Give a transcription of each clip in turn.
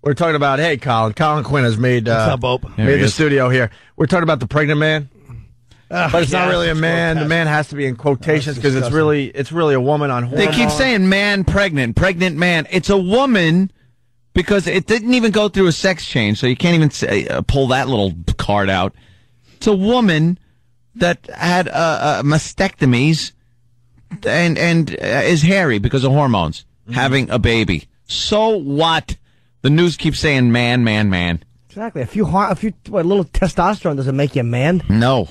We're talking about, hey, Colin Quinn has made the studio here. We're talking about the pregnant man. But it's not really a man. The man has to be in quotations because it's really a woman on hormones. They keep saying man pregnant man. It's a woman because it didn't even go through a sex change, so you can't even pull that little card out. It's a woman that had mastectomies and is hairy because of hormones, having a baby. So what? The news keeps saying man. Exactly. A little testosterone doesn't make you a man. No.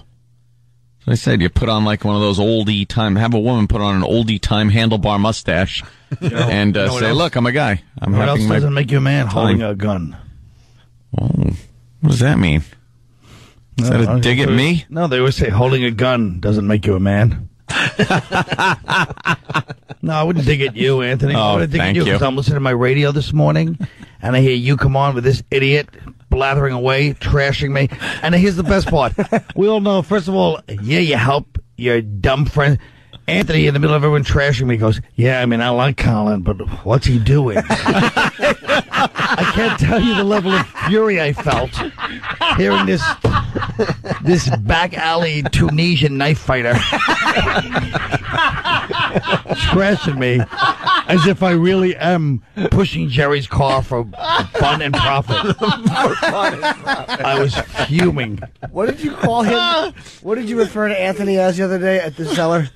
I said you put on like one of those oldie time. Have a woman put on an oldie time handlebar mustache and say, "Look, I'm a guy. I'm what else having doesn't make you a man? Holding a gun." Oh, what does that mean? Is that a dig at me? No, they always say holding a gun doesn't make you a man. No, I wouldn't dig at you, Anthony. I would dig at you because I'm listening to my radio this morning, and I hear you come on with this idiot blathering away, trashing me. And here's the best part. We all know, first of all, you help your dumb friend. Anthony, in the middle of everyone trashing me, goes, I like Colin, but what's he doing? I can't tell you the level of fury I felt hearing this back alley Tunisian knife fighter trashing me as if I really am pushing Jerry's car for fun and profit. I was fuming. What did you call him? What did you refer to Anthony as the other day at the cellar?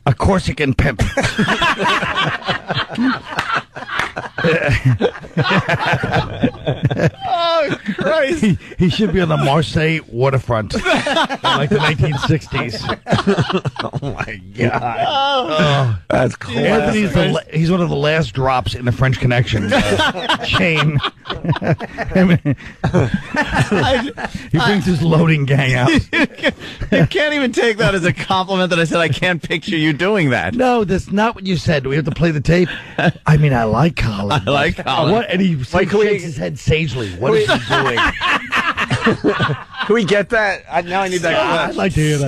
A Corsican pimp. Oh, Christ. He should be on the Marseille waterfront in like the 1960s. Oh, my God. That's cool. Anthony's he's one of the last drops in the French Connection chain. He brings his loading gang out. You can't even take that as a compliment that I said I can't picture you doing that. No, that's not what you said. Do we have to play the tape? I like Colin. I like Colin. What? And he shakes his head sagely. What is he doing? Can we get that? Now I need that clip. I'd like to hear that.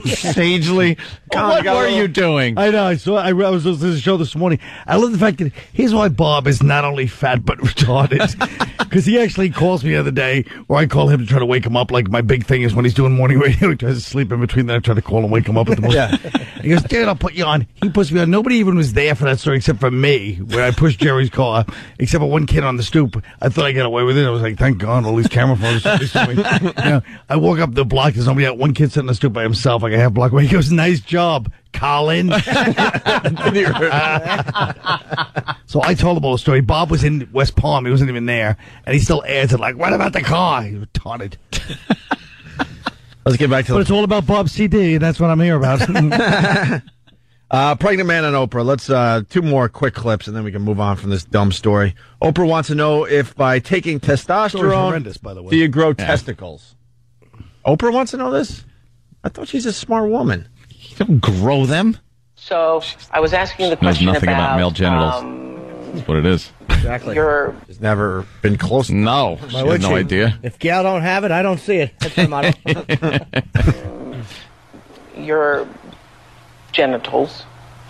Sagely. What were you doing? I know. I was listening to the show this morning. I love the fact that here's why Bob is not only fat but retarded. Because he actually calls me the other day, or I call him to try to wake him up. Like my big thing is when he's doing morning radio, he tries to sleep in between. Then I try to call and wake him up at the morning. Yeah. He goes, dude, I'll put you on. He puts me on. Nobody even was there for that story except for me, where I pushed Jerry's car, except for one kid on the stoop. I thought I got away with it. I was like, thank God, all these camera phones. I walk up the block. There's nobody out. One kid sitting on the stoop by himself, like a half block away. He goes, nice job, Colin. So I told him all the story. Bob was in West Palm. He wasn't even there. And he still adds it like, what about the car? He was retarded. Let's get back to But it's all about Bob CD, and that's what I'm here about. Pregnant man and Oprah. Let's two more quick clips, and then we can move on from this dumb story. Oprah wants to know if by taking testosterone, by the way, do you grow testicles? Oprah wants to know this? I thought she's a smart woman. You don't grow them. So I was asking the question knows nothing about male genitals. That's what it is. Exactly. She's never been close. No, she has no idea. If Gal don't have it, I don't see it. That's her motto. Your genitals.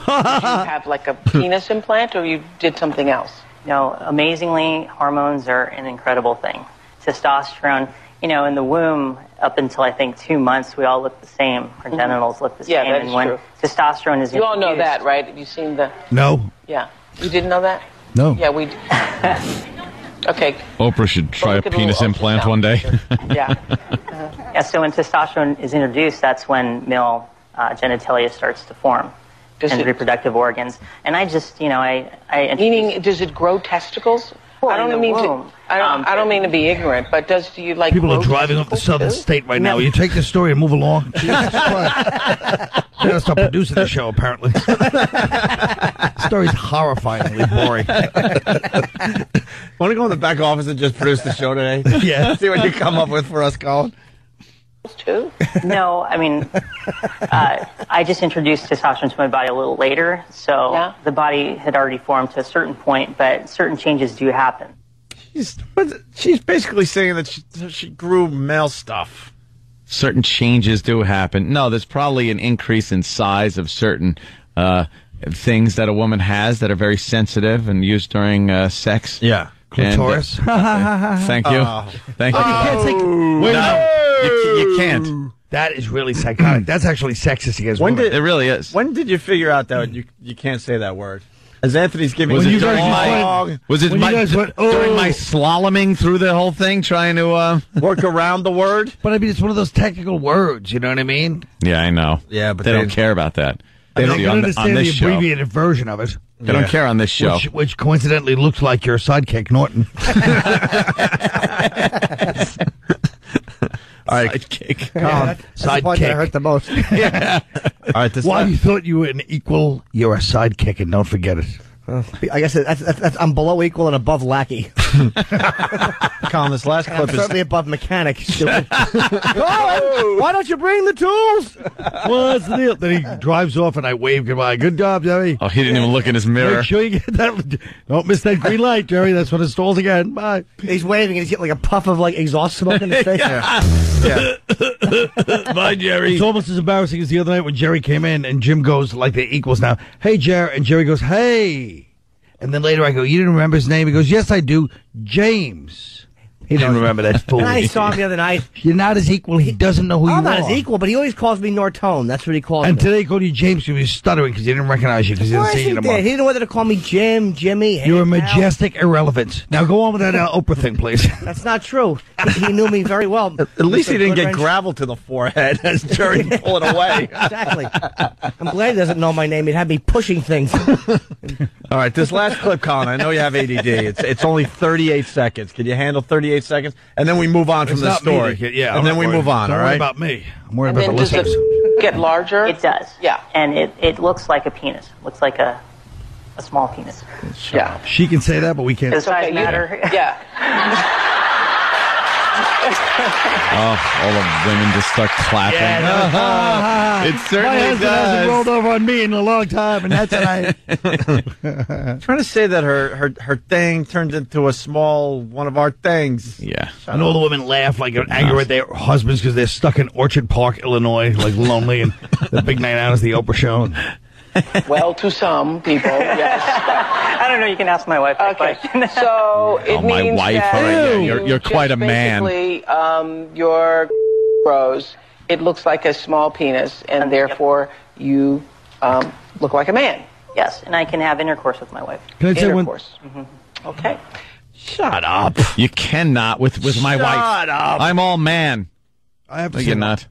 Did you have like a penis implant, or you did something else? No, amazingly, hormones are an incredible thing. Testosterone, in the womb, up until I think 2 months, we all look the same. Our genitals look the same. Yeah, that's and when true. testosterone is You all know that, right? Have you seen the... No. Yeah. You didn't know that? No. Yeah, we... Okay. Oprah should try a penis implant one day. Yeah. Yeah, so when testosterone is introduced, that's when male genitalia starts to form. And reproductive organs. And I just, Meaning, does it grow testicles? I don't mean to be ignorant, but do you like people are driving up the southern state right now? Will you take this story and move along? You gotta stop producing the show, apparently. The story's horrifyingly boring. Want to go in the back office and just produce the show today? Yeah. See what you come up with for us, Colin? Too? No, I mean, I just introduced testosterone to my body a little later, so the body had already formed to a certain point, but certain changes do happen. She's basically saying that she grew male stuff. Certain changes do happen. No, there's probably an increase in size of certain things that a woman has that are very sensitive and used during sex. Yeah. Clitoris. Thank you. Thank you. You can't say. You can't. That is really psychotic. That's actually sexist against women. It really is. When did you figure out that you can't say that word? As Anthony's giving was me it during my slaloming through the whole thing, trying to work around the word? But I mean, it's one of those technical words. You know what I mean? Yeah, I know. Yeah, but they don't care about that. They don't understand the abbreviated version of it. They don't care on this show. Which coincidentally looks like your sidekick, Norton. All right, sidekick. That's the part that hurt the most. Yeah. All right. Why you thought you were an equal? You're a sidekick, and don't forget it. I guess that's I'm below equal and above lackey. Colin, this last clip is certainly above mechanic. Colin, why don't you bring the tools? What's the deal? Then he drives off, and I wave goodbye. Good job, Jerry. Oh, he didn't even look in his mirror. Make sure you get that. Don't miss that green light, Jerry. That's when it stalls again. Bye. He's waving, and he's getting like a puff of exhaust smoke in his face. Yeah. Bye, Jerry. It's almost as embarrassing as the other night when Jerry came in, and Jim goes like they're equals now. Hey, Jerry, and Jerry goes, hey. And then later I go, you didn't remember his name? He goes, yes, I do. James. He didn't remember that fool. And I saw him the other night. You're not his equal. He doesn't know who you are. I'm not his equal, but he always calls me Norton. That's what he calls me. And today he called you James because he was stuttering because he didn't recognize you because he didn't see you in a month. He didn't know whether to call me Jim, Jimmy. You're a majestic irrelevance. Now go on with that Oprah thing, please. That's not true. He knew me very well. At least he didn't get gravel to the forehead as Jerry pulled it away. Exactly. I'm glad he doesn't know my name. He'd have me pushing things. All right, this last clip, Colin, I know you have ADD. It's only 38 seconds. Can you handle 38 seconds? And then we move on from the story. Yeah, and then we move on, Don't all worry right? about me. I'm worried about the listeners. Does it get larger? It does. Yeah. And it looks like a penis. Looks like a small penis. Yeah. She can say that, but we can't. Does size matter? Yeah. Oh, all the women just start clapping. Yeah, it certainly my husband hasn't rolled does. over on me in a long time, and that's tonight. Trying to say that her thing turned into one of our things. Yeah. And all the women laugh like an anger at their husbands because they're stuck in Orchard Park, Illinois, like lonely, and the big night out is the Oprah show. Well, to some people, yes. I don't know. You can ask my wife that question. So it means my wife. that All right, yeah, you're quite a man. Basically, your grows. It looks like a small penis, and therefore you look like a man. Yes, and I can have intercourse with my wife. Can I say Intercourse. Okay. Shut up. You cannot with my wife. Shut up. I'm all man. I have to No, say you're not.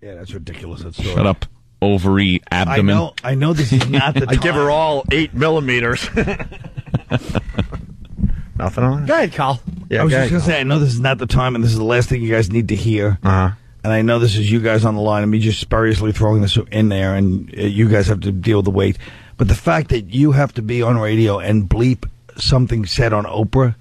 Yeah, that's ridiculous. That story. Shut up. Ovary, abdomen. I know this is not the time. I give her all 8 millimeters. Nothing on Go ahead, Carl. Yeah, I was just going to say, I know this is not the time, and this is the last thing you guys need to hear. Uh-huh. And I know this is you guys on the line, and me just spuriously throwing this in there, and you guys have to deal with the weight. But the fact that you have to be on radio and bleep something said on Oprah,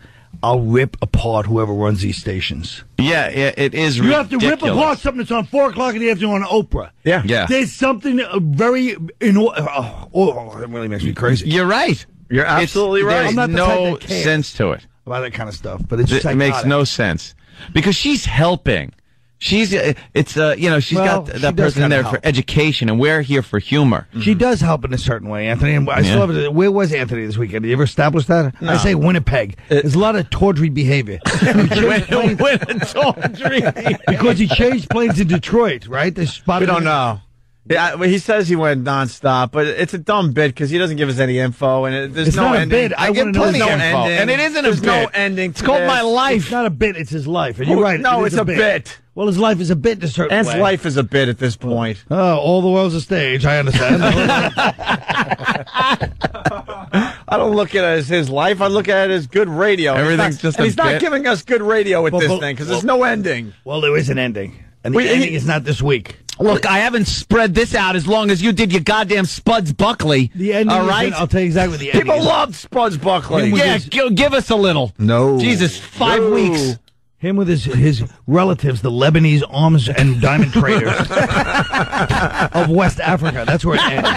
I'll rip apart whoever runs these stations. Yeah, it is You ridiculous. have to rip apart something that's on 4 o'clock in the afternoon on Oprah. Yeah. Yeah. There's something very... that really makes me crazy. You're right. You're absolutely right. There's I'm not the no type that cares. sense to it. About that kind of stuff. But it's It makes no sense. Because she's helping. She's got she that does person in there kinda for help. education, and we're here for humor. She does help in a certain way, Anthony. And I still have where was Anthony this weekend? Did you ever establish that? No. I say Winnipeg. There's a lot of tawdry behavior. Because he changed planes in Detroit, right? They We spotted don't him. know. Yeah, well, he says he went nonstop, but it's a dumb bit because he doesn't give us any info, and there's It's no not a ending. bit. I I get wanna know plenty the of no info, ending. and it isn't There's a bit. no ending. It's called my life. It's not a bit. It's his life. And you're right. No, it is it's a bit. Well, his life is a bit in a certain Ant's way. life is a bit at this point. Oh, all the world's a stage. I understand. I don't look at it as his life. I look at it as good radio. And Everything's he's not, just a and he's not bit. giving us good radio with Well, this well, thing because there's no ending. Well, there is an ending. And the Wait, ending is not this week. Look, I haven't spread this out as long as you did your goddamn Spuds Buckley. The ending all right? I'll tell you exactly what the ending People is. love Spuds Buckley. Him with Yeah, his- give us a little. No. Jesus, 5 No. weeks. Him with his relatives, the Lebanese arms and diamond traders of West Africa. That's where it ends.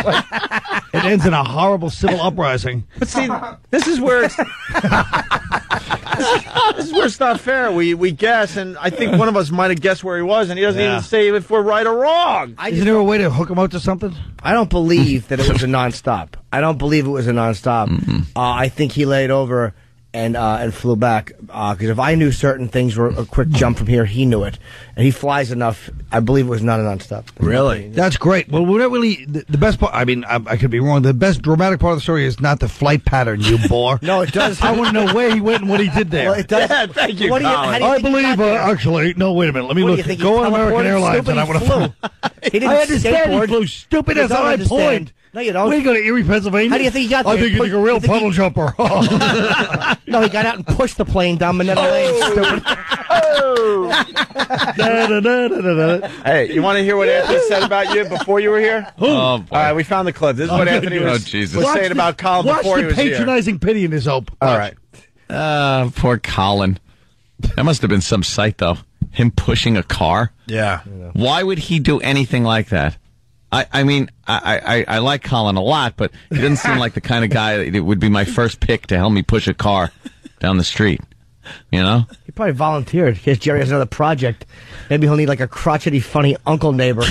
It ends in a horrible civil uprising. But see, this is where it's, this This is where it's not fair. We guess, and I think one of us might have guessed where he was, and he doesn't even say if we're right or wrong. Isn't there a way to hook him out to something? I don't believe that it was a nonstop. I think he laid over and flew back. Because if I knew certain things were a quick jump from here, he knew it. And he flies enough. I believe it was not a nonstop. Really? That's great. Well, we're not really the best part. I mean, I could be wrong. The best dramatic part of the story is not the flight pattern, you bore. No, it does. I want to know where he went and what he did there. Well, it does. Yeah, thank you, Colin. I believe, actually, no, wait a minute. Let me What do look. you think, Go he on American teleported? Airlines, and I want to Stupid, he flew. He didn't I understand skateboard. he flew. Stupid. You That's don't not my understand. point. No, you don't. Where you go to Erie, Pennsylvania? How do you think he got there? I think you're a real puddle jumper. No, he got out and pushed the plane down Manila Lane. Stupid. Hey, you want to hear what Anthony said about you before you were here? Oh, boy. All right, we found the clip. This is what Anthony was saying about Colin before he was here. Watch the patronizing pity in his hope. All right. Poor Colin. That must have been some sight, though. Him pushing a car. Yeah. Why would he do anything like that? I mean, I like Colin a lot, but he doesn't seem like the kind of guy that would be my first pick to help me push a car down the street. You know? He probably volunteered because Jerry has another project. Maybe he'll need like a crotchety, funny uncle neighbor.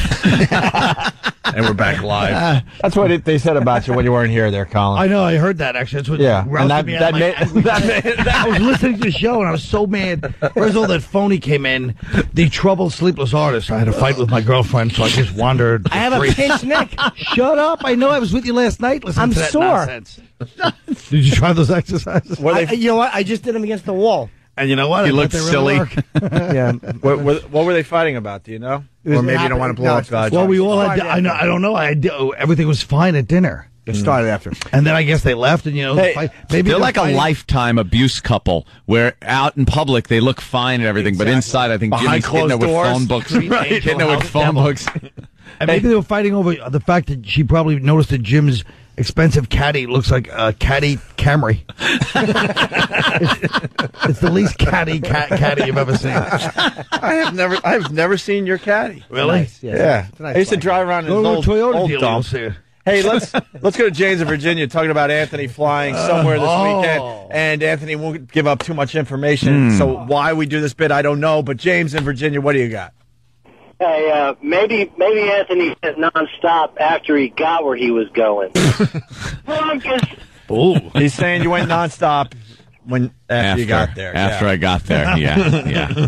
And we're back live. That's what they said about you when you weren't here there, Colin. I know, I heard that actually. That's what roused me out of my anguish. I was listening to the show and I was so mad. First of all, that phony came in, the troubled sleepless artist. I had a fight with my girlfriend, so I just wandered. I have a pinched neck. Shut up! I know I was with you last night. Listening to that sore. Nonsense. Did you try those exercises? You know what? I just did them against the wall. And you know what? He looked silly. Yeah. What were they fighting about? Do you know? Or maybe you don't want to blow up Dodge. Well, we all had. I don't know. Everything was fine at dinner. It started after. And then I guess they left, and maybe they're like a lifetime abuse couple, where out in public they look fine and everything, but inside I think Jimmy's hitting her with phone books. Hitting her with phone books. And maybe they were fighting over the fact that she probably noticed that Jim's expensive caddy looks like a caddy Camry. it's the least caddy you've ever seen. I've never seen your caddy. Really? Nice, Yeah. I used to drive around in his old dump. Hey, let's go to James in Virginia, talking about Anthony flying somewhere this weekend. And Anthony won't give up too much information. So why we do this bit, I don't know. But James in Virginia, what do you got? Hey, maybe Anthony said nonstop after he got where he was going. He's saying you went nonstop after you got there. After I got there, yeah.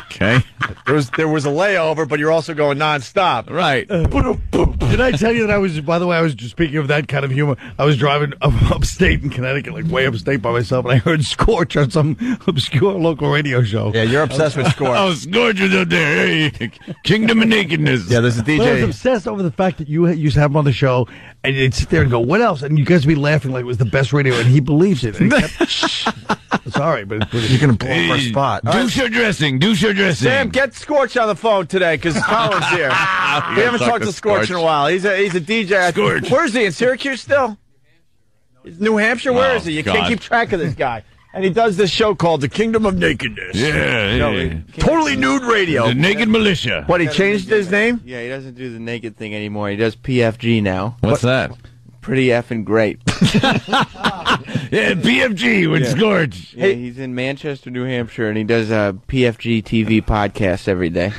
Okay. There was a layover, but you're also going nonstop. Right. Did I tell you that I was just speaking of that kind of humor, I was driving upstate in Connecticut, like way upstate by myself, and I heard Scorch on some obscure local radio show. Yeah, you're obsessed with Scorch. Oh, Scorch is up there. Hey, Kingdom of Nakedness. Yeah, there's a DJ. But I was obsessed over the fact that you used to have him on the show, and you'd sit there and go, what else? And you guys would be laughing like it was the best radio, and he believes it. And he kept, sorry, but you're going to blow up our spot. Douche your dressing. Sam, get Scorch on the phone today, because Colin's here. We haven't talked to Scorch in a while. He's a DJ. Scorch. Where's he? In Syracuse still? New Hampshire? Where is he? You can't keep track of this guy. And he does this show called The Kingdom of Nakedness. Yeah. Totally nude radio. The Naked Militia. What, he changed his name? Yeah, he doesn't do the naked thing anymore. He does PFG now. What's that? Pretty effing great. Yeah, PFG with Scorch. Yeah, he's in Manchester, New Hampshire, and he does a PFG TV podcast every day.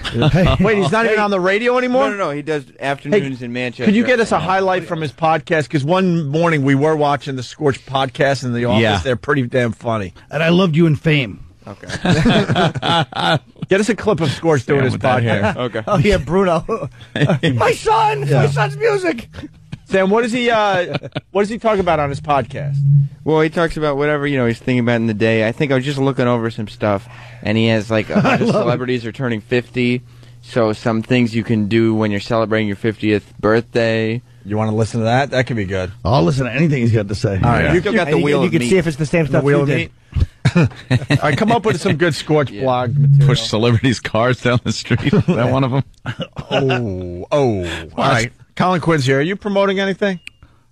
Wait, he's not even on the radio anymore? No. He does afternoons in Manchester. Could you get us a highlight from his podcast? Because one morning we were watching the Scorch podcast in the office. Yeah. They're pretty damn funny. And I loved you in Fame. Okay. Get us a clip of Scorch doing his podcast. Okay. Oh, yeah, Bruno. My son's music. Sam, what does he talk about on his podcast? Well, he talks about whatever, he's thinking about in the day. I think I was just looking over some stuff, and he has, like, a bunch of celebrities are turning 50, so some things you can do when you're celebrating your 50th birthday. You want to listen to that? That could be good. I'll listen to anything he's got to say. All right. You still got the wheel You of can meat. see if it's the same stuff Wheel you of did. meat? All right, come up with some good Scorch blog material. Push celebrities' cars down the street. Is that one of them? All right. Colin Quinn's here. Are you promoting anything?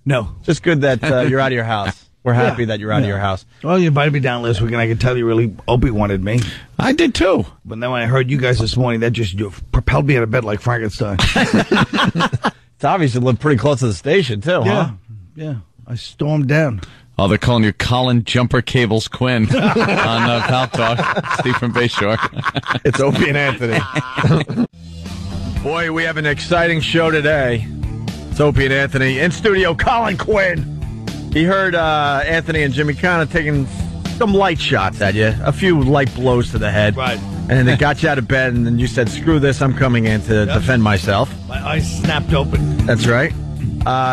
No. Just good that you're out of your house. We're happy that you're out of your house. Well, you invited me down last week, and I can tell you really Opie wanted me. I did too. But then when I heard you guys this morning, that just propelled me out of bed like Frankenstein. It's obvious you live pretty close to the station, too, huh? Yeah. I stormed down. Oh, they're calling you Colin Jumper Cables Quinn on Pal Talk. Steve from Bayshore. It's Opie and Anthony. Boy, we have an exciting show today. It's Opie and Anthony. In studio, Colin Quinn. He heard Anthony and Jimmy kind of taking some light shots at you. A few light blows to the head. Right. And then they got you out of bed, and then you said, screw this, I'm coming in to defend myself. My eyes snapped open. That's right.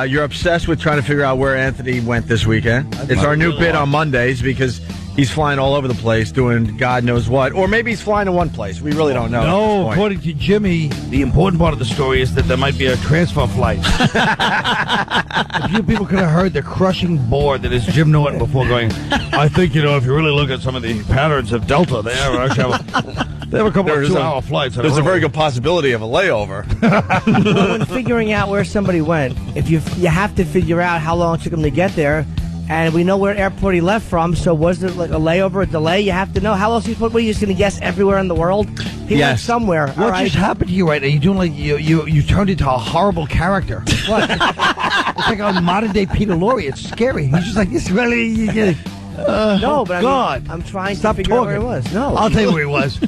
You're obsessed with trying to figure out where Anthony went this weekend. It's our new bit on Mondays because he's flying all over the place doing God knows what. Or maybe he's flying to one place. We really don't know. No, according to Jimmy, the important part of the story is that there might be a transfer flight. A few people could have heard the crushing bore that is Jim Norton before going, I think, if you really look at some of the patterns of Delta, they have a couple of 2-hour flights. There's a very good possibility of a layover. Well, when figuring out where somebody went, if you have to figure out how long it took him to get there, and we know where airport he left from, so was there like a layover, a delay? You have to know. How else what are you just going to guess everywhere in the world? He went somewhere. What just happened to you right now? You're doing like you turned into a horrible character. What? It's like a modern day Peter Lorre. It's scary. He's just like, this really. No, but God. I'm trying Stop to figure out where he was. No, I'll tell you where he was.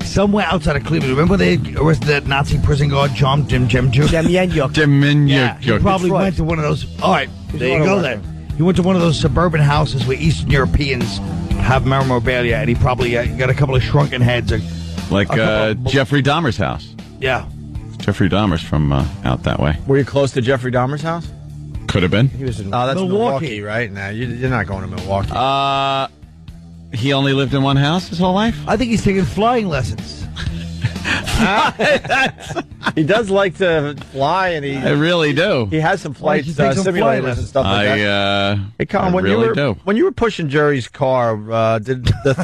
Somewhere outside of Cleveland. Remember they arrested that Nazi prison guard, Jim Yenyuk? Yeah. He probably went to one of those. All right, there you go then. He went to one of those suburban houses where Eastern Europeans have memorabilia, and he probably got a couple of shrunken heads. Like Jeffrey Dahmer's house. Yeah. Jeffrey Dahmer's from out that way. Were you close to Jeffrey Dahmer's house? Could have been. He was in that's Milwaukee, right? Now you're not going to Milwaukee. He only lived in one house his whole life? I think he's taking flying lessons. He does like to fly, and I really do. He has some flight simulators and stuff like that. Hey, Colin, when you were pushing Jerry's car, did the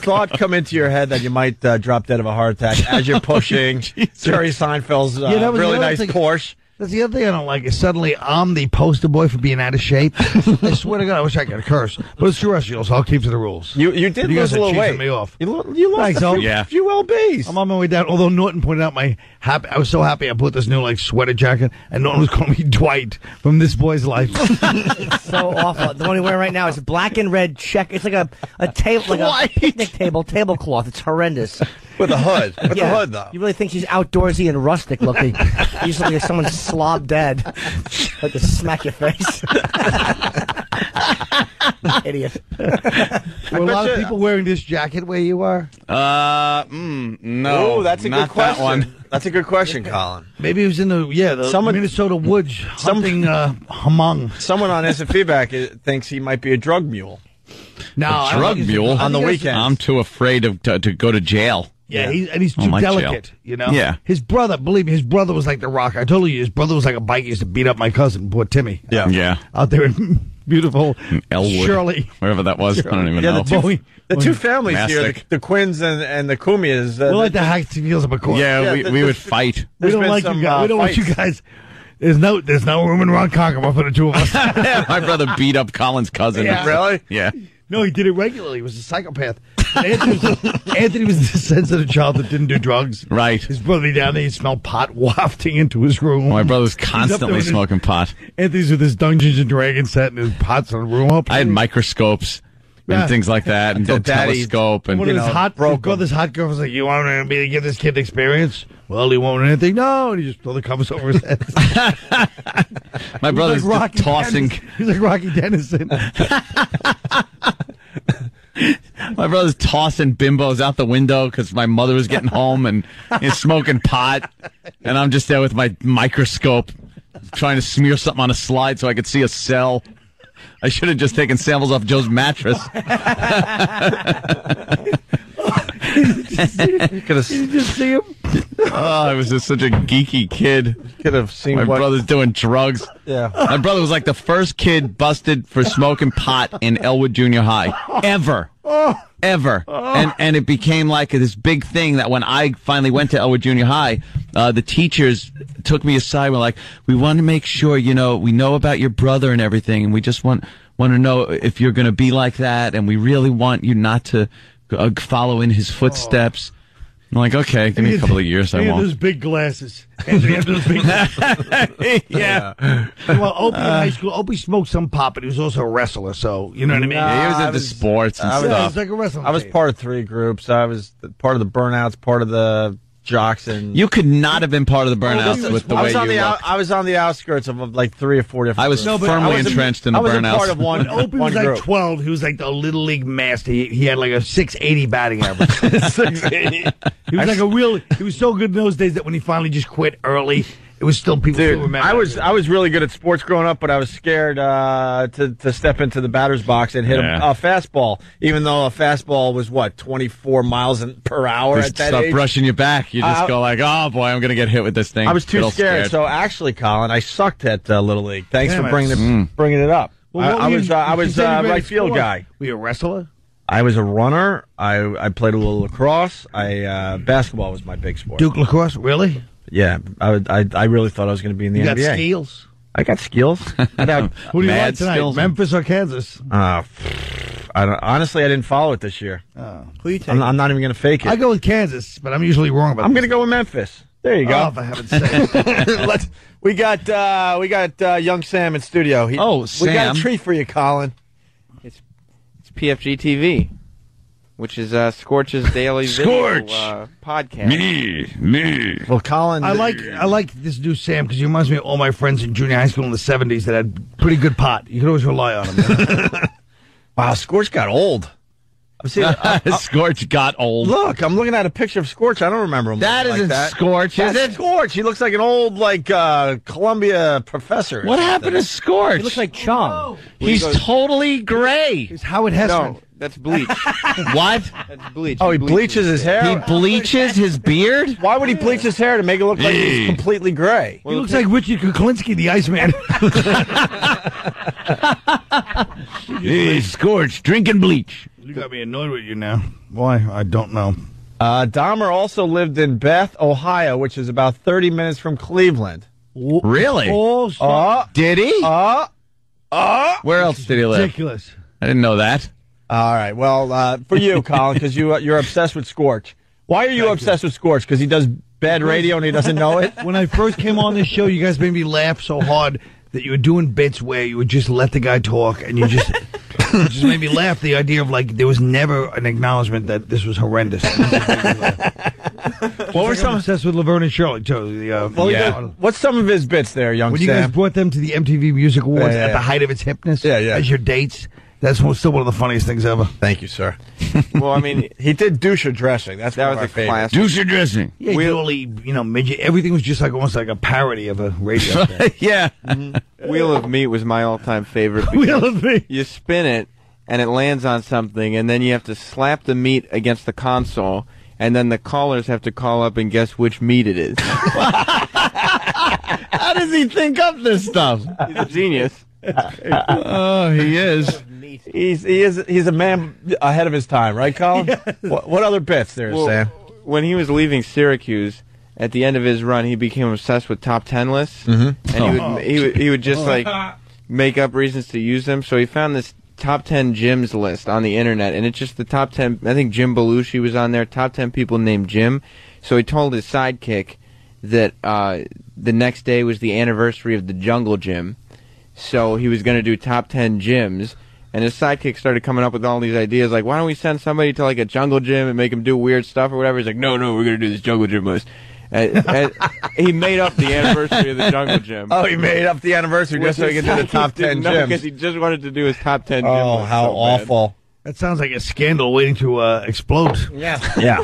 thought come into your head that you might drop dead of a heart attack as you're pushing Jerry Seinfeld's really nice Porsche? That's the other thing I don't like is suddenly I'm the poster boy for being out of shape. I swear to God, I wish I could curse. But it's terrestrial, so I'll keep to the rules. You did lose a little weight. Me off. You lost a few lbs. I'm on my way down. Although Norton pointed out I was so happy I put this new sweater jacket, and Norton was calling me Dwight from This Boy's Life. It's so awful. The one you're wearing right now is a black and red check. It's like a table, like a picnic tablecloth. It's horrendous. With a hood. With the hood, though. You really think she's outdoorsy and rustic looking. You just look like someone slobbed dead. Like to smack your face. Idiot. Were a lot of people wearing this jacket where you are? No. Oh, that's a good question. That one. That's a good question, Colin. Maybe it was in the Minnesota woods hunting humong. Someone on Instant Feedback thinks he might be a drug mule. No, a drug mule on the weekend. I'm too afraid to go to jail. Yeah, he's too delicate, Yeah. His brother, believe me, his brother was like the Rock. I told you, his brother was like a bike. He used to beat up my cousin, poor Timmy. Yeah. Out there in beautiful Elwood, Shirley. wherever that was. I don't even know. The two families here, the Quinns and the Kumias. We're like the Hatfields of McCoy. Yeah, we would fight. We don't like you guys. We don't want you guys. There's no room in Ronkonkoma for the two of us. My brother beat up Colin's cousin. Yeah. Really? Yeah. No, he did it regularly. He was a psychopath. Anthony was the sensitive child that didn't do drugs. Right. His brother be down there, he'd smell pot wafting into his room. My brother's constantly smoking pot. Anthony's with his Dungeons and Dragons set and his pots in the room. I had microscopes and things like that, and a telescope. And one of his brother's hot girl was like, "You want me to give this kid the experience?" Well, he won't anything. No, and he just threw the covers over his head. My brother's like tossing. He's like Rocky Dennison. My brother's tossing bimbos out the window because my mother was getting home and smoking pot, and I'm just there with my microscope trying to smear something on a slide so I could see a cell. I should have just taken samples off Joe's mattress. You just see him? Oh, I was just such a geeky kid. Could have seen my brother's doing drugs. Yeah. My brother was like the first kid busted for smoking pot in Elwood Junior High. Ever. And it became like this big thing that when I finally went to Elwood Junior High, the teachers took me aside and were like, we want to make sure, we know about your brother and everything, and we just want to know if you're going to be like that, and we really want you not to follow in his footsteps. I'm like, okay, give me a couple of years. I won't. Those big glasses. Those big glasses. Yeah. Well, Opie in high school, Opie smoked some pot, but he was also a wrestler, so you know what I mean? Yeah, he was into sports and stuff. It was like a wrestling I was team. part of 3 groups. I was part of the Burnouts, part of the Jocks, and You could not have been part of the Burnouts with the way you look. I was on the outskirts of like 3 or 4 different. I was groups. firmly entrenched in the I wasn't Burnouts. part of one. When Opie was one like group. 12, he was like the Little League master. He had like a 680 batting average. 680. He was like he was so good in those days that when he finally just quit early, it was still people still remember. I was really good at sports growing up, but I was scared to step into the batter's box and hit a fastball, even though a fastball was 24 miles per hour at that stop age. brushing you back. You just go like, oh boy, I'm going to get hit with this thing. I was too scared. So actually, Colin, I sucked at Little League. Thanks for bringing it up. Well, I was right field guy. Were you a wrestler? I was a runner. I played a little lacrosse. Basketball was my big sport. Duke lacrosse, really? Yeah, I really thought I was going to be in the NBA. You got skills? I got skills. Who do you like tonight? skills. Memphis or Kansas? Honestly, I didn't follow it this year. Who you taking? I'm not even going to fake it. I go with Kansas, but I'm usually wrong about I'm going to go with Memphis. There you go. Oh, for heaven's sake. We got young Sam in studio. We got Sam. a treat for you, Colin. It's PFG TV, which is Scorch's daily video podcast. Me. Well, Colin, I like this new Sam because he reminds me of all my friends in junior high school in the 70s that had pretty good pot. You could always rely on him. Wow, Scorch got old. I'm seeing Scorch got old. Look, I'm looking at a picture of Scorch. I don't remember him. That looking isn't like that. Scorch, is That's it? Scorch. He looks like an old Columbia professor. What happened to Scorch? He looks like Chong. He's totally gray. He's Howard Hessman. No, that's bleach. What? That's bleach. Oh, he bleaches his hair. He bleaches his beard? Why would he bleach his hair to make it look like he's completely gray? He looks like Richard Kuklinski, the Iceman. Hey, Scorch, drinking bleach. You got me annoyed with you now. Why? I don't know. Dahmer also lived in Beth, Ohio, which is about 30 minutes from Cleveland. Really? Did he? Where else did he live? Ridiculous. I didn't know that. All right. Well, for you, Colin, because you're obsessed with Scorch. Why are you obsessed with Scorch? Because he does bad radio and he doesn't know it? When I first came on this show, you guys made me laugh so hard that you were doing bits where you would just let the guy talk and you just... It just made me laugh. The idea of there was never an acknowledgement that this was horrendous. What were some obsessed with Laverne and Shirley too? What's some of his bits there, young when Sam? you guys brought them to the MTV Music Awards Yeah. at the height of its hipness, Yeah. as your dates, that's still one of the funniest things ever. Thank you, sir. Well, I mean, He did douche dressing. That's that one was of our a favorites. classic. Juice your dressing. Yeah, midget. Everything was just almost like a parody of a radio thing. Yeah. Wheel of Meat was my all-time favorite. Wheel of Meat. You spin it, and it lands on something, and then you have to slap the meat against the console, and then the callers have to call up and guess which meat it is. How does he think up this stuff? He's a genius. Oh, he is. He's a man ahead of his time, right, Colin? Yes. What other bits there, Well, Sam? when he was leaving Syracuse, at the end of his run, he became obsessed with top 10 lists, and he would just make up reasons to use them. So he found this top 10 gyms list on the internet, and it's just the top 10. I think Jim Belushi was on there. Top 10 people named Jim. So he told his sidekick that the next day was the anniversary of the Jungle Gym, so he was going to do top 10 gyms. And his sidekick started coming up with all these ideas, like, why don't we send somebody to, a jungle gym and make him do weird stuff or whatever? He's like, no, we're going to do this jungle gym list. And he made up the anniversary of the jungle gym. Oh, he made up the anniversary just so he could do the top 10 gyms. Because he just wanted to do his top 10 gyms. Oh, how awful. That sounds like a scandal waiting to explode. Yeah.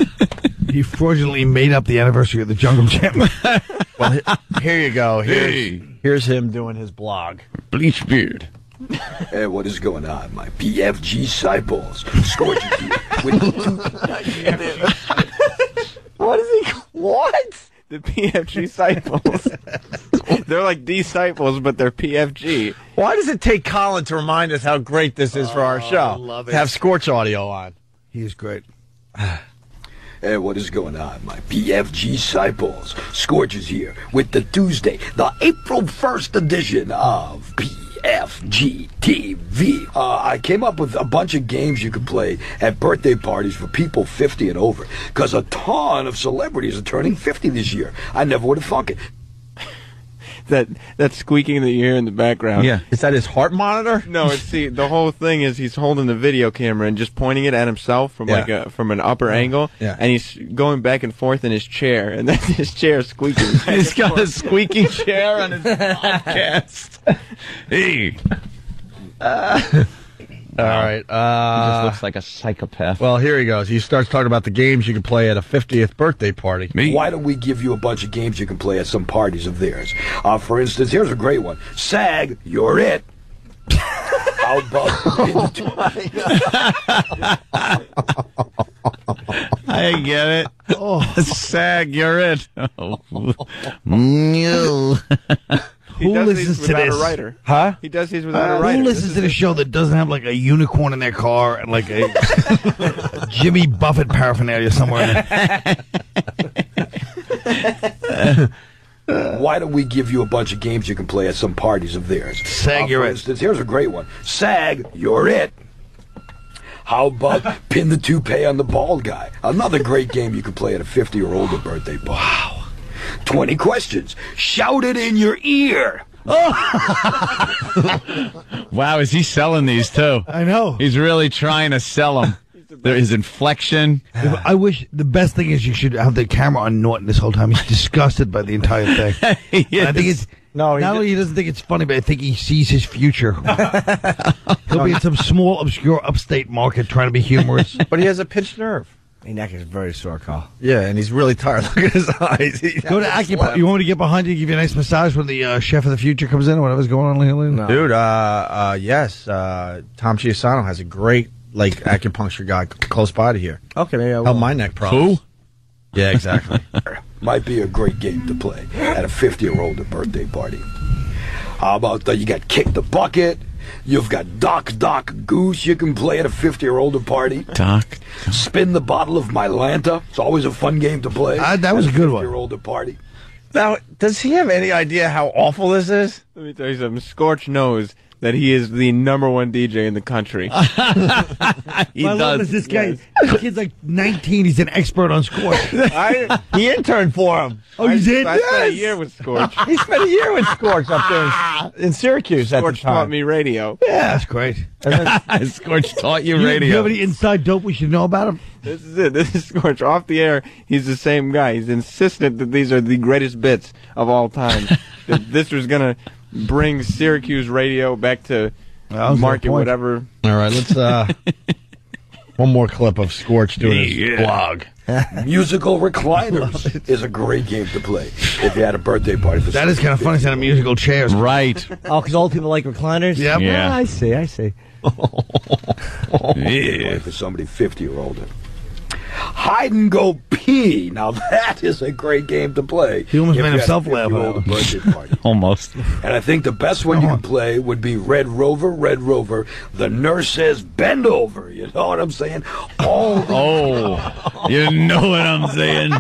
He fraudulently made up the anniversary of the Jungle Gym. Well, here you go. Here's him doing his blog. Bleach beard. Hey, what is going on, my PFG disciples? Scorch What is he? What? The PFG disciples. They're like disciples, but they're PFG. Why does it take Colin to remind us how great this is for our show? I love it. To have Scorch audio on. He is great. Hey, what is going on, my PFG disciples? Scorch is here with the Tuesday, the April 1st edition of PFG PFGTV. I came up with a bunch of games you could play at birthday parties for people 50 and over, because a ton of celebrities are turning 50 this year. I never would have thunk it. That squeaking that you hear in the background. Yeah. Is that his heart monitor? No, the whole thing is he's holding the video camera and just pointing it at himself from from an upper angle, and he's going back and forth in his chair, and then his chair is squeaking. He's got a squeaking chair on his podcast. Hey. All right. He just looks like a psychopath. Well, here he goes. He starts talking about the games you can play at a 50th birthday party. Why don't we give you a bunch of games you can play at some parties of theirs? For instance, here's a great one. SAG, you're it. How about I get it. SAG, you're it. Who listens to this? A writer. Huh? He does these without a writer. Who listens to the show that doesn't have like a unicorn in their car and like a Jimmy Buffett paraphernalia somewhere in there? Why don't we give you a bunch of games you can play at some parties of theirs? SAG, you're for it. instance, here's a great one. SAG, you're it. How about pin the toupee on the bald guy? Another great game you can play at a 50 or older birthday party. Wow. 20 questions. Shout it in your ear. Wow, is he selling these too? I know. He's really trying to sell them. His inflection. I wish the best thing is you should have the camera on Norton this whole time. He's disgusted by the entire thing. I think it's not only he doesn't think it's funny, but I think he sees his future. He'll be in some small, obscure, upstate market trying to be humorous. But he has a pinched nerve. My neck is very sore, Carl. Yeah, and he's really tired. Look at his eyes. Go to Acupuncture. You want me to get behind you, give you a nice massage when the chef of the future comes in or whatever's going on? No. Dude, yes. Tom Chiasano has a great acupuncture guy close by to here. Okay, maybe I will. Help my neck problems. Who? Yeah, exactly. Might be a great game to play at a 50 or older birthday party. How about you got Kick the Bucket? You've got Doc Goose you can play at a 50 or older party. Doc. Spin the Bottle of Mylanta. It's always a fun game to play. That was a good one. At a 50 or older party. Now, does he have any idea how awful this is? Let me tell you something. Scorch knows that he is the #1 DJ in the country. He does. This guy, this kid's like 19. He's an expert on Scorch. He interned for him. Oh, you did? I spent a year with Scorch. He spent a year with Scorch up there in Syracuse at the Scorch time. taught me radio. Yeah, that's great. Scorch taught you Do you radio. have any inside dope we should know about him? This is it. This is Scorch. Off the air, he's the same guy. He's insistent that these are the greatest bits of all time. That this was going to bring Syracuse radio back to market whatever. All right, let's one more clip of Scorch doing his blog. Musical Recliners is a great game to play if you had a birthday party. For That is kind of funny, instead of musical chairs. Right. Oh, because old people like recliners? Yep. Yeah. I see. Yeah. for somebody 50 or older. Hide and go pee. Now that is a great game to play. He almost if made you had himself a laugh. 50-year-old birthday party. Almost. And I think the best one you can play would be Red Rover. The nurse says bend over. You know what I'm saying? You know what I'm saying?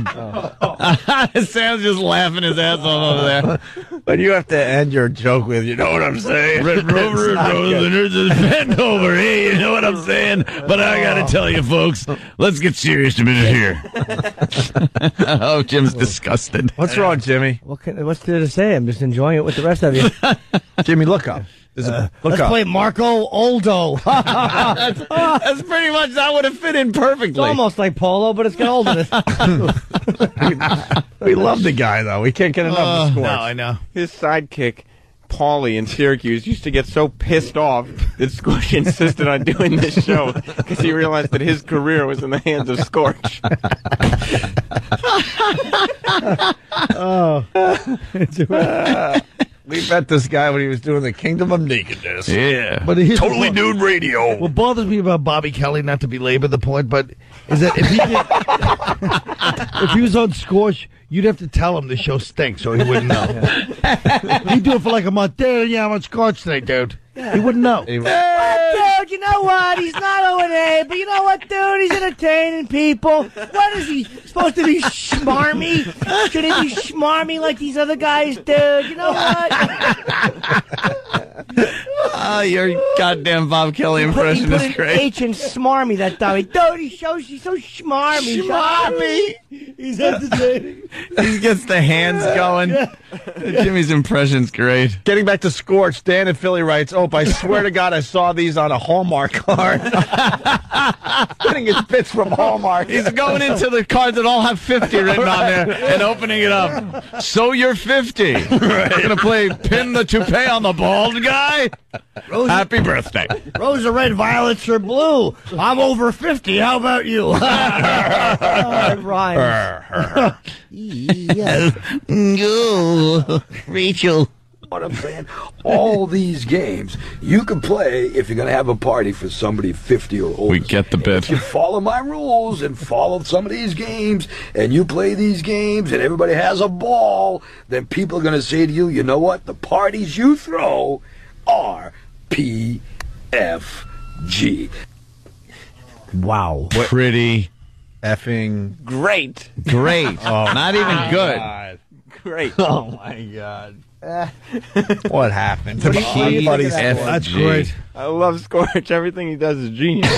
Sam's just laughing his ass off over there. But you have to end your joke with, you know what I'm saying? Red Rover, the nurse is bent over. Hey, you know what I'm saying? But I got to tell you, folks, let's get serious a minute here. Oh, Jim's disgusted. What's wrong, Jimmy? What's there to say? I'm just enjoying it with the rest of you. Jimmy, look up. Let's play Marco Oldo. That's pretty much, that would have fit in perfectly. It's almost like polo, but it's got oldness. We love the guy, though. We can't get enough of Scorch. No, I know. His sidekick, Paulie in Syracuse, used to get so pissed off that Scorch insisted on doing this show because he realized that his career was in the hands of Scorch. We met this guy when he was doing the Kingdom of Nakedness. Yeah. But here's Totally Nude Radio. What bothers me about Bobby Kelly, not to belabor the point, but is that if he was on Scorch, you'd have to tell him the show stinks so he wouldn't know. He'd do it for like a month. Dude, yeah, I'm on Scorch today, dude. He wouldn't know. Dude, you know what? He's not O&A, but you know what, dude? He's entertaining people. What is he supposed to be, schmarmy? Should he be schmarmy like these other guys, dude? You know what? Oh, your goddamn Bob Kelly impression is great. H in smarmy, that dummy. Dude, he's so smarmy. Smarmy. He's entertaining. He gets the hands going. Jimmy's impression's great. Getting back to Scorch, Dan in Philly writes, I swear to God I saw these on a Hallmark card. Getting his bits from Hallmark. He's going into the cards that all have 50 written on there and opening it up. So you're 50. Right. Going to play Pin the Toupee on the Bald Guy? Happy birthday. Rose are red, violets are blue. I'm over 50. How about you? It rhymes. Yes. No. Rachel. What I'm saying, all these games you can play if you're going to have a party for somebody 50 or older. We get the bit. If you follow my rules and follow some of these games, and you play these games, and everybody has a ball, then people are going to say to you, you know what? The parties you throw are PFG. Wow. Pretty effing Great. great. Not even good. God. Great. Oh, my God. What happened? What do you think of that? That's great. I love Scorch. Everything he does is genius.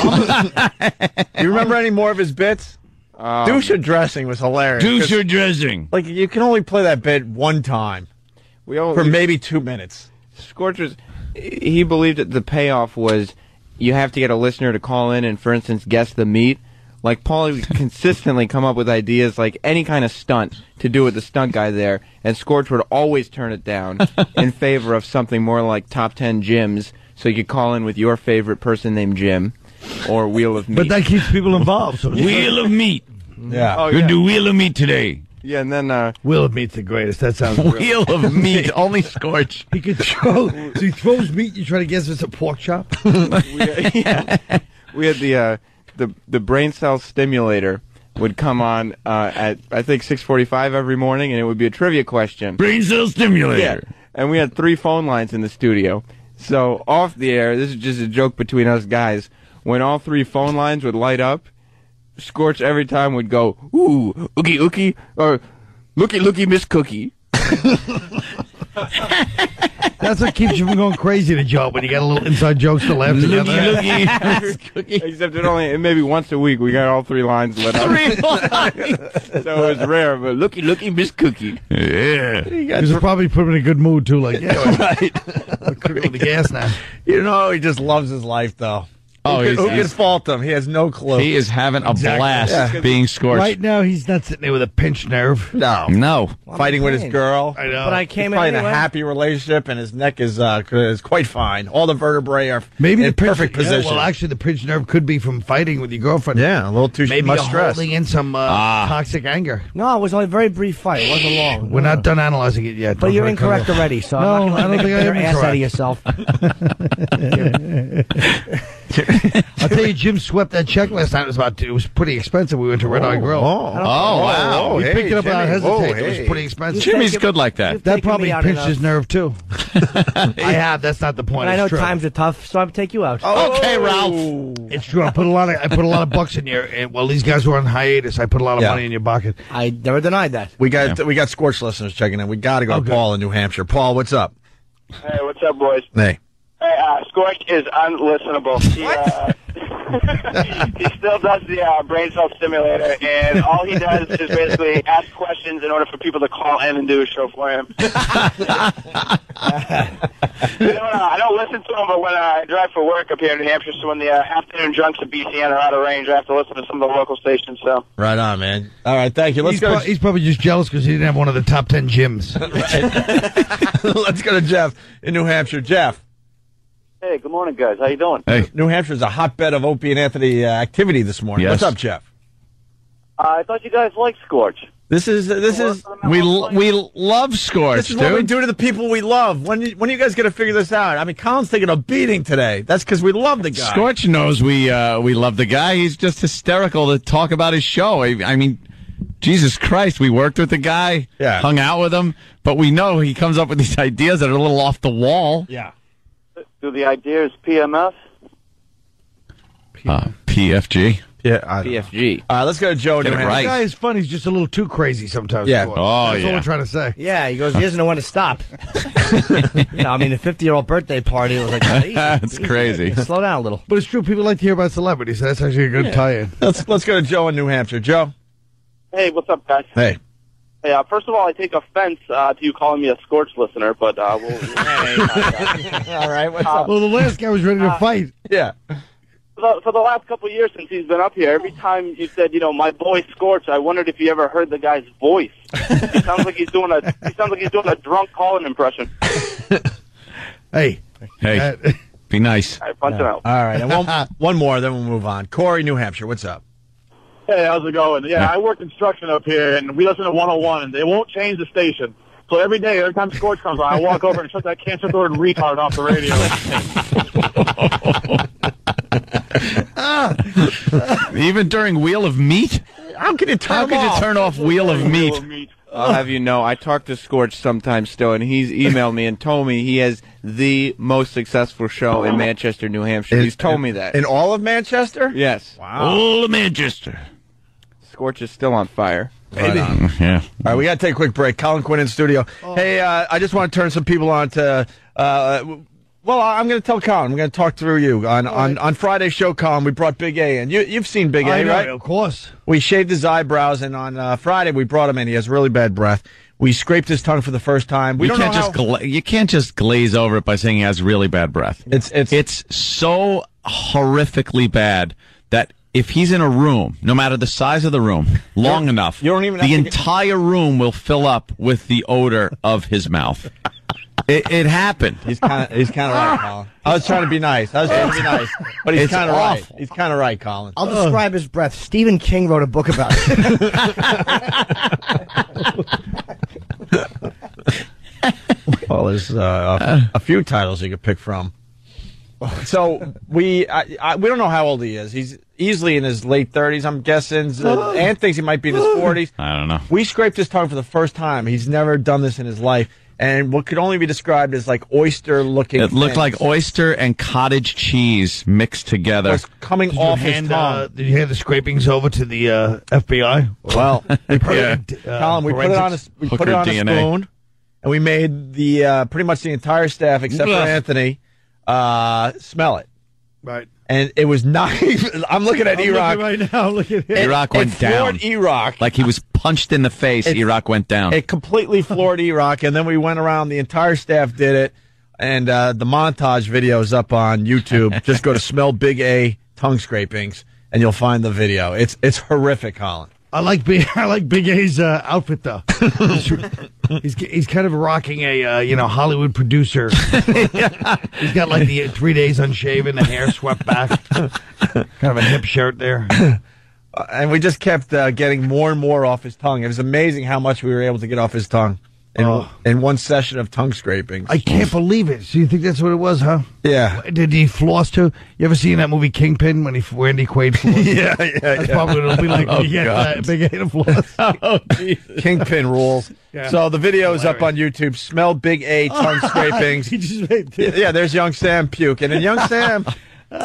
You remember any more of his bits? Douche dressing was hilarious. Douche or dressing. Like, you can only play that bit one time for maybe 2 minutes. Scorch was, he believed that the payoff was you have to get a listener to call in and, for instance, guess the meat. Like, Paulie would consistently come up with ideas, like any kind of stunt to do with the stunt guy there, and Scorch would always turn it down in favor of something more like Top 10 Gyms, so you could call in with your favorite person named Jim, or Wheel of Meat. But that keeps people involved. So Wheel of Meat. Yeah. Oh, We're going to do Wheel of Meat today. Yeah, and then... Wheel of Meat's the greatest. That sounds real. Wheel of Meat. Only Scorch. He could throw. So he throws meat. You try to guess if it's a pork chop. we had the brain cell stimulator would come on at, I think, 6:45 every morning, and it would be a trivia question. Brain cell stimulator. Yeah. And we had 3 phone lines in the studio. So off the air, this is just a joke between us guys, when all 3 phone lines would light up, Scorch every time would go, ooh, ookie ookie, or looky looky Miss Cookie. That's what keeps you from going crazy to Joe when you got a little inside jokes to laugh together. Except it maybe once a week we got all 3 lines lit up. 3 lines. So it was rare, but looky Miss Cookie. Yeah. Because it probably put him in a good mood, too. Like, yeah, Right. critical the gas now. You know, he just loves his life, though. Oh, who can fault him? He has no clue. He is having a blast being Scorched. Right now, he's not sitting there with a pinched nerve. No. Fighting with his girl. I know. But I came He's probably in anyway. a happy relationship, and his neck is quite fine. All the vertebrae are Maybe in the pinch- perfect position. Yeah, well, actually, the pinched nerve could be from fighting with your girlfriend. Yeah, a little too Maybe much you're stress. holding in some toxic anger. No, it was only a very brief fight. It wasn't long. We're not done analyzing it yet. But you're Don't incorrect come already, so No, I'm not I don't going to think I make your am ass incorrect. out of yourself. I'll tell you, Jim swept that check last night. It was pretty expensive. We went to Red Eye Grill. Wow. We picked it up without Jimmy. hesitation. It was pretty expensive. Jimmy's good like that. That taken probably me out pinched enough. his nerve, too. I have. That's not the point. And I know It's true. times are tough, so I'm take you out. Okay, Ralph. It's true. I put a lot of bucks in your. Well, these guys were on hiatus. I put a lot of Yeah. money in your bucket. I never denied that. We got Scorch listeners checking in. We got to go to Paul in New Hampshire. Paul, what's up? Hey, what's up, boys? Hey. Hey, Scorch is unlistenable. He still does the brain cell stimulator, and all he does is basically ask questions in order for people to call in and do a show for him. I don't listen to him, but when I drive for work up here in New Hampshire, so when the afternoon drunks at BCN are out of range, I have to listen to some of the local stations. So Right on, man. All right, thank you. Let's He's probably just jealous because he didn't have one of the top 10 gyms. Let's go to Jeff in New Hampshire. Jeff. hey, good morning, guys. How you doing? Hey. New Hampshire's a hotbed of Opie and Anthony activity this morning. Yes. What's up, Jeff? I thought you guys liked Scorch. This is We love Scorch, this is what we dude. do to the people we love. When are you guys going to figure this out? I mean, Colin's taking a beating today. That's because we love the guy. Scorch knows we love the guy. He's just hysterical to talk about his show. I mean, Jesus Christ, we worked with the guy, hung out with him, but we know he comes up with these ideas that are a little off the wall. Yeah. Do the ideas PMS? PFG. Yeah, PFG. Let's go to Joe. Get it right. The guy is fun. He's just a little too crazy sometimes. Yeah. That's Oh, all yeah. we're trying to say. Yeah, he goes, he doesn't know when to stop. I mean, the 50-year-old birthday party was like, easy, That's easy. crazy. Slow down a little. But it's true. People like to hear about celebrities. So that's actually a good tie-in. Let's go to Joe in New Hampshire. Joe. Hey, what's up, guys? Hey. Hey, first of all, I take offense to you calling me a Scorch listener, but All right. What's up? Well, the last guy was ready to fight. Yeah. For the last couple of years since he's been up here, every time you said, my boy Scorch, I wondered if you ever heard the guy's voice. He sounds like he's doing a drunk Colin impression. Hey. Be nice. All right, punch it out. All right. And one more, then we'll move on. Corey, New Hampshire. What's up? Hey, how's it going? Yeah, I work construction up here, and we listen to 101, and they won't change the station. So every time Scorch comes on, I walk over and shut that cancer the word retard off the radio. Even during Wheel of Meat? How could you turn off Wheel of Meat? I'll have you know, I talk to Scorch sometimes still, and he's emailed me and told me he has the most successful show in Manchester, New Hampshire. He's told me that. In all of Manchester? Yes. Wow. All of Manchester. Scorch is still on fire. Maybe. Yeah. All right, we got to take a quick break. Colin Quinn in studio. Hey, I just want to turn some people on to. Well, I'm going to tell Colin. I'm going to talk through you on Friday's show. Colin, we brought Big A in. You've seen Big A, right? Of course. We shaved his eyebrows, and on Friday we brought him in. He has really bad breath. We scraped his tongue for the first time. You can't just glaze over it by saying he has really bad breath. It's so horrifically bad that if he's in a room, no matter the size of the room, long enough, the entire room will fill up with the odor of his mouth. It happened. He's kind of right, Colin. I was trying to be nice. But he's kind of right. He's kind of right, Colin. I'll describe his breath. Stephen King wrote a book about it. Well, there's a few titles you could pick from. So we don't know how old he is. He's easily in his late 30s, I'm guessing. Ann thinks he might be in his 40s. I don't know. We scraped his tongue for the first time. He's never done this in his life. And what could only be described as like oyster-looking It looked like oyster and cottage cheese mixed together. Was coming off his tongue. Did you hand the scrapings over to the FBI? Well, Colin, we put it on a spoon, and we made the pretty much the entire staff, except for Anthony, smell it. Right. And it was not even, I'm looking at E-Rock. Right now, look at him. E-Rock went down. E-Rock. Like he was punched in the face, E-Rock went down. It completely floored E-Rock, and then we went around, the entire staff did it, and the montage video is up on YouTube. Just go to Smell Big A Tongue Scrapings, and you'll find the video. It's horrific, Colin. I like Big A's outfit though. He's kind of rocking a Hollywood producer. He's got like the 3 days unshaven, the hair swept back, kind of a hip shirt there. And we just kept getting more and more off his tongue. It was amazing how much we were able to get off his tongue in one session of tongue scrapings. I can't believe it. So you think that's what it was, huh? Yeah. Did he floss too? You ever seen that movie Kingpin when Randy Quaid flossed? Yeah. That's probably what it'll be like when you get Big A to floss. Oh, Jesus. Kingpin rules. Yeah. So the video is up on YouTube. Smell Big A Tongue Scrapings. He just made there's Young Sam puking. And Young Sam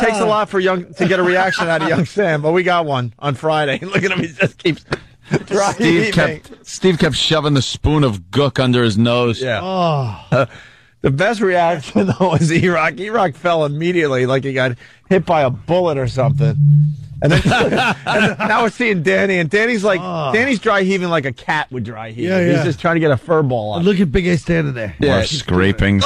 takes a lot to get a reaction out of Young Sam, but we got one on Friday. Look at him. He just keeps... Steve kept shoving the spoon of gook under his nose. Yeah. The best reaction, though, was E-Rock. E-Rock fell immediately like he got hit by a bullet or something. And then now we're seeing Danny, and Danny's dry heaving like a cat would dry heave. Yeah. He's just trying to get a fur ball up. Look at Big A standing there. More scrapings.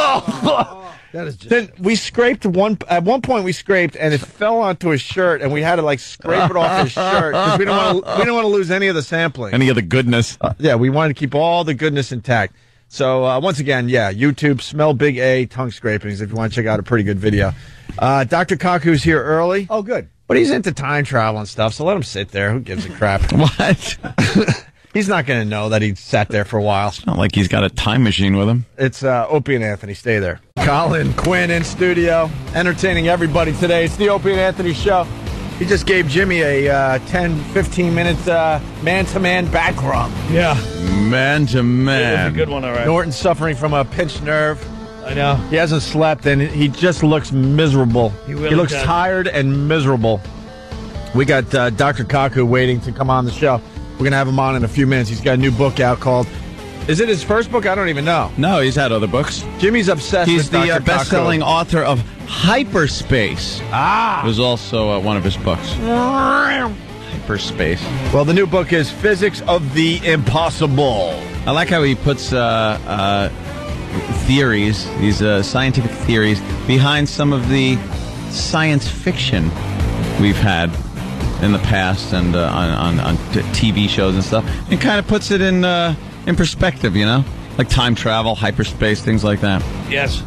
That is just... Then we scraped at one point we scraped and it fell onto his shirt and we had to scrape it off his shirt because we don't want to lose any of the sampling. Any of the goodness. We wanted to keep all the goodness intact. So once again, YouTube, Smell Big A Tongue Scrapings if you want to check out a pretty good video. Dr. Kaku's here early. Oh, good. But he's into time travel and stuff, so let him sit there. Who gives a crap? What? He's not going to know that he sat there for a while. It's not like he's got a time machine with him. It's Opie and Anthony. Stay there. Colin Quinn in studio, entertaining everybody today. It's the Opie and Anthony show. He just gave Jimmy a 10, 15 minutes man-to-man back rub. Yeah. Man-to-man. That was a good one, all right. Norton's suffering from a pinched nerve. I know. He hasn't slept, and he just looks miserable. He really looks does. tired and miserable. We got Dr. Kaku waiting to come on the show. We're going to have him on in a few minutes. He's got a new book out called... Is it his first book? I don't even know. No, he's had other books. Jimmy's obsessed with Dr. He's the best-selling author of Hyperspace. It was also one of his books. Hyperspace. Well, the new book is Physics of the Impossible. I like how he puts theories, these scientific theories, behind some of the science fiction we've had in the past and on TV shows and stuff. It kind of puts it in perspective, you know? Like time travel, hyperspace, things like that. Yes.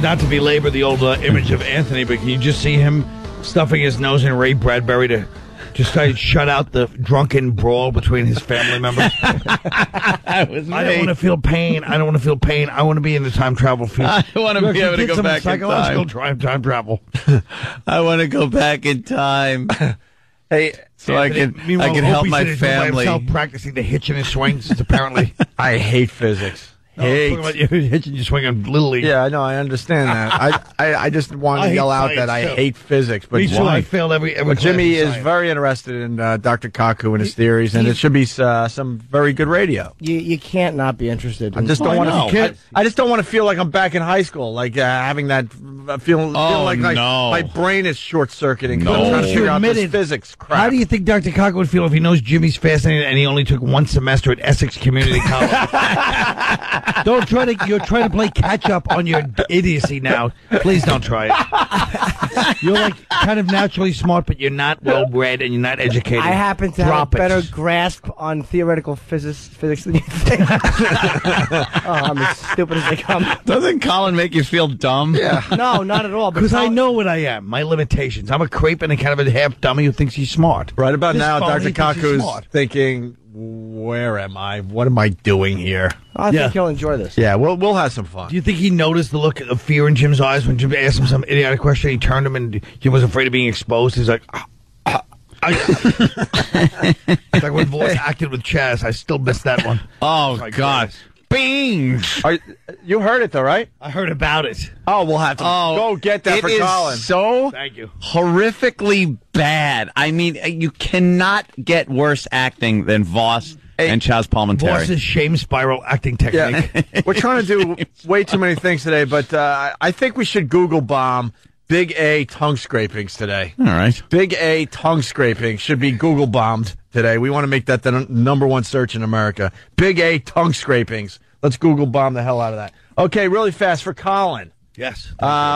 Not to belabor the old image of Anthony, but can you just see him stuffing his nose in Ray Bradbury to just try to shut out the drunken brawl between his family members? I don't want to feel pain. I want to be in the time travel field. I want to be able to go back in time. Psychological time travel. I want to go back in time. Hey, so Anthony, I can help my family. Practicing the hitch in his swings. Apparently, I hate physics. Talking about you hitching your swing on Little League. Yeah, I know. I understand that. I just want to yell out that I hate physics. But me too. I failed every but Jimmy is very interested in Dr. Kaku and his theories, and it should be some very good radio. You can't not be interested. I just don't want to. I just don't want to feel like I'm back in high school, like having that feeling like my brain is short circuiting. No, I'm trying to figure out this physics crap. How do you think Dr. Kaku would feel if he knows Jimmy's fascinated and he only took one semester at Essex Community College? You're trying to play catch up on your idiocy now. Please don't try it. You're like kind of naturally smart, but you're not well bred and you're not educated. I happen to have a better grasp on theoretical physics than you think. I'm as stupid as they come. Doesn't Colin make you feel dumb? Yeah. No, not at all. Because I know what I am, my limitations. I'm a creep and a kind of a half dummy who thinks he's smart. Right about now, Dr. Kaku's thinking, where am I? What am I doing here? I think he'll enjoy this. Yeah, we'll have some fun. Do you think he noticed the look of fear in Jim's eyes when Jim asked him some idiotic question? He turned him and Jim was afraid of being exposed. He's like, it's like when Voss acted with Chaz. I still missed that one. Oh, God. Bing! You heard it, though, right? I heard about it. Oh, we'll have to go get that for Colin. So Thank you. Horrifically bad. I mean, you cannot get worse acting than Voss and Chaz Palminteri. Voss's shame spiral acting technique. Yeah. We're trying to do way too many things today, but I think we should Google bomb Big A tongue scrapings today. All right. Big A tongue scraping should be Google bombed today. We want to make that the number one search in America. Big A tongue scrapings. Let's Google bomb the hell out of that. Okay, really fast for Colin. Yes.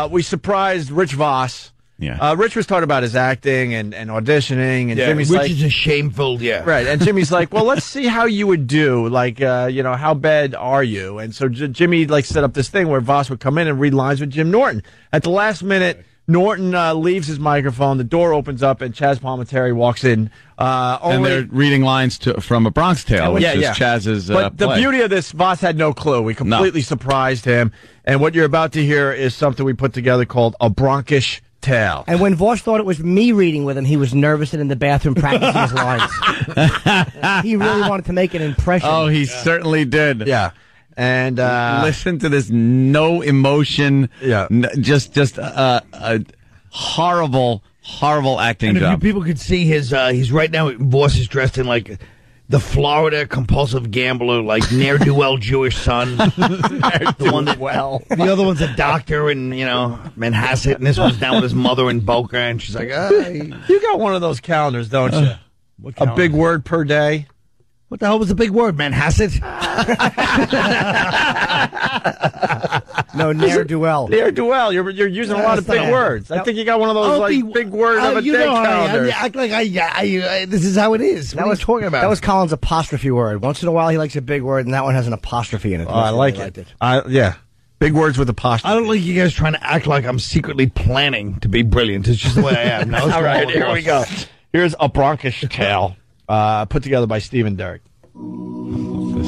We surprised Rich Voss. Yeah. Rich was talking about his acting and auditioning, and Jimmy's which like, is a shameful, right. And Jimmy's like, well, let's see how you would do. Like, how bad are you? And so Jimmy set up this thing where Voss would come in and read lines with Jim Norton. At the last minute, Norton leaves his microphone. The door opens up, and Chaz Palminteri walks in. And they're reading lines from A Bronx Tale, which is Chaz's But the beauty of this, Voss had no clue. We completely surprised him. And what you're about to hear is something we put together called A Bronkish Tale. And when Voss thought it was me reading with him, he was nervous and in the bathroom practicing his lines. He really wanted to make an impression. Oh, he certainly did. Yeah. And listen to this no emotion, just a horrible acting and if job. People could see his he's right now. Voss is dressed in like the Florida compulsive gambler, like ne'er-do-well Jewish son. The one that the other one's a doctor in Manhasset, and this one's down with his mother in Boca, and she's like, hey. You got one of those calendars, don't you? A big word per day. What the hell was the big word, Manhasset? No, ne'er-do-well. Ne'er-do-well. You're using a lot of big words. I think you got one of those big word of a day calendar. Act like this is how it is. What are you talking about? That was Colin's apostrophe word. Once in a while, he likes a big word, and that one has an apostrophe in it. Oh, I like it. Yeah. Big words with apostrophe. I don't like you guys trying to act like I'm secretly planning to be brilliant. It's just the way I am. Now, all right, here we go. Here's A Bronkish Tale, put together by Stephen Derrick.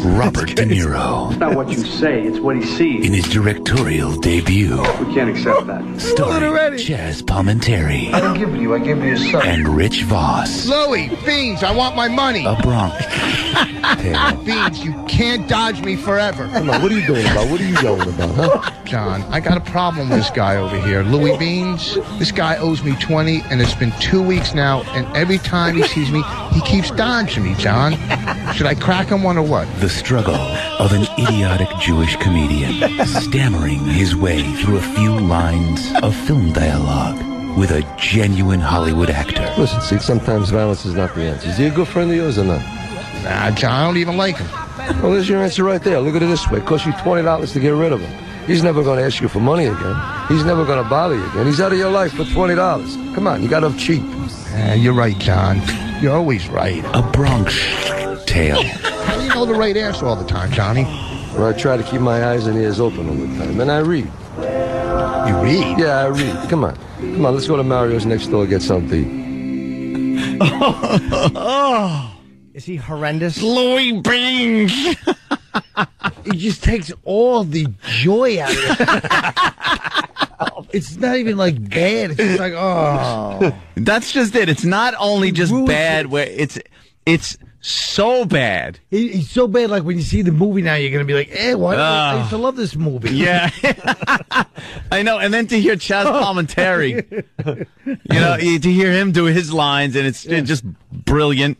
Robert De Niro. It's not what you say, it's what he sees. In his directorial debut. We can't accept that. Starring Chaz Palminteri. I didn't give it to you, I gave it to your son. And Rich Voss. Louie, Beans, I want my money. A Bronx Tale. Beans, you can't dodge me forever. Come on, what are you doing about? What are you yelling about, huh? John, I got a problem with this guy over here. Louie Beans, this guy owes me 20, and it's been 2 weeks now, and every time he sees me, he keeps dodging me, John. Should I crack him one or what? The struggle of an idiotic Jewish comedian stammering his way through a few lines of film dialogue with a genuine Hollywood actor. Listen, see, sometimes violence is not the answer. Is he a good friend of yours or not? Nah, John, I don't even like him. Well, there's your answer right there. Look at it this way. It costs you $20 to get rid of him. He's never going to ask you for money again. He's never going to bother you again. He's out of your life for $20. Come on, you got off cheap. You're right, John. You're always right. A Bronx Tale. How do you know the right answer all the time, Johnny? Well, I try to keep my eyes and ears open all the time, and I read. You read? Yeah, I read. Come on, let's go to Mario's next door and get something to eat. Is he horrendous? Louie Beans. It just takes all the joy out of it. It's not even like bad. It's just like, oh. That's just it. It's not only just bad, where it's so bad. He's so bad, like when you see the movie now, you're going to be like, why? I used to love this movie. Yeah. I know. And then to hear Chaz Palminteri, to hear him do his lines, and it's just brilliant.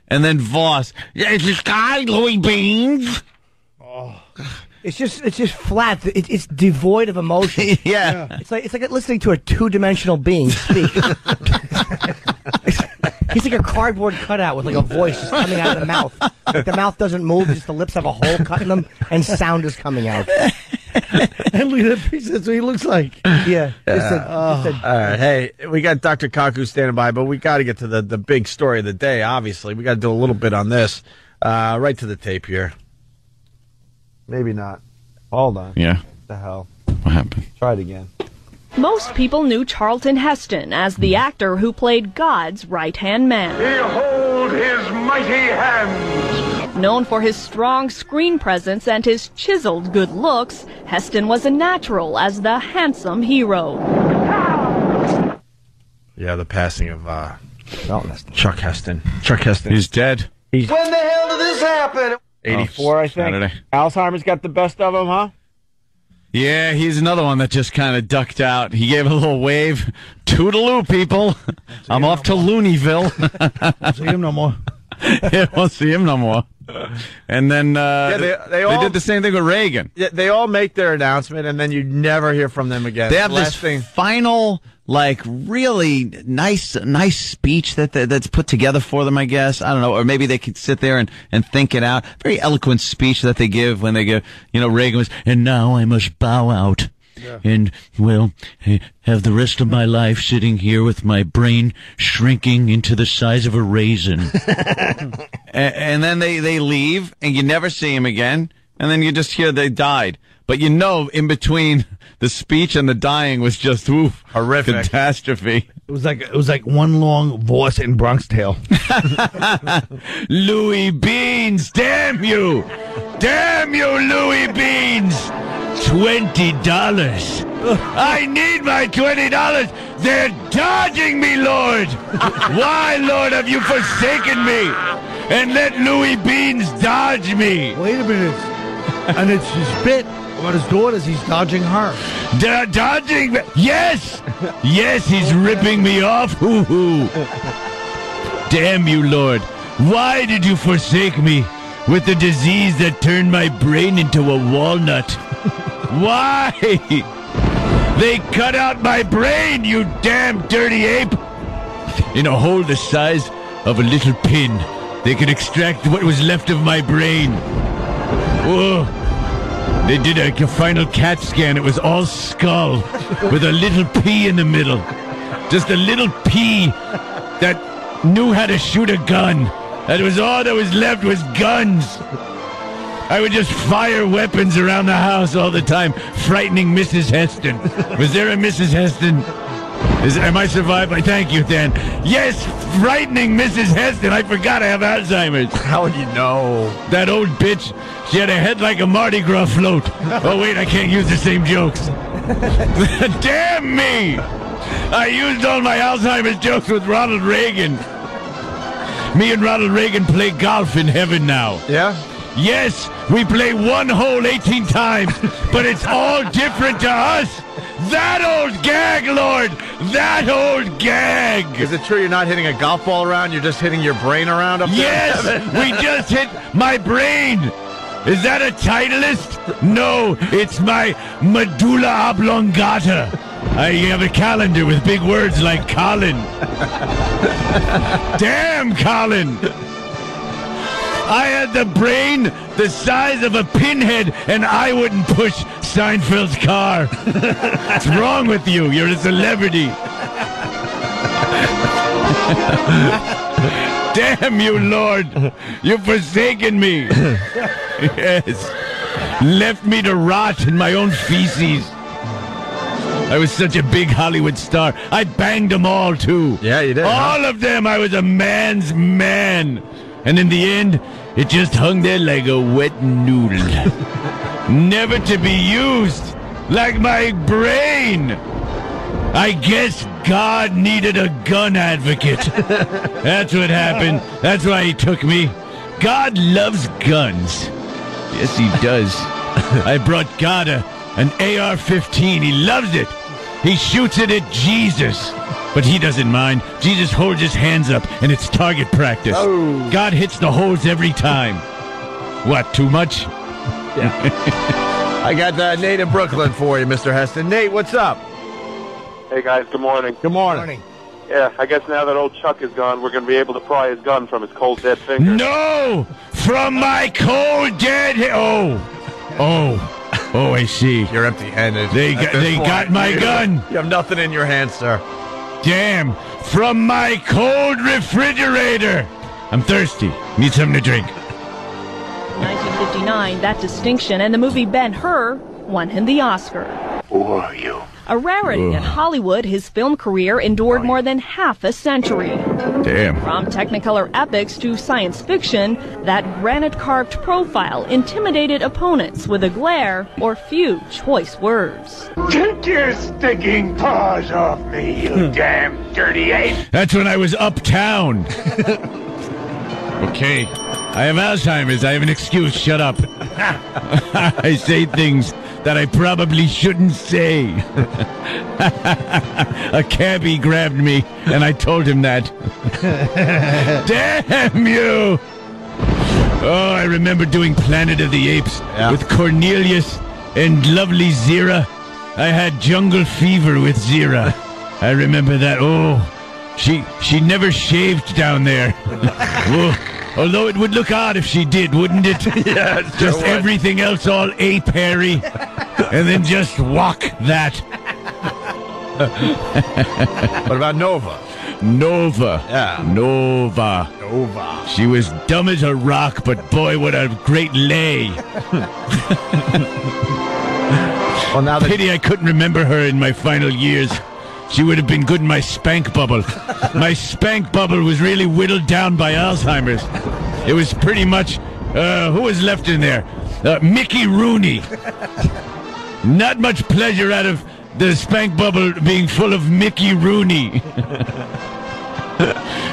And then Voss, it's this guy, Louie Beans. Oh. It's just flat. It's devoid of emotion. Yeah. It's like listening to a two-dimensional being speak. He's like a cardboard cutout with like a voice just coming out of the mouth. Like the mouth doesn't move, just the lips have a hole cut in them, and sound is coming out. And look at that piece. That's what he looks like. Yeah. All right. Hey, we got Dr. Kaku standing by, but we got to get to the big story of the day, obviously. We got to do a little bit on this. Right to the tape here. Maybe not. Hold on. Yeah. What the hell? What happened? Try it again. Most people knew Charlton Heston as the actor who played God's right-hand man. Behold his mighty hands! Known for his strong screen presence and his chiseled good looks, Heston was a natural as the handsome hero. Yeah, the passing of Chuck Heston. Chuck Heston. He's dead. When the hell did this happen? 84, I think. Saturday. Alzheimer's got the best of him, huh? Yeah, he's another one that just kind of ducked out. He gave a little wave. Toodaloo, people. I'm off to Looneyville. Won't see him no more. Yeah, won't see him no more. And then they all did the same thing with Reagan. Yeah, they all make their announcement, and then you never hear from them again. They have this final, like, really nice speech that's put together for them, I guess. I don't know. Or maybe they could sit there and think it out. Very eloquent speech that they give when they give, Reagan was, and now I must bow out. Yeah. And, have the rest of my life sitting here with my brain shrinking into the size of a raisin. and then they leave, and you never see him again. And then you just hear they died. But in between the speech and the dying was just horrific catastrophe. It was like one long Voss in Bronx Tale. Louie Beans, damn you, Louie Beans. $20. I need my $20. They're dodging me, Lord. Why, Lord, have you forsaken me and let Louie Beans dodge me? Wait a minute. And it's his bit about his daughters. He's dodging her. Dodging? Yes. Yes, he's ripping me off. Hoo-hoo. Damn you, Lord. Why did you forsake me with the disease that turned my brain into a walnut? Why? They cut out my brain, you damn dirty ape! In a hole the size of a little pin, they could extract what was left of my brain. Whoa. They did a final CAT scan. It was all skull with a little pea in the middle. Just a little pea that knew how to shoot a gun. That was all that was left was guns. I would just fire weapons around the house all the time, frightening Mrs. Heston. Was there a Mrs. Heston? Am I survived? Thank you, Dan. Yes, frightening Mrs. Heston. I forgot I have Alzheimer's. How would you know? That old bitch, she had a head like a Mardi Gras float. Oh, wait, I can't use the same jokes. Damn me! I used all my Alzheimer's jokes with Ronald Reagan. Me and Ronald Reagan play golf in heaven now. Yeah? Yes, we play one hole 18 times, but it's all different to us. That old gag, Lord! That old gag! Is it true you're not hitting a golf ball around? You're just hitting your brain around up there? Yes! We just hit my brain! Is that a Titleist? No, it's my medulla oblongata. I have a calendar with big words like Colin. Damn, Colin! I had the brain the size of a pinhead, and I wouldn't push Seinfeld's car. What's wrong with you? You're a celebrity. Damn you, Lord. You've forsaken me. Yes. Left me to rot in my own feces. I was such a big Hollywood star. I banged them all, too. Yeah, you did. All of them. I was a man's man. And in the end, it just hung there like a wet noodle. Never to be used, like my brain. I guess God needed a gun advocate. That's what happened. That's why he took me. God loves guns. Yes, he does. I brought God an AR-15. He loves it. He shoots it at Jesus. But he doesn't mind. Jesus holds his hands up, and it's target practice. Oh. God hits the holes every time. What, too much? Yeah. I got Nate in Brooklyn for you, Mr. Heston. Nate, what's up? Hey, guys, good morning. Good morning. Yeah, I guess now that old Chuck is gone, we're going to be able to pry his gun from his cold, dead finger. No! From my cold, dead... Oh, I see. You're empty-handed. They got my gun. You have nothing in your hands, sir. Damn, from my cold refrigerator. I'm thirsty. Need something to drink. 1959, that distinction and the movie Ben-Hur won him the Oscar. Who are you? A rarity in Hollywood, his film career endured more than half a century. Damn. From Technicolor epics to science fiction, that granite-carved profile intimidated opponents with a glare or few choice words. Take your stinking paws off me, you damn dirty ape! That's when I was uptown. Okay. I have Alzheimer's. I have an excuse. Shut up. I say things that I probably shouldn't say. A cabbie grabbed me, and I told him that. Damn you! Oh, I remember doing Planet of the Apes with Cornelius and lovely Zira. I had jungle fever with Zira. I remember that. Oh, she never shaved down there. Oh. Although it would look odd if she did, wouldn't it? Yeah, just everything else all ape-hairy, and then just walk that. What about Nova? Nova. Yeah. Nova. She was dumb as a rock, but boy, what a great lay. Well, now Pity I couldn't remember her in my final years. She would have been good in my spank bubble. My spank bubble was really whittled down by Alzheimer's. It was pretty much, who was left in there? Mickey Rooney. Not much pleasure out of the spank bubble being full of Mickey Rooney.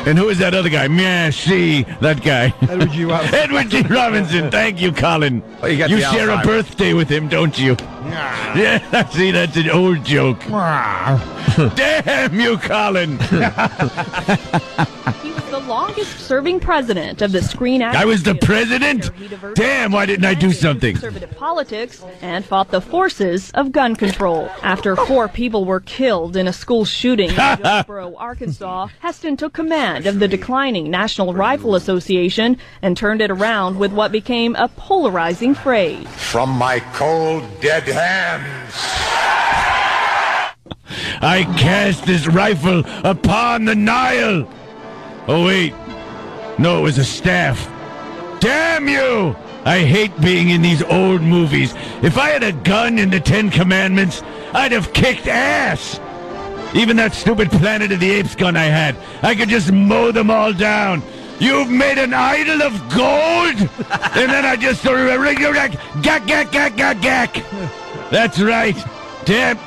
And who is that other guy? See, that guy. Edward G. Robinson. Edward G. Robinson. Thank you, Colin. Well, you share a birthday with him, don't you? Yeah, see, that's an old joke. Damn you, Colin. He was the longest-serving president of the Screen Actors I was the Guild. president? Damn, why didn't I do something? Conservative politics and fought the forces of gun control. After 4 people were killed in a school shooting in Jonesboro, Arkansas, Heston took command of the declining National Rifle Association and turned it around with what became a polarizing phrase. From my cold, dead hands. I cast this rifle upon the Nile. Oh, wait. No, it was a staff. Damn you! I hate being in these old movies. If I had a gun in the 10 Commandments, I'd have kicked ass. Even that stupid Planet of the Apes gun I had, I could just mow them all down. You've made an idol of gold? And then I just sort of gack, gack, gack, gack, gack. That's right. Damn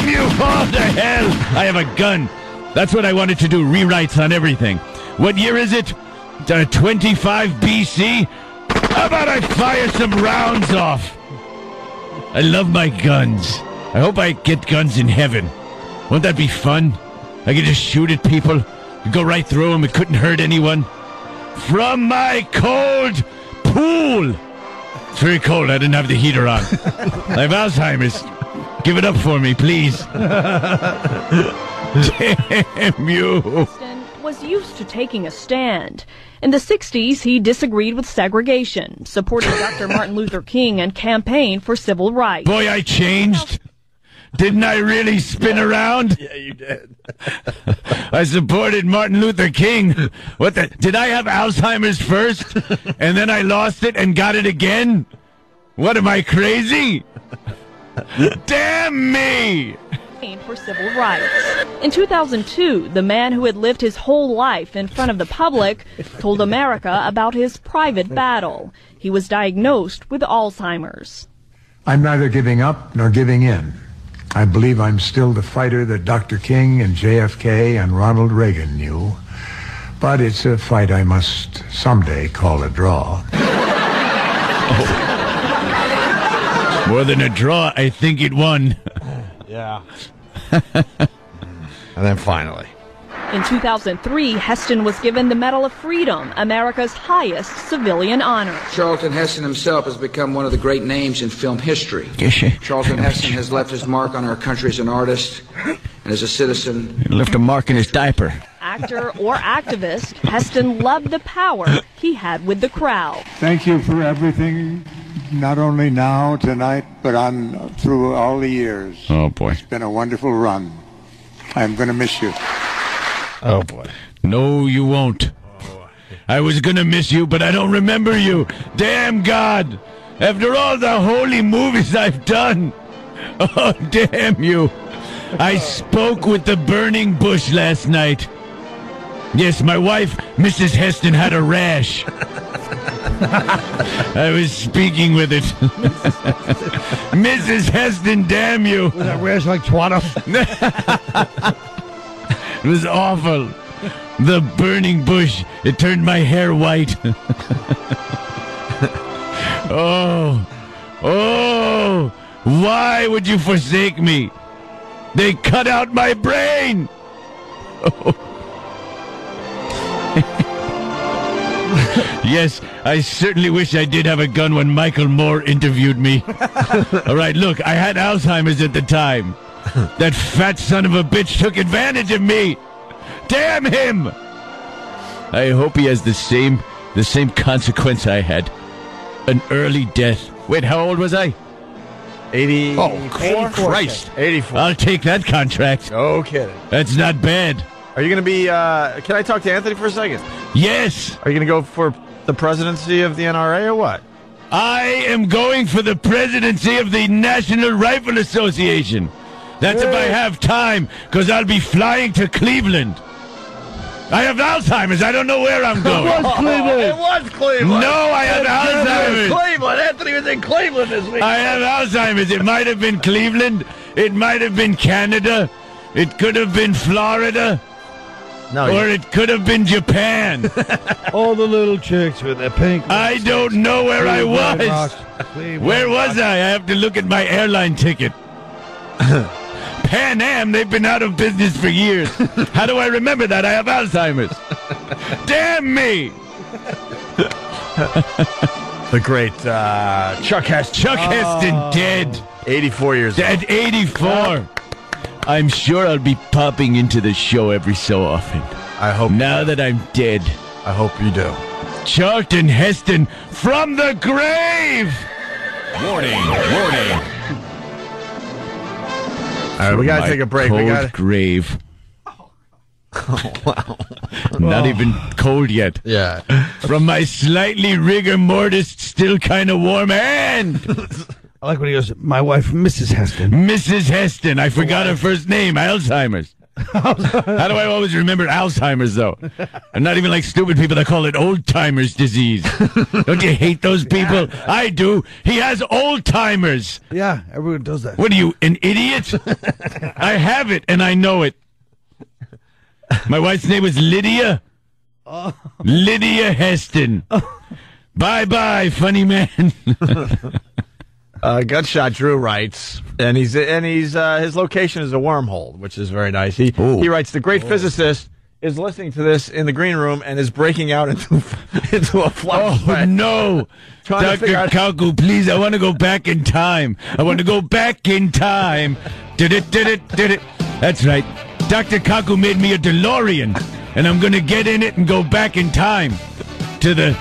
you all to hell. I have a gun. That's what I wanted to do, rewrites on everything. What year is it? 25 BC? How about I fire some rounds off? I love my guns. I hope I get guns in heaven. Won't that be fun? I could just shoot at people, go right through them, it couldn't hurt anyone. From my cold pool. It's very cold, I didn't have the heater on. I have Alzheimer's. Give it up for me, please. Damn you. Heston was used to taking a stand. In the 60s, he disagreed with segregation, supported Dr. Martin Luther King, and campaigned for civil rights. Boy, I changed. Didn't I really spin around? Yeah, you did. I supported Martin Luther King. What the? Did I have Alzheimer's first, and then I lost it and got it again? What, am I crazy? Damn me! For civil rights. In 2002, the man who had lived his whole life in front of the public told America about his private battle. He was diagnosed with Alzheimer's. I'm neither giving up nor giving in. I believe I'm still the fighter that Dr. King and JFK and Ronald Reagan knew. But it's a fight I must someday call a draw. Oh. More than a draw, I think it won. Yeah. And then finally. In 2003, Heston was given the Medal of Freedom, America's highest civilian honor. Charlton Heston himself has become one of the great names in film history. Charlton Heston has left his mark on our country as an artist and as a citizen. He left a mark in his diaper. Actor or activist, Heston loved the power he had with the crowd. Thank you for everything, not only now, tonight, but through all the years. Oh, boy. It's been a wonderful run. I'm going to miss you. Oh, boy. No, you won't. I was going to miss you, but I don't remember you. Damn God. After all the holy movies I've done. Oh, damn you. I spoke with the burning bush last night. Yes, my wife, Mrs. Heston, had a rash. I was speaking with it. Mrs. Heston, damn you. Was that rash like Twatter? It was awful. The burning bush, it turned my hair white. Oh, why would you forsake me? They cut out my brain. Oh. Yes, I certainly wish I did have a gun when Michael Moore interviewed me. All right, look, I had Alzheimer's at the time. That fat son of a bitch took advantage of me. Damn him! I hope he has the same consequence I had. An early death. Wait, how old was I? 80. Oh, Christ. 84. I'll take that contract. No kidding. That's not bad. Are you going to be, can I talk to Anthony for a second? Yes. Are you going to go for the presidency of the NRA or what? I am going for the presidency of the National Rifle Association. That's if I have time, because I'll be flying to Cleveland. I have Alzheimer's. I don't know where I'm going. It was Cleveland. It was Cleveland. No, I have Alzheimer's. Cleveland. Anthony was in Cleveland this week. I have Alzheimer's. It might have been Cleveland. It might have been Canada. It could have been Florida. No, or it could have been Japan. All the little chicks with their pink. I don't know where I was. Where was I? I have to look at my airline ticket. Pan Am, they've been out of business for years. How do I remember that? I have Alzheimer's. Damn me! The great Chuck Heston. Chuck Heston dead. 84 years old. At 84. I'm sure I'll be popping into the show every so often. I hope. Now that I'm dead. I hope you do. Charlton Heston from the grave! Warning. All right, we got to take a break. Cold grave. Oh, wow. Not even cold yet. Yeah. From my slightly rigor mortis, still kind of warm hand. I like when he goes, my wife, Mrs. Heston. Mrs. Heston. I forgot her first name. Alzheimer's. How do I always remember Alzheimer's, though? I'm not even like stupid people that call it old-timers disease. Don't you hate those people? Yeah. I do. He has old-timers. Yeah, everyone does that. What are you, an idiot? I have it, and I know it. My wife's name was Lydia. Oh. Lydia Heston. Oh. Bye-bye, funny man. Gunshot Drew writes, and he's his location is a wormhole, which is very nice. He writes, the great physicist is listening to this in the green room and is breaking out into a flux. Oh no, Dr. Kaku, please! I want to go back in time. I want to go back in time. Did it? That's right. Dr. Kaku made me a DeLorean, and I'm going to get in it and go back in time to the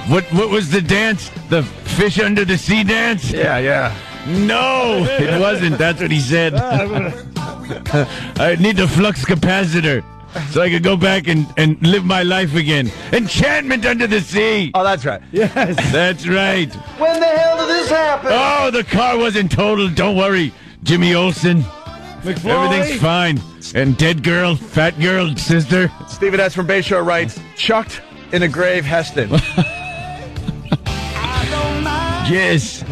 what was the dance? The fish under the sea dance? Yeah. No, it wasn't. That's what he said. I need the flux capacitor so I could go back and live my life again. Enchantment under the sea. Oh, that's right. Yes. That's right. When the hell did this happen? Oh, the car wasn't totaled. Don't worry, Jimmy Olsen. McFly. Everything's fine. And dead girl, fat girl, sister. Stephen S. from Bayshore writes, chucked in a grave, Heston. Yes.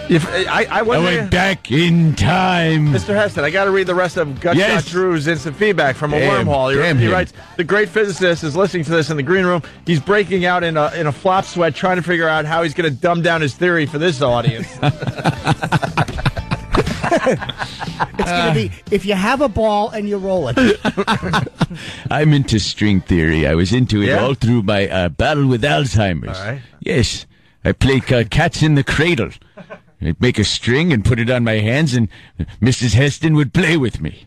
I went back in time. Mr. Heston, I got to read the rest of Gunshot Drew's instant feedback from a wormhole. He writes, the great physicist is listening to this in the green room. He's breaking out in a flop sweat, trying to figure out how he's going to dumb down his theory for this audience. It's going to be, if you have a ball and you roll it. I'm into string theory. I was into it all through my battle with Alzheimer's. All right. Yes. I play cats in the cradle. I'd make a string and put it on my hands, and Mrs. Heston would play with me.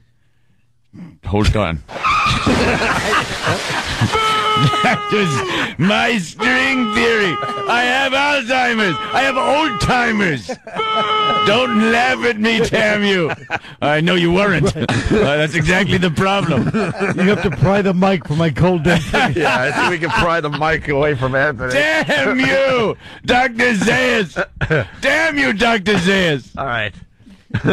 Hold on. That was my string theory. I have Alzheimer's. I have old-timers. Don't laugh at me, damn you. I know you weren't. That's exactly the problem. You have to pry the mic from my cold dead face. Yeah, I think we can pry the mic away from Anthony. Damn you, Dr. Zayas. Damn you, Dr. Zayas. All right. You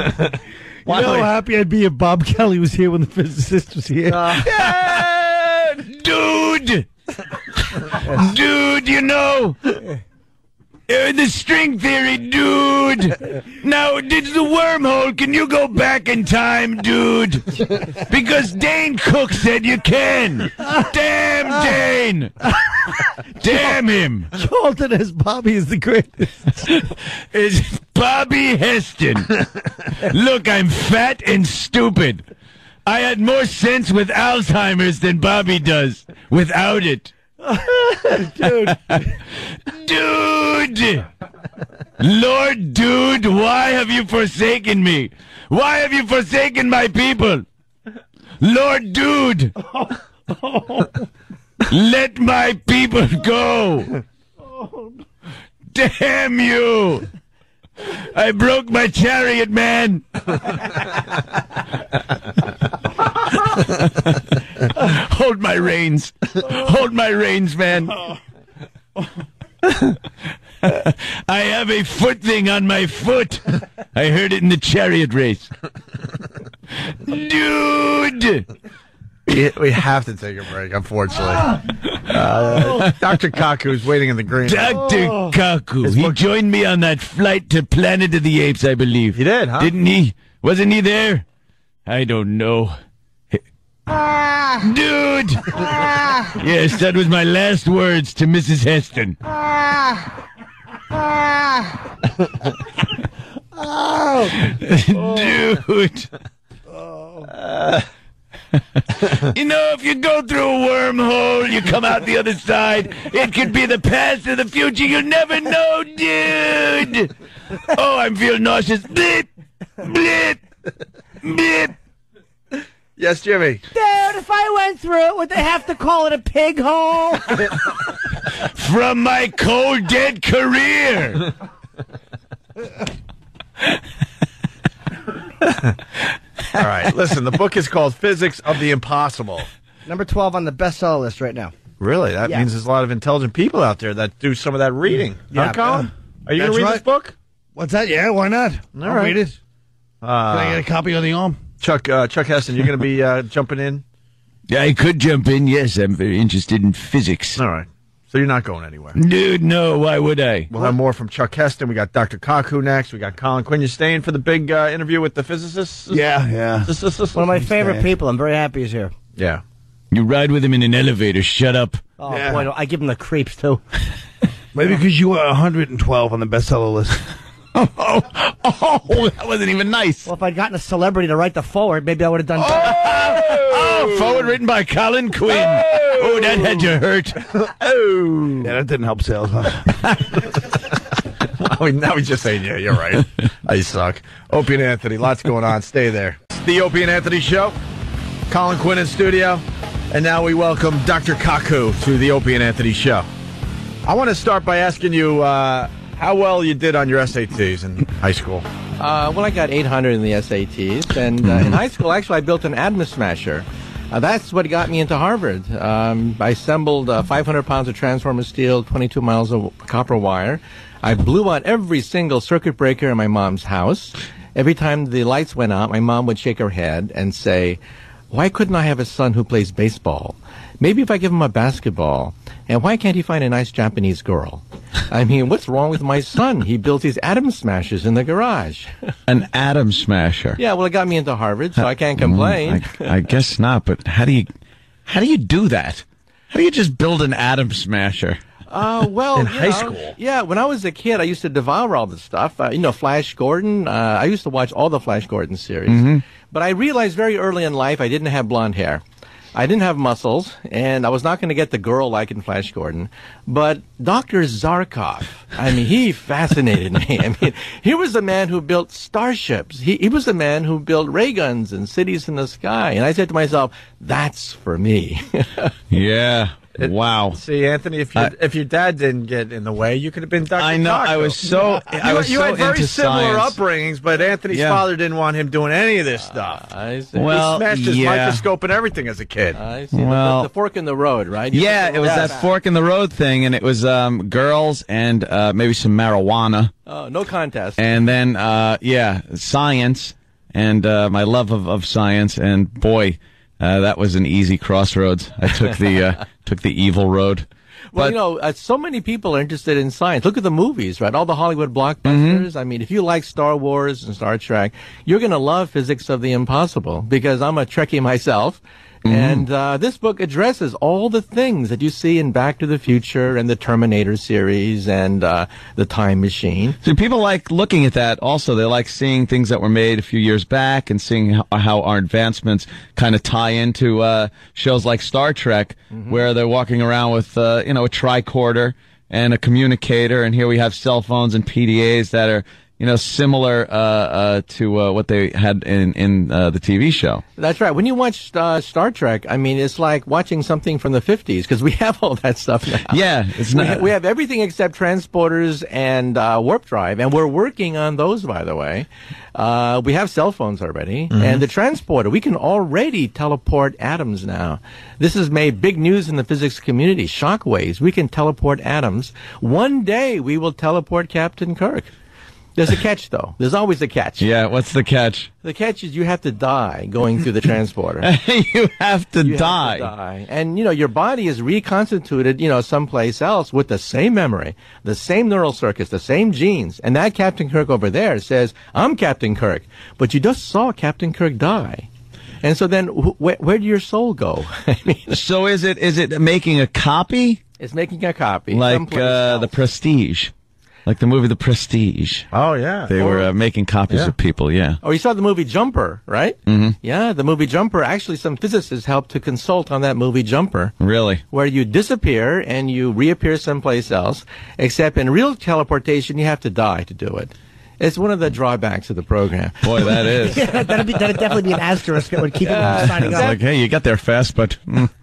know how happy I'd be if Bob Kelly was here when the physicist was here. Yeah, dude, you know, the string theory, dude. Now, it's the wormhole. Can you go back in time, dude? Because Dane Cook said you can. Damn Dane. Damn him. Charlton as Bobby is the greatest. Is Bobby Heston. Look, I'm fat and stupid. I had more sense with Alzheimer's than Bobby does without it. Dude. Lord, dude, why have you forsaken me? Why have you forsaken my people? Lord, dude. Let my people go. Damn you. I broke my chariot, man. Hold my reins. Hold my reins, man. I have a foot thing on my foot. I heard it in the chariot race. Dude. We have to take a break, unfortunately. Dr. Kaku is waiting in the green room. Dr. Kaku. He joined me on that flight to Planet of the Apes, I believe. He did, huh? Didn't he? Wasn't he there? I don't know. Dude! Yes, that was my last words to Mrs. Heston. Dude! You know, if you go through a wormhole, you come out the other side. It could be the past or the future. You'll never know, dude. Oh, I'm feeling nauseous. Blip, blip, blip. Yes, Jimmy. Dude, if I went through it, would they have to call it a pig hole? From my cold, dead career. All right, listen, the book is called Physics of the Impossible. Number 12 on the bestseller list right now. Really? That means there's a lot of intelligent people out there that do some of that reading. Yeah. Huh, Colin? Are you going to read this book? What's that? Yeah, why not? I'll read it. Can I get a copy of the arm? Chuck Heston, you're going to be jumping in? Yeah, I could jump in. Yes, I'm very interested in physics. All right. So you're not going anywhere? Dude, no. Why would I? We'll have more from Chuck Heston. We got Dr. Kaku next. We got Colin Quinn. You staying for the big interview with the physicists? Yeah. One of my favorite people. I'm very happy he's here. Yeah. You ride with him in an elevator. Shut up. Oh, boy, I give him the creeps, too. Maybe because you were 112 on the bestseller list. Oh, that wasn't even nice. Well, if I'd gotten a celebrity to write the forward, maybe I would have done forward written by Colin Quinn. Oh, that had you hurt. Yeah, that didn't help sales, huh? Now he's just saying, yeah, you're right. I suck. Opie and Anthony, lots going on. Stay there. It's the Opie and Anthony Show. Colin Quinn in studio. And now we welcome Dr. Kaku to the Opie and Anthony Show. I want to start by asking you how well you did on your SATs in high school. Well, I got 800 in the SATs. And in high school, actually, I built an atom smasher. That's what got me into Harvard. I assembled 500 pounds of transformer steel, 22 miles of copper wire. I blew out every single circuit breaker in my mom's house. Every time the lights went out, my mom would shake her head and say, "Why couldn't I have a son who plays baseball? Maybe if I give him a basketball. And why can't he find a nice Japanese girl? I mean, what's wrong with my son? He builds these atom smashers in the garage." An atom smasher? Yeah, well, it got me into Harvard, so I can't complain. I guess not, but how do you do that? How do you just build an atom smasher? Well, in high school. Yeah, when I was a kid, I used to devour all this stuff. Flash Gordon. I used to watch all the Flash Gordon series. Mm-hmm. But I realized very early in life I didn't have blonde hair. I didn't have muscles, and I was not going to get the girl like in Flash Gordon. But Dr. Zarkov, he fascinated me. He was the man who built starships. He was the man who built ray guns and cities in the sky. And I said to myself, that's for me. Yeah. Wow. See, Anthony, if your dad didn't get in the way, you could have been Dr. I know. Taco. I was so you had very into similar science. upbringings, but Anthony's father didn't want him doing any of this stuff. I see. Well, he smashed his microscope and everything as a kid. I see. Well, the fork in the road, right? It was that fork in the road thing, and it was girls and maybe some marijuana. Oh, no contest. And then, science and my love of science, and boy, that was an easy crossroads. I took the evil road. Well, so many people are interested in science. Look at the movies, right? All the Hollywood blockbusters. Mm-hmm. If you like Star Wars and Star Trek, you're going to love physics of the impossible, because I'm a Trekkie myself. Mm-hmm. And this book addresses all the things that you see in Back to the Future and the Terminator series and the Time Machine. So people like looking at that also. They like seeing things that were made a few years back and seeing how our advancements kind of tie into shows like Star Trek, mm-hmm. where they're walking around with a tricorder and a communicator, and here we have cell phones and PDAs that are similar to what they had in the TV show. That's right. When you watch Star Trek, it's like watching something from the 50s, because we have all that stuff now. Yeah, it's not. We have everything except transporters and warp drive, and we're working on those, by the way. We have cell phones already, mm-hmm. and the transporter. We can already teleport atoms now. This has made big news in the physics community. Shockwaves. We can teleport atoms. One day we will teleport Captain Kirk. There's a catch, though. There's always a catch. Yeah, what's the catch? The catch is you have to die going through the transporter. You have to die. Have to die. And, your body is reconstituted, someplace else with the same memory, the same neural circuits, the same genes. And that Captain Kirk over there says, "I'm Captain Kirk." But you just saw Captain Kirk die. And so then where did your soul go? So is it making a copy? It's making a copy. Like The Prestige. Like the movie The Prestige. Oh, yeah. They were making copies of people, yeah. Oh, you saw the movie Jumper, right? Mm-hmm. Yeah, the movie Jumper. Actually, some physicists helped to consult on that movie Jumper. Really? Where you disappear and you reappear someplace else, except in real teleportation, you have to die to do it. It's one of the drawbacks of the program. Boy, that is. That'd definitely be an asterisk that would keep them from signing up. Like, hey, you got there fast, but...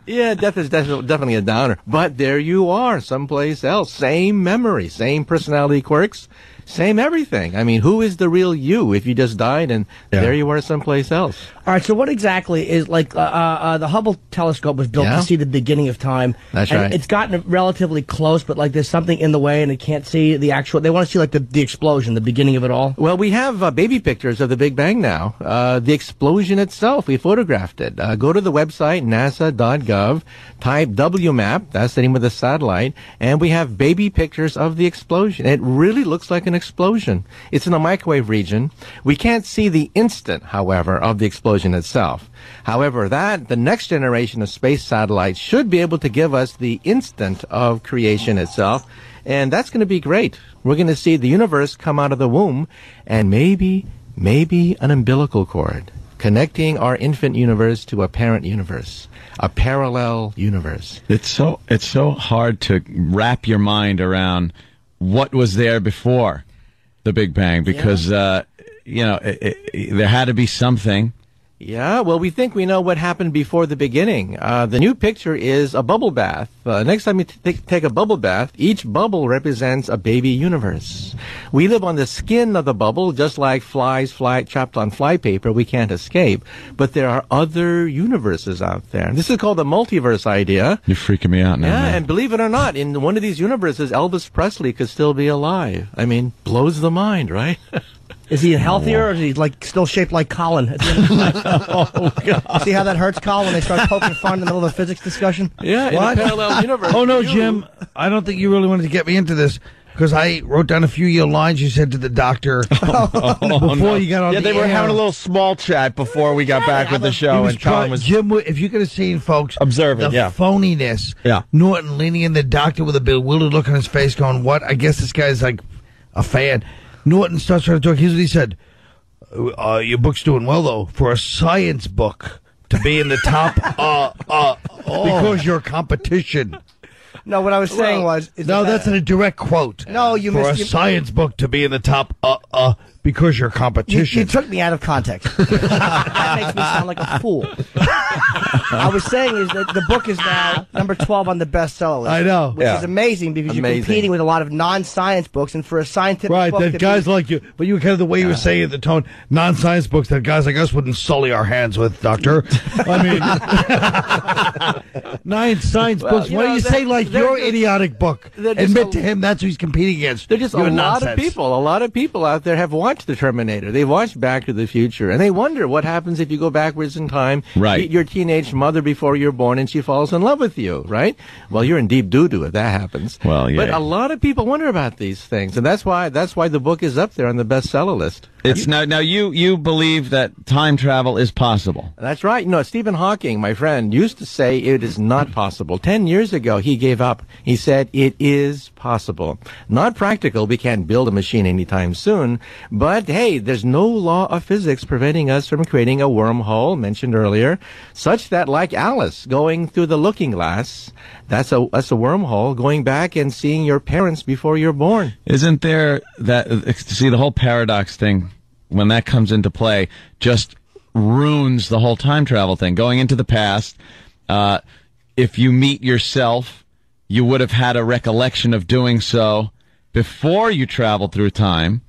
Yeah, death is definitely a downer. But there you are, someplace else. Same memory, same personality quirks, Same everything. I mean, who is the real you if you just died and there you are someplace else? All right, so what exactly is, like, the Hubble telescope was built to see the beginning of time. That's and right. It's gotten relatively close, but, like, there's something in the way and it can't see the actual, they want to see, like, the explosion, the beginning of it all. Well, we have baby pictures of the Big Bang now. The explosion itself, we photographed it. Go to the website, nasa.gov, type WMAP, that's the name of the satellite, and we have baby pictures of the explosion. It really looks like an explosion. It's in the microwave region. We can't see the instant, however, of the explosion itself. However, the next generation of space satellites should be able to give us the instant of creation itself, and that's going to be great. We're going to see the universe come out of the womb, and maybe an umbilical cord connecting our infant universe to a parent universe, a parallel universe. It's so hard to wrap your mind around what was there before the Big Bang, because there had to be something. Yeah, well, we think we know what happened before the beginning. The new picture is a bubble bath. Next time you take a bubble bath, each bubble represents a baby universe. We live on the skin of the bubble, just like flies trapped on flypaper. We can't escape. But there are other universes out there. This is called the multiverse idea. You're freaking me out now. Yeah, man. and believe it or not, in one of these universes, Elvis Presley could still be alive. I mean, blows the mind, right? Is he healthier, or is he like still shaped like Colin at the end of the night? Oh, God. See how that hurts Colin when they start poking fun in the middle of a physics discussion? Yeah, in a parallel universe. Oh, no, Jim, I don't think you really wanted to get me into this, because I wrote down a few of your lines you said to the doctor before you got on the air. Yeah, they were having a little small chat before we got back with the show, and Colin was... Jim, if you could have seen, folks, observing, the phoniness. Yeah. Norton leaning in the doctor with a bewildered look on his face going, what? I guess this guy's like a fan. Norton starts trying to talk. Here's what he said. Your book's doing well, though, for a science book to be in the top because you're competition. No, what I was saying was... that's a direct quote. No, you for missed... a science book to be in the top because you're competition. You took me out of context. That makes me sound like a fool. I was saying is that the book is now number 12 on the bestseller list. I know. Which is amazing, because you're competing with a lot of non-science books, and for a scientific book... Right, that guys like you... But you were kind of the way you were saying it, the tone, non-science books that guys like us wouldn't sully our hands with, Doctor. I mean... non-science books. Why do you say like your idiotic book? Admit to him that's who he's competing against. They're just a lot of people out there have watched The Terminator. They've watched Back to the Future, and they wonder what happens if you go backwards in time. Right. Meet your teenage mother before you're born, and she falls in love with you, right? Well, you're in deep doo-doo if that happens. Well, yeah. But a lot of people wonder about these things, and that's why the book is up there on the bestseller list. It's now you believe that time travel is possible. That's right. You know, Stephen Hawking, my friend, used to say it is not possible. 10 years ago, he gave up. He said it is possible. Not practical. We can't build a machine anytime soon. But, hey, there's no law of physics preventing us from creating a wormhole, mentioned earlier, such that, like Alice going through the looking glass, that's a wormhole, going back and seeing your parents before you're born. Isn't there that, see, the whole paradox thing, when that comes into play, just ruins the whole time travel thing. Going into the past, if you meet yourself, you would have had a recollection of doing so before you traveled through time.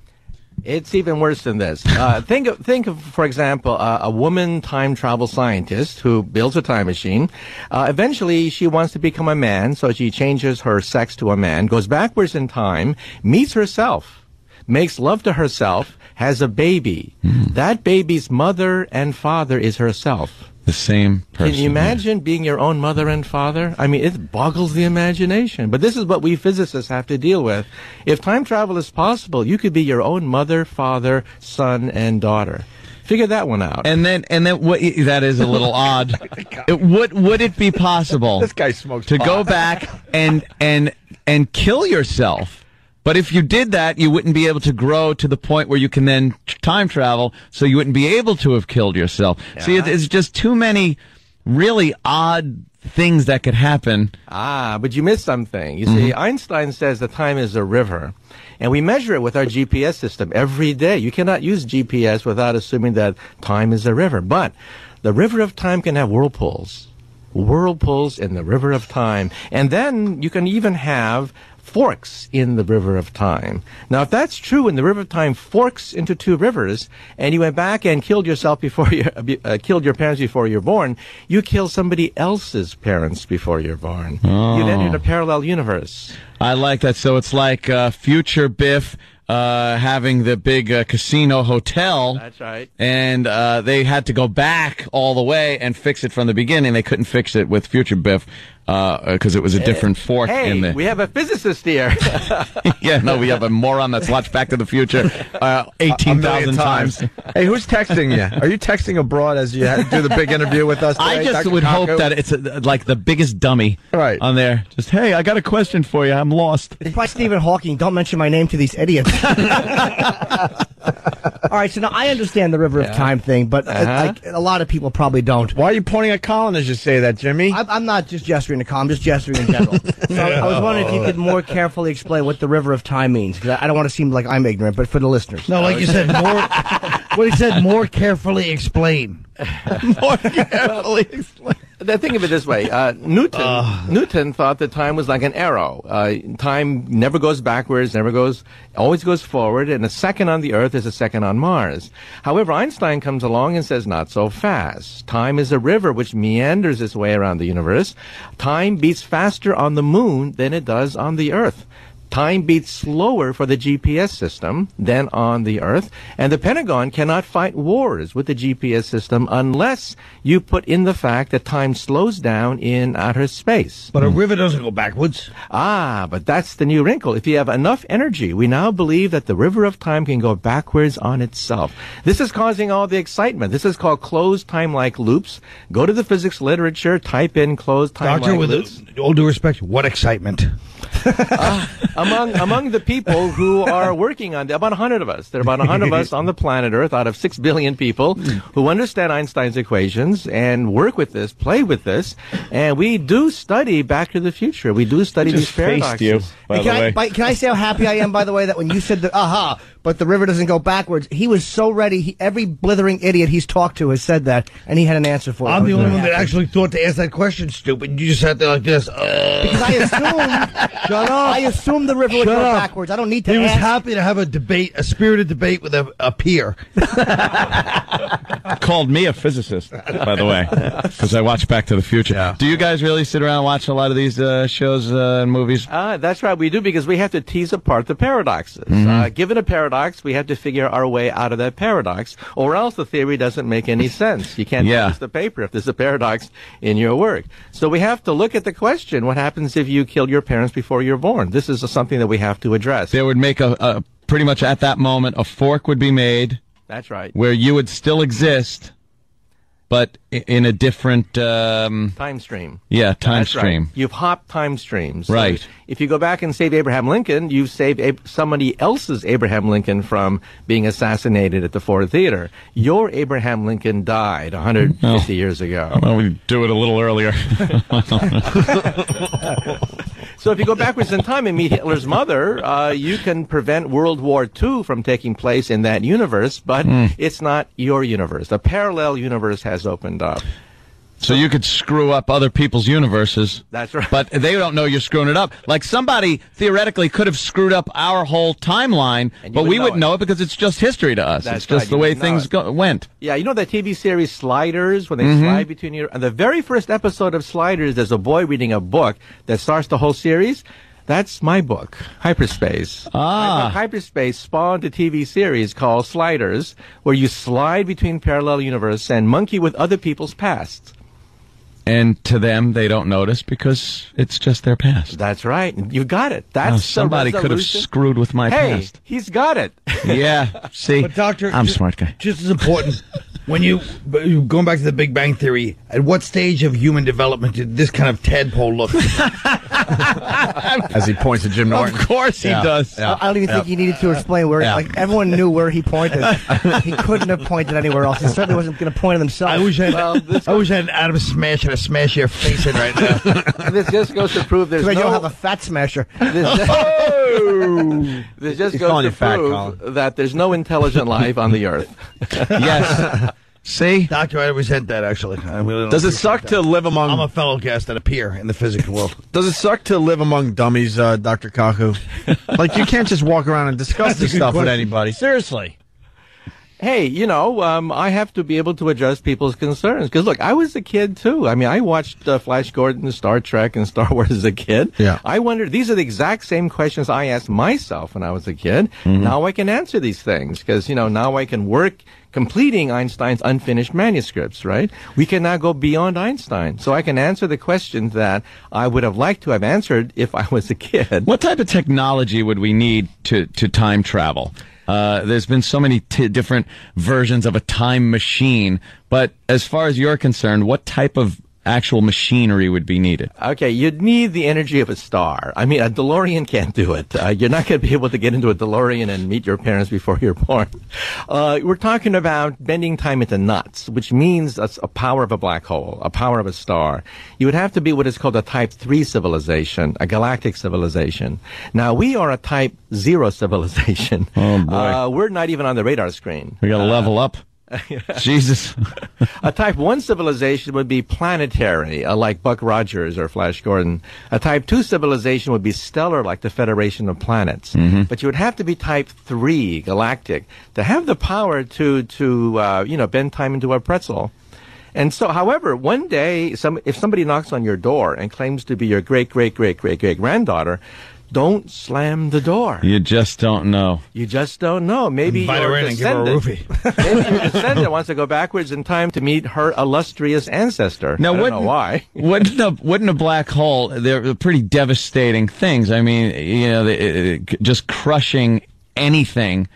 It's even worse than this. Think of, for example, a woman time travel scientist who builds a time machine. Eventually, she wants to become a man, so she changes her sex to a man, goes backwards in time, meets herself, makes love to herself, has a baby. That baby's mother and father is herself. The same person. Can you imagine being your own mother and father? I mean, it boggles the imagination. But this is what we physicists have to deal with. If time travel is possible, you could be your own mother, father, son, and daughter. Figure that one out. And then what, that is a little odd. Would it be possible this guy smokes to pot. go back and kill yourself? But if you did that, you wouldn't be able to grow to the point where you can then time travel, so you wouldn't be able to have killed yourself. Yeah. See, it's just too many really odd things that could happen. But you missed something. You see, Einstein says that time is a river, and we measure it with our GPS system every day. You cannot use GPS without assuming that time is a river. But the river of time can have whirlpools. whirlpools in the river of time. And then you can even have forks in the river of time. Now, if that's true, and the river of time forks into two rivers, and you went back and killed yourself before you killed your parents before you're born, you kill somebody else's parents before you're born. You've entered a parallel universe. I like that. So it's like future Biff having the big casino hotel. That's right. And they had to go back all the way and fix it from the beginning. They couldn't fix it with future Biff because it was a different fork in there. We have a physicist here. Yeah, no, we have a moron that's watched Back to the Future 18,000 times. Hey, who's texting you? Are you texting abroad as you do the big interview with us today, I just Dr. would Conco? hope that it's like the biggest dummy on there. Just, hey, I got a question for you. I'm lost. It's probably Stephen Hawking. Don't mention my name to these idiots. All right, so now I understand the River of Time thing, but like, a lot of people probably don't. Why are you pointing at Colin as you say that, Jimmy? I'm not just gesturing to Colin, I'm just gesturing in general. So I was wondering if you could more carefully explain what the River of Time means, because I don't want to seem like I'm ignorant, but for the listeners. No, like you said, more. What he said, more carefully explain. More carefully explain. Think of it this way. Newton thought that time was like an arrow. Time never goes backwards, always goes forward, and a second on the Earth is a second on Mars. However, Einstein comes along and says not so fast. Time is a river which meanders its way around the universe. Time beats faster on the moon than it does on the Earth. Time beats slower for the GPS system than on the Earth, and the Pentagon cannot fight wars with the GPS system unless you put in the fact that time slows down in outer space. But a river doesn't go backwards. But that's the new wrinkle. If you have enough energy, we now believe that the river of time can go backwards on itself. This is causing all the excitement. This is called closed time-like loops. Go to the physics literature, type in closed time-like loops. Doctor, with all due respect, what excitement? Among the people who are working on about 100 of us. There are about 100 of us on the planet Earth out of 6 billion people who understand Einstein's equations and work with this, play with this, and we do study Back to the Future. We do study these paradoxes. Can I say how happy I am, by the way, that when you said but the river doesn't go backwards, he was so ready. Every blithering idiot he's talked to has said that, and he had an answer for it. I'm the only one that actually thought to ask that question, stupid. You just sat there like this. Because I assumed... Shut up. I assumed the river would go backwards. I don't need to He was ask. happy to have a debate, a spirited debate with a peer. Called me a physicist, by the way, because I watch Back to the Future. Yeah. Do you guys really sit around and watch a lot of these shows and movies? That's right, we do, because we have to tease apart the paradoxes. Given a paradox, we have to figure our way out of that paradox, or else the theory doesn't make any sense. You can't publish the paper if there's a paradox in your work. So we have to look at the question, what happens if you kill your parents before you're born? This is something that we have to address. They would make a pretty much at that moment, a fork would be made. That's right. Where you would still exist, but in a different... time stream. Yeah, time That's stream. Right. You've hopped time streams. Right. So if you go back and save Abraham Lincoln, you've saved somebody else's Abraham Lincoln from being assassinated at the Ford Theater. Your Abraham Lincoln died 150 years ago. Well, we do it a little earlier. So if you go backwards in time and meet Hitler's mother, you can prevent World War II from taking place in that universe, but it's not your universe. A parallel universe has opened up. So you could screw up other people's universes. That's right. But they don't know you're screwing it up. Like somebody theoretically could have screwed up our whole timeline, but we wouldn't know it because it's just history to us. It's just the way things went. Yeah, you know that TV series Sliders, when they slide between your... And the very first episode of Sliders, there's a boy reading a book that starts the whole series. That's my book, Hyperspace. My book, Hyperspace spawned a TV series called Sliders, where you slide between parallel universes and monkey with other people's pasts. And to them, they don't notice because it's just their past. That's right. You got it. That's somebody could have screwed with my past. He's got it. Yeah. See, but doctor, I'm a smart guy. Just as important, when you going back to the Big Bang Theory, at what stage of human development did this kind of tadpole look? As he points at Jim Norton. Of course he does. Yeah. I don't even think you needed to explain where. Like everyone knew where he pointed. He couldn't have pointed anywhere else. He certainly wasn't going to point at himself. I wish I had an Adam Smash and a smash your face in right now. This just goes to prove there's you don't have a fat smasher. This just goes to prove that there's no intelligent life on the Earth. Yes. See? Doctor, I resent that, actually. Does it suck to live among... I'm a fellow guest at a peer in the physical world. Does it suck to live among dummies, Dr. Kaku? Like, you can't just walk around and discuss this stuff with anybody. Seriously. Hey, I have to be able to address people's concerns. Because, look, I was a kid, too. I mean, I watched Flash Gordon, Star Trek, and Star Wars as a kid. Yeah. I wondered, these are the exact same questions I asked myself when I was a kid. Mm-hmm. Now I can answer these things. Because, now I can work completing Einstein's unfinished manuscripts, right? We can now go beyond Einstein. So I can answer the questions that I would have liked to have answered if I was a kid. What type of technology would we need to time travel? There's been so many different versions of a time machine, but as far as you're concerned, what type of actual machinery would be needed? Okay, you'd need the energy of a star. I mean, a DeLorean can't do it. You're not going to be able to get into a DeLorean and meet your parents before you're born. We're talking about bending time into knots, which means that's a power of a black hole, a power of a star. You would have to be what is called a Type 3 civilization, a galactic civilization. Now, we are a Type 0 civilization. Oh, boy. We're not even on the radar screen. We got to level up. Jesus. A Type 1 civilization would be planetary, like Buck Rogers or Flash Gordon. A Type 2 civilization would be stellar, like the Federation of Planets. Mm-hmm. But you would have to be Type 3, galactic, to have the power to bend time into a pretzel. And so, however, one day, if somebody knocks on your door and claims to be your great-great-great-great-great-granddaughter, don't slam the door. You just don't know. You just don't know. Maybe invite her in and give her a roofie. Maybe your descendant wants to go backwards in time to meet her illustrious ancestor. Now, I don't know why. wouldn't a black hole? They're pretty devastating things. I mean, just crushing anything.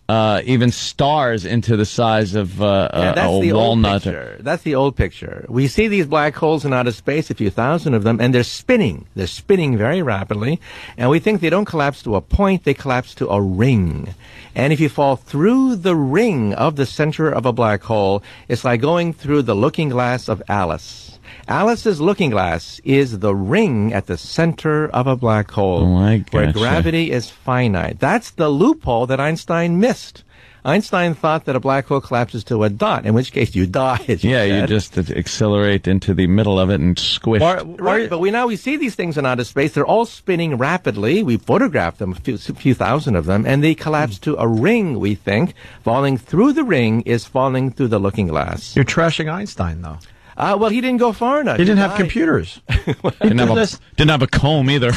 Even stars into the size of a walnut. That's the old picture. We see these black holes in outer space, a few thousand of them, and they're spinning. They're spinning very rapidly, and we think they don't collapse to a point, they collapse to a ring. And if you fall through the ring of the center of a black hole, it's like going through the looking glass of Alice. Alice's looking glass is the ring at the center of a black hole, where gravity is finite. That's the loophole that Einstein missed. Einstein thought that a black hole collapses to a dot, in which case you die. You just accelerate into the middle of it and squish. Right, but we see these things in outer space. They're all spinning rapidly. We photographed them, a few thousand of them, and they collapse to a ring, we think. Falling through the ring is falling through the looking glass. You're trashing Einstein, though. Well, he didn't go far enough. He didn't have computers. Didn't have a comb either.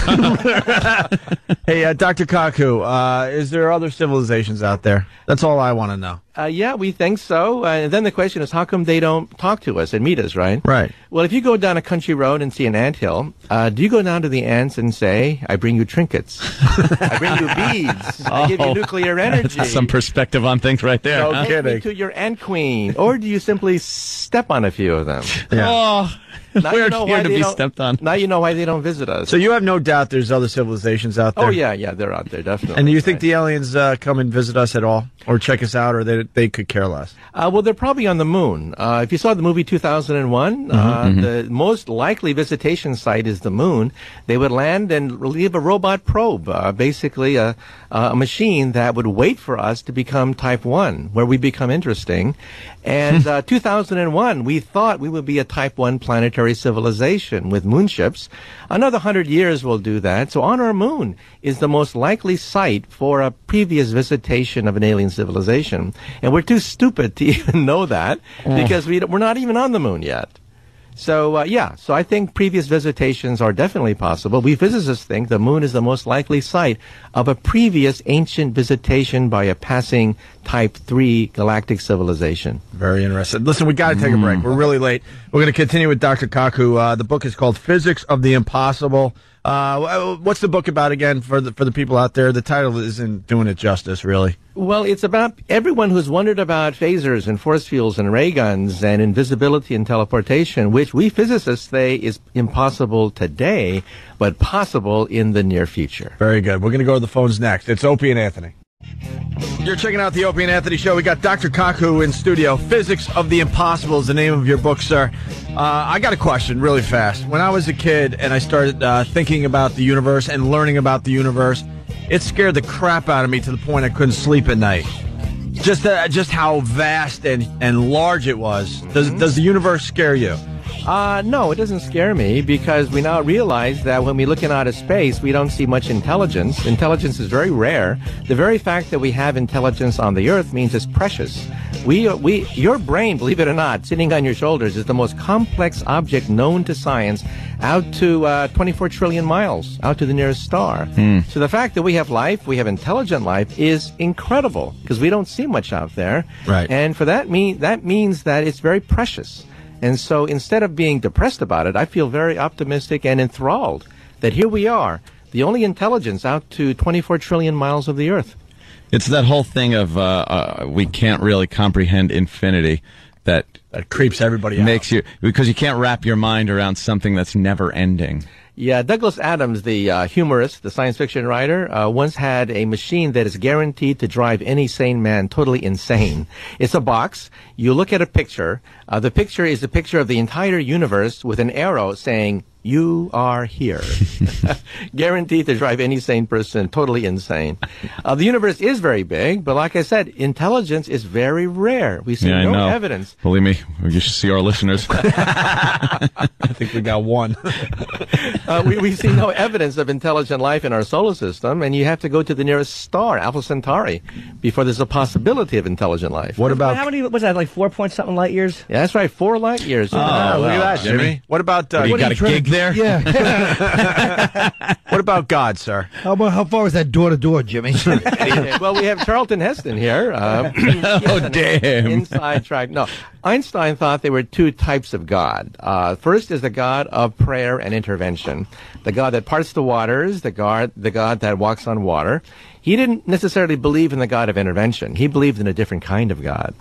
Hey, Dr. Kaku, is there other civilizations out there? That's all I want to know. Yeah, we think so. And then the question is, how come they don't talk to us and meet us, right? Right. Well, if you go down a country road and see an anthill, do you go down to the ants and say, I bring you trinkets, I bring you beads, I give you nuclear energy? That's some perspective on things right there. So huh? take me to your ant queen. Or do you simply step on a few of them? Yeah. Oh, now we're you know here why to they be don't- stepped on. Now you know why they don't visit us. So you have no doubt there's other civilizations out there? Oh, yeah, they're out there, definitely. And do you think the aliens come and visit us at all? Or check us out, or they could care less? Well, they're probably on the moon. If you saw the movie 2001, the most likely visitation site is the moon. They would land and leave a robot probe, basically a machine that would wait for us to become Type 1, where we become interesting. And 2001, we thought we would be a Type 1 planetary civilization with moonships. Another 100 years will do that. So on our moon is the most likely site for a previous visitation of an alien civilization. And we're too stupid to even know that because we're not even on the moon yet. So, so I think previous visitations are definitely possible. We physicists think the moon is the most likely site of a previous ancient visitation by a passing Type 3 galactic civilization. Very interesting. Listen, we got to take a break. We're really late. We're going to continue with Dr. Kaku. The book is called Physics of the Impossible. What's the book about again for the people out there? The title isn't doing it justice, really. Well, it's about everyone who's wondered about phasers and force fields and ray guns and invisibility and teleportation, which we physicists say is impossible today, but possible in the near future. Very good. We're going to go to the phones next. It's Opie and Anthony. You're checking out the Opie and Anthony Show. We got Dr. Kaku in studio. Physics of the Impossible is the name of your book, sir. I got a question really fast. When I was a kid and I started thinking about the universe and learning about the universe, it scared the crap out of me to the point I couldn't sleep at night. Just how vast and large it was. Does the universe scare you? No, it doesn't scare me because we now realize that when we look in outer space, we don't see much intelligence. Intelligence is very rare. The very fact that we have intelligence on the Earth means it's precious. Your brain, believe it or not, sitting on your shoulders is the most complex object known to science out to 24 trillion miles, out to the nearest star. So the fact that we have life, we have intelligent life, is incredible because we don't see much out there. Right. And for that means that it's very precious. And so instead of being depressed about it, I feel very optimistic and enthralled that here we are, the only intelligence out to 24 trillion miles of the Earth. It's that whole thing of we can't really comprehend infinity that creeps everybody out. Because you can't wrap your mind around something that's never ending. Yeah, Douglas Adams, the humorist, the science fiction writer, once had a machine that is guaranteed to drive any sane man totally insane. It's a box. You look at a picture. The picture is a picture of the entire universe with an arrow saying, "You are here." Guaranteed to drive any sane person totally insane. The universe is very big, but like I said, intelligence is very rare. We see no evidence. Believe me, you should see our listeners. I think we got one. We see no evidence of intelligent life in our solar system, and you have to go to the nearest star, Alpha Centauri, before there's a possibility of intelligent life. What about... How many, was that, like 4-point-something light years? Yeah, that's right, 4 light years. Look at that, Jimmy. What about... you got a gig there? Yeah. What about God, sir? How far is that door to door, Jimmy? Well, we have Charlton Heston here. Damn. Inside track. No, Einstein thought there were 2 types of God. First is the God of prayer and intervention, the God that parts the waters, the God that walks on water. He didn't necessarily believe in the God of intervention. He believed in a different kind of God.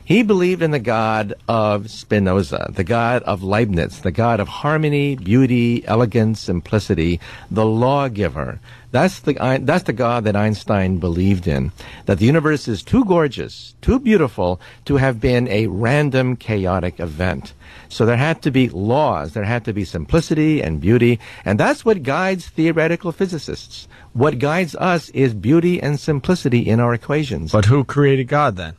He believed in the God of Spinoza, the God of Leibniz, the God of harmony, beauty, elegance, simplicity, the lawgiver. That's the God that Einstein believed in, that the universe is too gorgeous, too beautiful to have been a random, chaotic event. So there had to be laws, there had to be simplicity and beauty, and that's what guides theoretical physicists. What guides us is beauty and simplicity in our equations. But who created God then?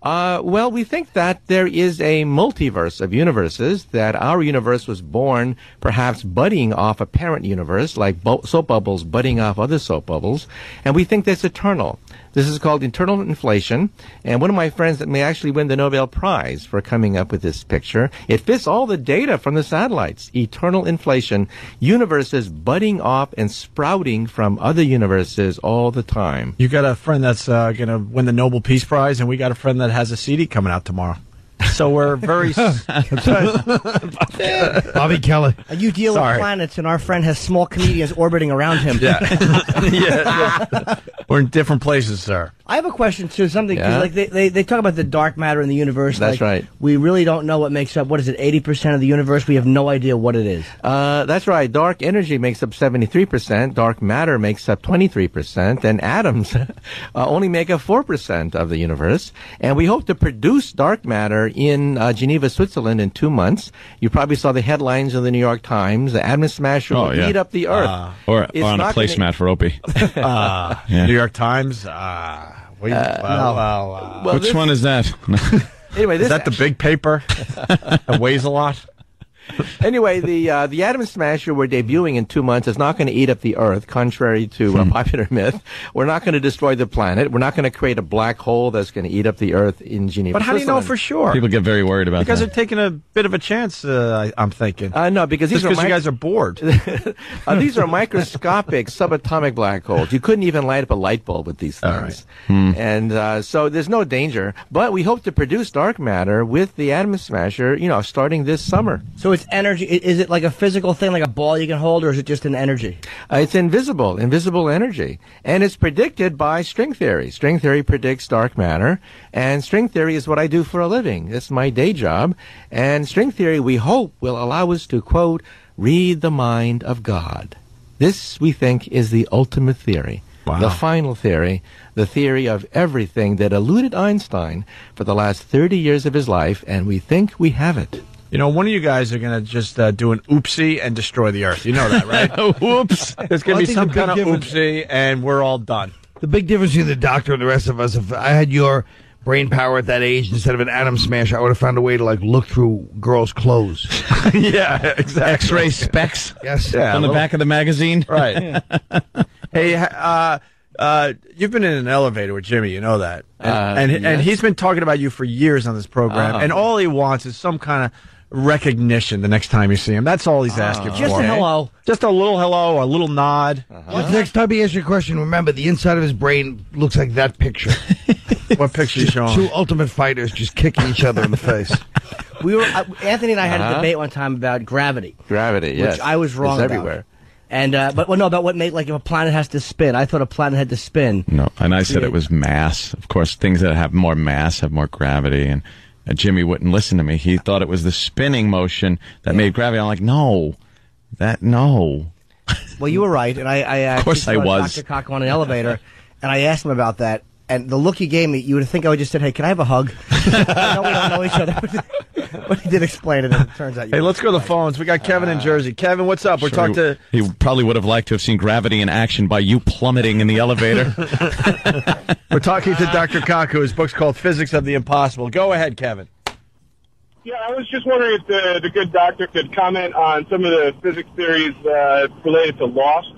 Well, we think that there is a multiverse of universes, that our universe was born perhaps budding off a parent universe, like soap bubbles budding off other soap bubbles, and we think that's eternal. This is called eternal inflation, and one of my friends that may actually win the Nobel Prize for coming up with this picture, it fits all the data from the satellites. Eternal inflation, universes budding off and sprouting from other universes all the time. You got a friend that's going to win the Nobel Peace Prize, and we got a friend that has a CD coming out tomorrow. So we're very... Bobby Kelly. You deal with planets, and our friend has small comedians orbiting around him. Yeah. We're in different places, sir. I have a question, too. Something, like they talk about the dark matter in the universe. That's right. We really don't know what makes up, 80% of the universe? We have no idea what it is. That's right. Dark energy makes up 73%, dark matter makes up 23%, and atoms only make up 4% of the universe. And we hope to produce dark matter in Geneva, Switzerland in 2 months. You probably saw the headlines in the New York Times. The atom smasher will eat up the Earth. Or on a placemat for Opie. New York Times. Which one is that? Anyway, is that the big paper that weighs a lot? Anyway, the atom smasher we're debuting in 2 months is not going to eat up the Earth, contrary to popular myth. We're not going to destroy the planet. We're not going to create a black hole that's going to eat up the Earth in Geneva. But how do you know for sure? People get very worried about because that. They're taking a bit of a chance, I'm thinking. No, because you guys are bored. These are microscopic subatomic black holes. You couldn't even light up a light bulb with these things. And so there's no danger. But we hope to produce dark matter with the atom smasher, starting this summer. So it's energy. Is it like a physical thing, like a ball you can hold, or is it just an energy? It's invisible energy. And it's predicted by string theory. String theory predicts dark matter, and string theory is what I do for a living. It's my day job. And string theory, we hope, will allow us to, quote, read the mind of God. This, we think, is the ultimate theory. Wow. The final theory, the theory of everything that eluded Einstein for the last 30 years of his life, and we think we have it. One of you guys are going to just do an oopsie and destroy the Earth. You know that, right? Whoops. There's going to be some kind of oopsie, and we're all done. The big difference between the doctor and the rest of us, if I had your brain power at that age, instead of an atom smash, I would have found a way to look through girls' clothes. Yeah, exactly. X-ray specs. Yes. Yeah, on the back of the magazine. Right. Hey, you've been in an elevator with Jimmy, you know that. And he's been talking about you for years on this program, and all he wants is some kind of recognition the next time you see him. That's all he's asking for. Just a hello. Just a little hello, a little nod. Next time he asks you a question, remember, the inside of his brain looks like that picture. What picture you showing? Two ultimate fighters just kicking each other in the face. Anthony and I had a debate one time about gravity. Gravity, yes. Which I was wrong it's about. everywhere. And about what made if a planet has to spin. I thought a planet had to spin. No, and I said it was mass. Of course, things that have more mass have more gravity, and Jimmy wouldn't listen to me. He thought it was the spinning motion that made gravity. I'm like, no. Well, you were right, and I of course I was. Dr. Cock on an elevator, and I asked him about that. And the look he gave me, you would think I would just said, "Hey, can I have a hug?" No, we don't know each other, but he did explain it. And it turns out. Hey, let's go to the phones. We got Kevin in Jersey. Kevin, what's up? We're talking to. He probably would have liked to have seen gravity in action by you plummeting in the elevator. We're talking to Dr. Cock, whose book's called "Physics of the Impossible." Go ahead, Kevin. Yeah, I was just wondering if the good doctor could comment on some of the physics theories related to Lost.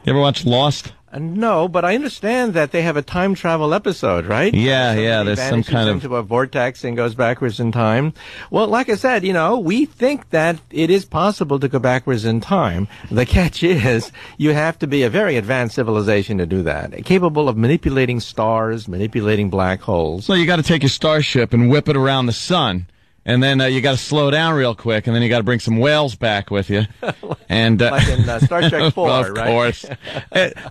You ever watch Lost? No, but I understand that they have a time travel episode, right? Yeah, there's some kind of into a vortex and goes backwards in time. Well, like I said, we think that it is possible to go backwards in time. The catch is you have to be a very advanced civilization to do that, capable of manipulating stars, manipulating black holes. So you got to take your starship and whip it around the sun. And then you got to slow down real quick, and then you got to bring some whales back with you. And like in Star Trek 4, of course.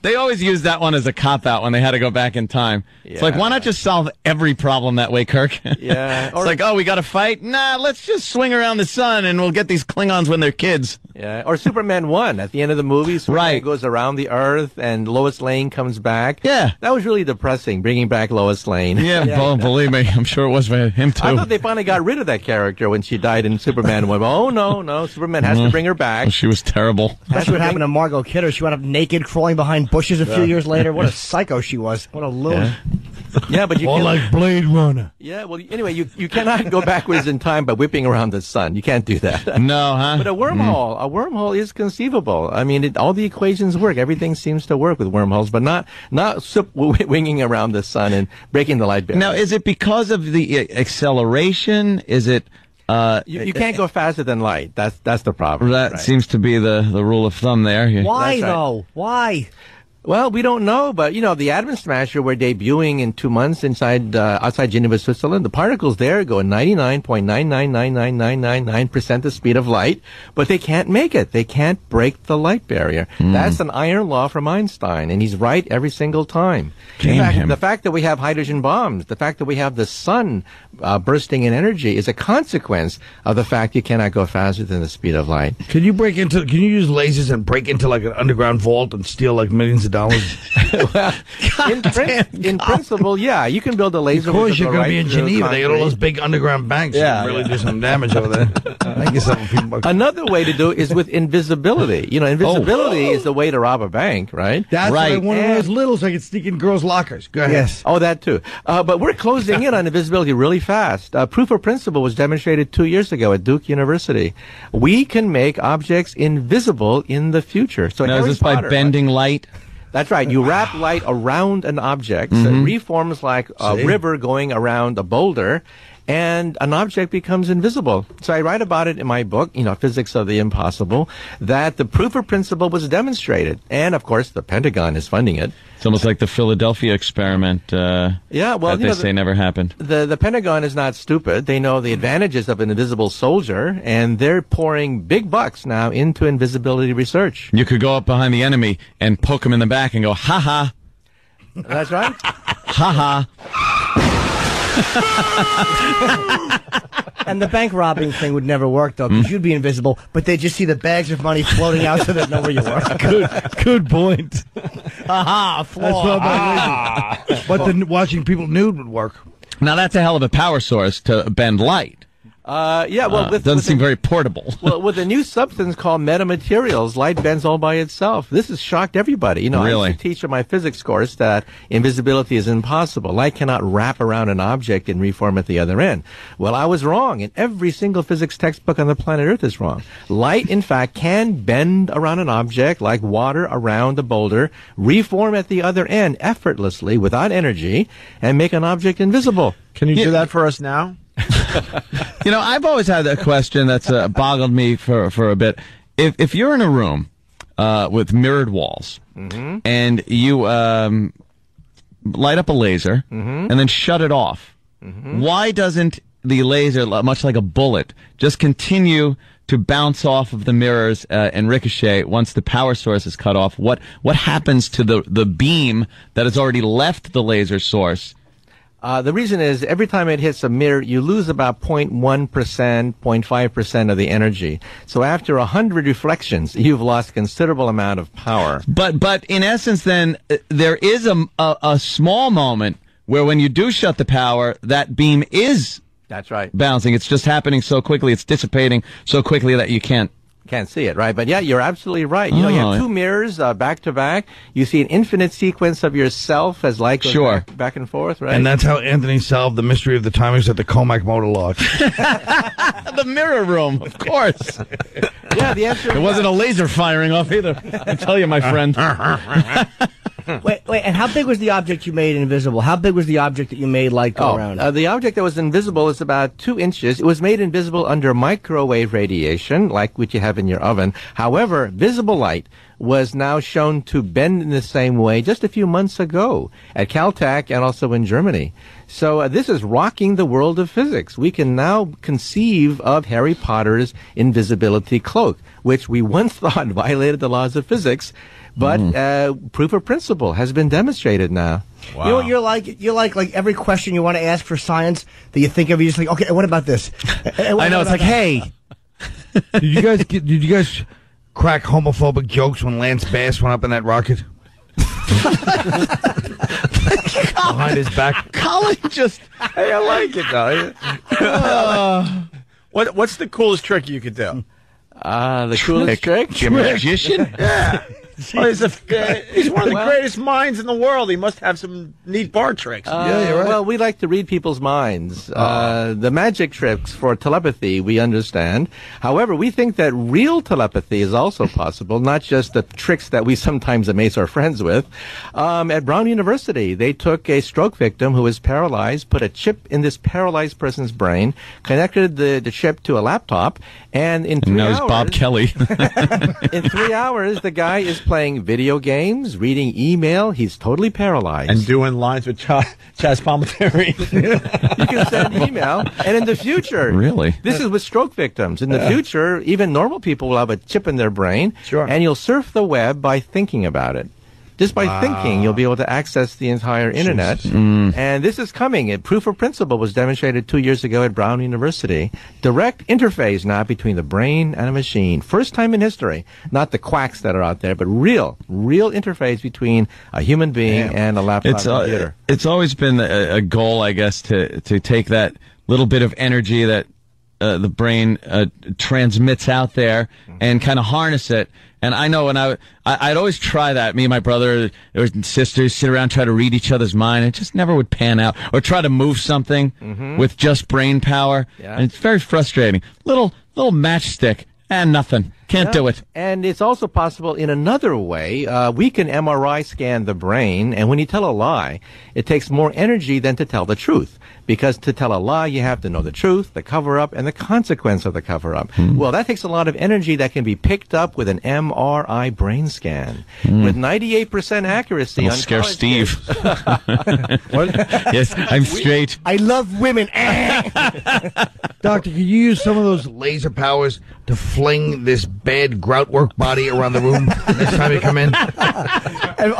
They always use that one as a cop-out when they had to go back in time. Yeah. It's like, why not just solve every problem that way, Kirk? Yeah. It's like, we got to fight? Nah, let's just swing around the sun, and we'll get these Klingons when they're kids. Yeah. Or Superman 1, at the end of the movie, Superman goes around the Earth, and Lois Lane comes back. Yeah. That was really depressing, bringing back Lois Lane. Yeah, believe me, I'm sure it was for him, too. I thought they finally got rid of that character when she died in Superman 1. Oh, no, Superman has to bring her back. She was terrible. That's what happened to Margot Kidder. She wound up naked, crawling behind bushes a few years later. What a psycho she was. What a loon. Yeah, but you can't... like Blade Runner. Yeah, well, anyway, you cannot go backwards in time by whipping around the sun. You can't do that. No, huh? But a wormhole is conceivable. I mean, all the equations work. Everything seems to work with wormholes, but not winging around the sun and breaking the light barrier. Now, is it because of the acceleration? Is it... You can't go faster than light. That's the problem. That seems to be the rule of thumb there. Why, though? Why? Well, we don't know, but, the Atom Smasher, we're debuting in 2 months outside Geneva, Switzerland. The particles there go 99.9999999% the speed of light, but they can't make it. They can't break the light barrier. That's an iron law from Einstein, and he's right every single time. The fact that we have hydrogen bombs, the fact that we have the sun bursting in energy is a consequence of the fact you cannot go faster than the speed of light. Can you use lasers and break into like an underground vault and steal like millions of dollars? Well, in principle, yeah, you can build a laser. Of course, you're going to be in Geneva. They got all those big underground banks. Yeah, really do some damage over there. Another way to do it is with invisibility. Invisibility is the way to rob a bank, right? That's right. One of those little so I can sneak in girls' lockers. Go ahead. Yes. Oh, that too. But we're closing in on invisibility really fast. Proof of principle was demonstrated 2 years ago at Duke University. We can make objects invisible in the future. So now, is this by bending light? That's right. You wrap light around an object, so it reforms like a river going around a boulder, and an object becomes invisible. So I write about it in my book, Physics of the Impossible, that the proof of principle was demonstrated. And, of course, the Pentagon is funding it. It's almost like the Philadelphia experiment that they say never happened. The Pentagon is not stupid. They know the advantages of an invisible soldier, and they're pouring big bucks now into invisibility research. You could go up behind the enemy and poke him in the back and go, ha-ha. That's right. Ha-ha. And the bank robbing thing would never work, though, because you'd be invisible, but they'd just see the bags of money floating out so they'd know where you were. Good point. Aha, flaw. But then watching people nude would work. Now, that's a hell of a power source to bend light. Doesn't seem very portable. Well, with a new substance called metamaterials, light bends all by itself. This has shocked everybody. You know, Really? I used to teach in my physics course that invisibility is impossible. Light cannot wrap around an object and reform at the other end. Well, I was wrong, and every single physics textbook on the planet Earth is wrong. Light, in fact, can bend around an object like water around a boulder, reform at the other end effortlessly without energy, and make an object invisible. Can you do that for us now? You know, I've always had a question that's boggled me for a bit. If you're in a room with mirrored walls and you light up a laser and then shut it off, why doesn't the laser, much like a bullet, just continue to bounce off of the mirrors and ricochet once the power source is cut off? What happens to the beam that has already left the laser source? The reason is every time it hits a mirror, you lose about 0.1%, 0.5% of the energy. So after 100 reflections, you've lost a considerable amount of power. But in essence, then, there is a small moment where when you do shut the power, that beam is That's right. bouncing. It's just happening so quickly. It's dissipating so quickly that you can't see it, right? But yeah, you're absolutely right. You know, you have two mirrors back to back. You see an infinite sequence of yourself as light goes back and forth, right? And that's how Anthony solved the mystery of the timings at the Comac motor lodge. The mirror room, of course. Yeah, the answer. It wasn't a laser firing off either. I tell you, my friend. Wait, and how big was the object you made invisible? How big was the object that you made light go around? The object that was invisible is about 2 inches. It was made invisible under microwave radiation, like what you have in your oven. However, visible light was now shown to bend in the same way just a few months ago at Caltech and also in Germany. So this is rocking the world of physics. We can now conceive of Harry Potter's invisibility cloak, which we once thought violated the laws of physics. But proof of principle has been demonstrated now. Wow. You know what you're like? You're like every question you want to ask for science that you think of, you just like, okay, what about this? I know, it's like, hey. Did you guys crack homophobic jokes when Lance Bass went up in that rocket? Behind his back. Colin just... Hey, I like it, though. What's the coolest trick you could do? The coolest trick? You're a magician? Yeah. Well, he's one of the greatest minds in the world. He must have some neat bar tricks. Yeah, you're right. Well, we like to read people's minds. The magic tricks for telepathy, we understand. However, we think that real telepathy is also possible, not just the tricks that we sometimes amaze our friends with. At Brown University, they took a stroke victim who was paralyzed, put a chip in this paralyzed person's brain, connected the chip to a laptop, and in 3 hours... knows Bob Kelly. In 3 hours, the guy is playing video games, reading email. He's totally paralyzed. And doing lines with Chaz Palminteri. You can send email. And in the future, really, this is with stroke victims. In the future, even normal people will have a chip in their brain. Sure. And you'll surf the web by thinking about it. Just by thinking, you'll be able to access the entire internet. And this is coming. Proof of principle was demonstrated 2 years ago at Brown University. Direct interface now between the brain and a machine. First time in history. Not the quacks that are out there, but real interface between a human being and a laptop computer. It's always been a goal, I guess, to take that little bit of energy that the brain transmits out there and kind of harness it. And I know when I'd always try that. Me and my brother or sisters sit around, try to read each other's mind. It just never would pan out. Or try to move something with just brain power. Yeah. And it's very frustrating. Little matchstick and nothing. Can't do it. And it's also possible in another way. We can MRI scan the brain, and when you tell a lie, it takes more energy than to tell the truth. Because to tell a lie, you have to know the truth, the cover-up, and the consequence of the cover-up. Well, that takes a lot of energy that can be picked up with an MRI brain scan. With 98% accuracy. That'll scare Steve. Yes, I'm straight. I love women. Doctor, could you use some of those laser powers to fling this bad groutwork body around the room next time you come in? And,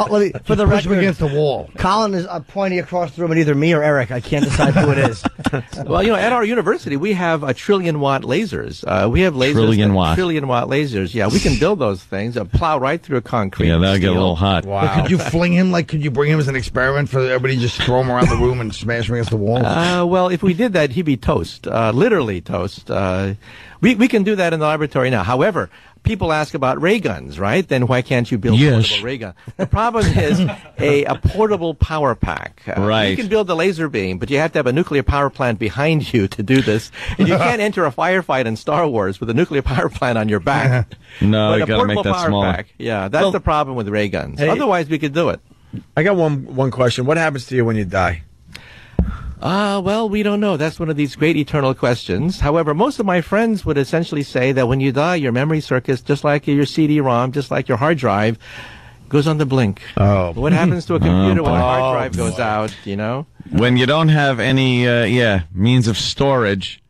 for the push him record, against the wall. Colin is pointing across the room at either me or Eric. I can't decide who it is. Well, at our university, we have a trillion-watt lasers. We have lasers. Trillion-watt lasers. Yeah, we can build those things, plow right through a concrete. Yeah, that'll get a little hot. Wow. But could you fling him? Could you bring him as an experiment for everybody? Just throw him around the room and smash him against the wall? Well, if we did that, he'd be toast. Literally toast. We can do that in the laboratory now. However, people ask about ray guns, right? Then why can't you build a portable ray gun? The problem is a portable power pack. Right. You can build the laser beam, but you have to have a nuclear power plant behind you to do this. And you can't enter a firefight in Star Wars with a nuclear power plant on your back. No, but you got to make that smaller. Pack, yeah, that's the problem with ray guns. Hey, otherwise, we could do it. I got one question. What happens to you when you die? Well, we don't know. That's one of these great eternal questions. However, most of my friends would essentially say that when you die, your memory circuits, just like your CD-ROM, just like your hard drive, goes on the blink. Oh. What happens to a computer when a hard drive goes out, When you don't have any, means of storage,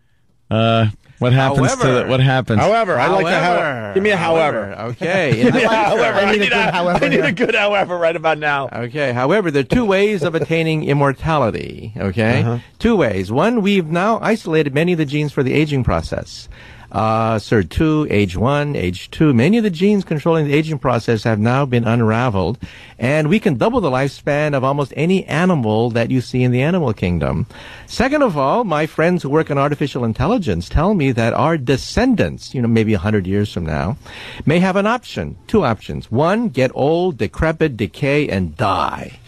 what happens what happens? However, I like the however. Give me a however. Okay. Give me a however. I need a good however right about now. Okay. However, there are two ways of attaining immortality. Okay. Two ways. One, we've now isolated many of the genes for the aging process. SIR2, age 1, age 2. Many of the genes controlling the aging process have now been unraveled, and we can double the lifespan of almost any animal that you see in the animal kingdom. Second of all, my friends who work in artificial intelligence tell me that our descendants, maybe 100 years from now, may have an option, two options. One, get old, decrepit, decay, and die.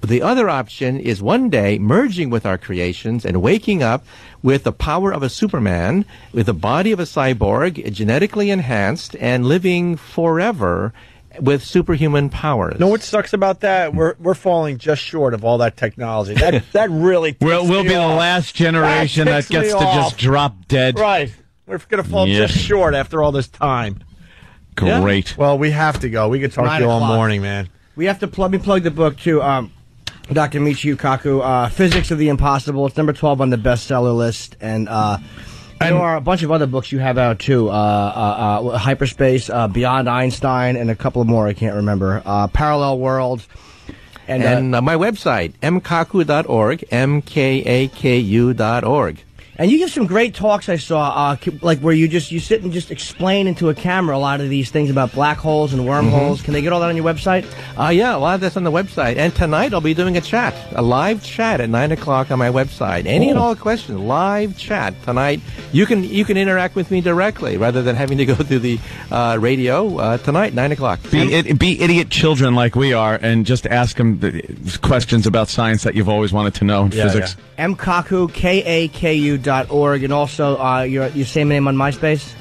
The other option is one day merging with our creations and waking up with the power of a Superman, with the body of a cyborg, genetically enhanced, and living forever with superhuman powers. You know what sucks about that? We're falling just short of all that technology. That really we'll be the last generation that gets to just drop dead. Right. We're going to fall just short after all this time. Great. Yeah. Well, we have to go. We could talk to you all morning, man. We have to plug the book, too. Dr. Michio Kaku, Physics of the Impossible. It's number 12 on the bestseller list. And there are a bunch of other books you have out, too. Hyperspace, Beyond Einstein, and a couple more I can't remember. Parallel Worlds. And my website, mkaku.org, mkaku.org. And you give some great talks I saw, where you sit and just explain into a camera a lot of these things about black holes and wormholes. Can they get all that on your website? Yeah, a lot of that's on the website. And tonight I'll be doing a live chat at 9 o'clock on my website. Any and all questions, live chat tonight. You can interact with me directly rather than having to go through the radio tonight, 9 o'clock. Be idiot children like we are and just ask them questions about science that you've always wanted to know in physics. Yeah. Mkaku, Kaku.org, and also your same name on MySpace?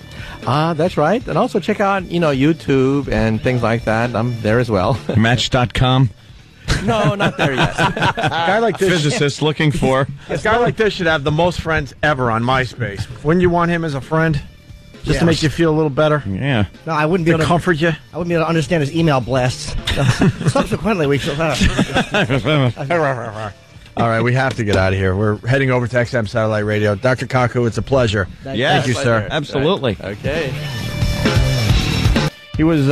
That's right. And also check out, YouTube and things like that. I'm there as well. Match.com? No, not there yet. A guy like this, physicist looking for. A guy like this should have the most friends ever on MySpace. Wouldn't you want him as a friend? Just to make you feel a little better? Yeah. No, I wouldn't be able to comfort you. I wouldn't be able to understand his email blasts. Subsequently, we feel All right, we have to get out of here. We're heading over to XM Satellite Radio. Dr. Kaku, it's a pleasure. Thank you, sir. Absolutely. Okay. He was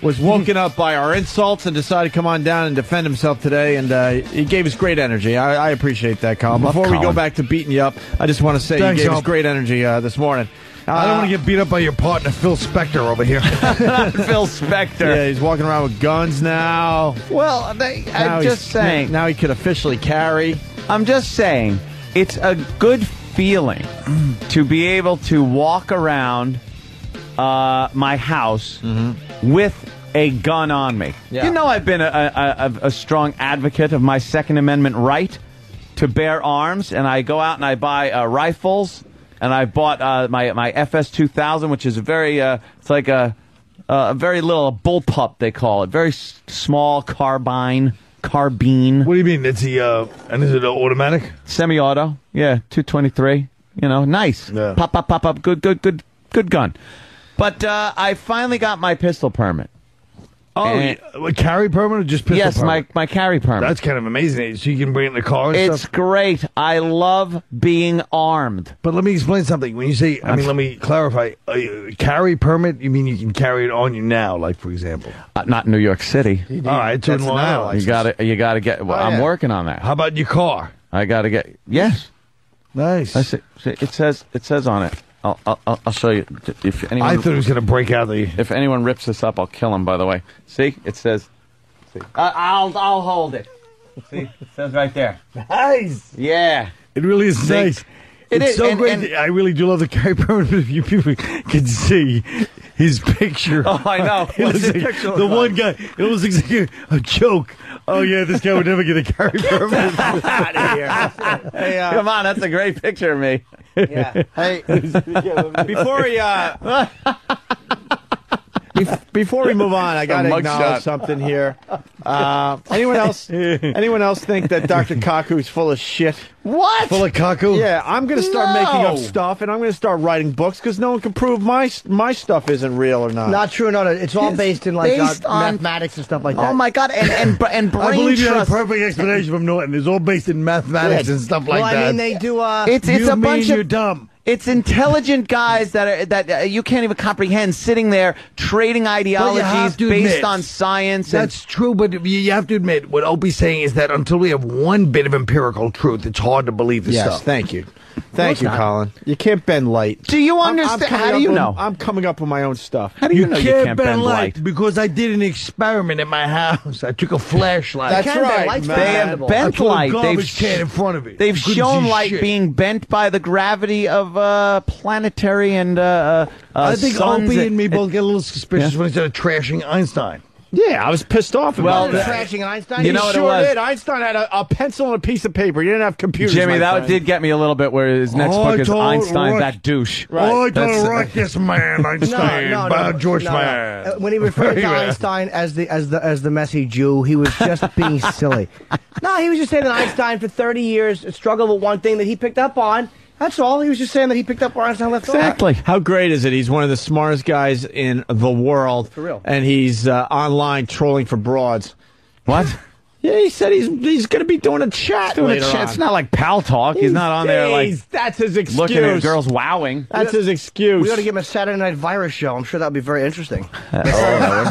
was woken up by our insults and decided to come on down and defend himself today, and he gave us great energy. I appreciate that, Colin. Before we go back to beating you up, I just want to say you gave us great energy this morning. I don't want to get beat up by your partner, Phil Spector, over here. Phil Spector. Yeah, he's walking around with guns now. Well, I'm just saying. Now he could officially carry. I'm just saying, it's a good feeling to be able to walk around my house with a gun on me. Yeah. You know, I've been a strong advocate of my Second Amendment right to bear arms, and I go out and I buy rifles. And I bought my FS2000, which is a very it's like a very little bullpup, they call it, very small carbine. What do you mean? It's and is it automatic? Semi-auto, yeah, 223. Nice. Yeah. Pop, good gun. But I finally got my pistol permit, Oh, a carry permit or just pistol Yes, permit? my carry permit. That's kind of amazing. So you can bring it in the car and It's stuff? great. I love being armed. But let me explain something. When you say, let me clarify. Carry permit, you mean you can carry it on you now, like, for example? Not in New York City. All right, it's in Long Island. You gotta get. Well, I'm working on that. How about your car? I gotta get. Yes. Nice. I see, it says on it. I'll show you. If anyone, I thought it was going to break out the. If anyone rips this up, I'll kill him. By the way, see, it says. See, I'll hold it. See, it says right there. Nice. Yeah, it really is nice. It's so great. I really do love the carry permit. If you people can see his picture. Oh, I know. What's the picture? The one guy. It was exactly a joke. Oh yeah, this guy would never get a carry permit. Out of here. Hey, come on, that's a great picture of me. Yeah. Hey, before we move on, I got to acknowledge something here. Anyone else think that Dr. Kaku's full of shit? What? Full of Kaku? Yeah, I'm going to start making up stuff, and I'm going to start writing books because no one can prove my stuff isn't real or not. Not true. No, it's all based in mathematics and stuff like that. Oh my God! And brain I believe you had a trust. perfect explanation from Norton. It's all based in mathematics and stuff like that. Well, I mean, they do. It's a bunch you're of dumb. It's intelligent guys that you can't even comprehend, sitting there trading ideologies based on science. That's true, but you have to admit what Opie's saying is that until we have one bit of empirical truth, it's hard to believe this stuff. Yes, thank you. Thank you, Colin. You can't bend light. Do you understand? How do you know? I'm coming up with my own stuff. How do you know you can't bend light? Because I did an experiment in my house. I took a flashlight. That's right, man. They have bent light. Garbage can in front of it. They've shown light being bent by the gravity of planetary and I think suns. Opie and me both get a little suspicious when he started trashing Einstein. Yeah, I was pissed off about that. Trashing Einstein? You know what it Sure was? did. Einstein had a pencil and a piece of paper. He didn't have computers. Jimmy, my that friend. did get me a little bit. Where his next book is Einstein, that douche. Oh, I don't like this man, Einstein. George man. When he referred to Einstein as the messy Jew, he was just being silly. No, he was just saying that Einstein for 30 years struggled with one thing that he picked up on. That's all. He was just saying that he picked up where Einstein left off. Exactly. How great is it? He's one of the smartest guys in the world. For real. And he's online trolling for broads. What? Yeah, he said he's going to be doing a chat later on. It's not like pal talk. He's not on there like that's his excuse. looking at girls wowing. That's his excuse. We ought to give him a Saturday Night Virus show. I'm sure that would be very interesting. That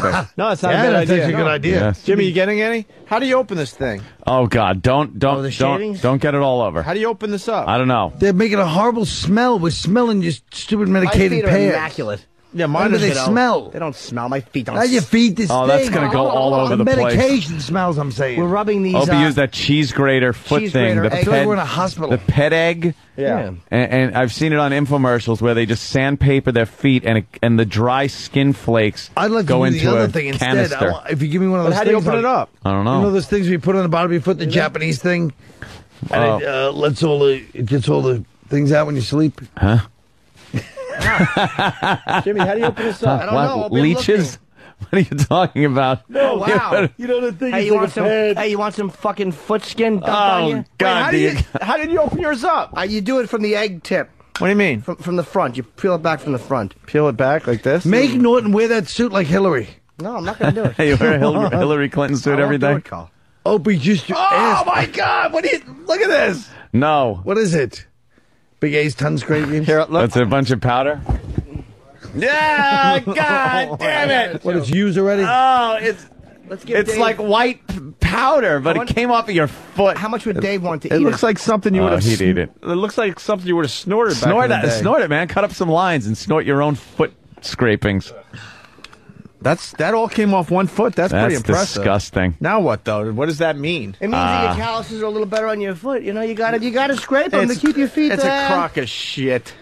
would be. No, it's not a good that's idea. actually a good idea. Yes. Jimmy, you getting any? How do you open this thing? Oh God! Don't the shavings? get it all over. How do you open this up? I don't know. They're making a horrible smell. We're smelling just stupid My medicated feet are pears. immaculate. Yeah, Why mine do they is smell? They don't smell. My feet don't Now your feet this Oh, thing. that's gonna go all over the place. Medication smells, I'm saying. We're rubbing these. Opie used that cheese grater foot cheese thing. grater The egg. I feel like pet, we're in a hospital. the pet egg. Yeah. And I've seen it on infomercials where they just sandpaper their feet and the dry skin flakes I'd like to go do the into other a thing instead. canister. If you give me one of those How do you things, open it up? I don't You know know. those things we put on the bottom of your foot, the Japanese thing? And it gets all the things out when you sleep. Huh? Jimmy, how do you open this up? I don't know. I've been Leeches? What are you talking about? Oh, wow. You know the thing Hey, is you like want a some? pad. Hey, you want some fucking foot skin dumped on you? Oh God! How did you open yours up? You do it from the egg tip, What do you mean? from the front. You peel it back from the front. Peel it back like this? Make Norton wear that suit like Hillary. No, I'm not going to do it. Hey, you wear a Hillary Clinton suit every day? Opie, just your ass. my God! Look at this! No. What is it? Big A's tongue scraping? Here, look. That's a bunch of powder. Yeah, God damn it! What, it's used already? Oh, Let's give it's Dave, like white powder, but it came off of your foot. How much would Dave want to eat? It looks like something you would have. He'd eat it. It looks like something you would have snorted. Snort back in the it, day. snort it, man. Cut up some lines and snort your own foot scrapings. That all came off one foot. That's pretty impressive. Disgusting. Now what though? What does that mean? It means that your calluses are a little better on your foot. You know, you gotta scrape them to keep your feet. It's a crock of shit.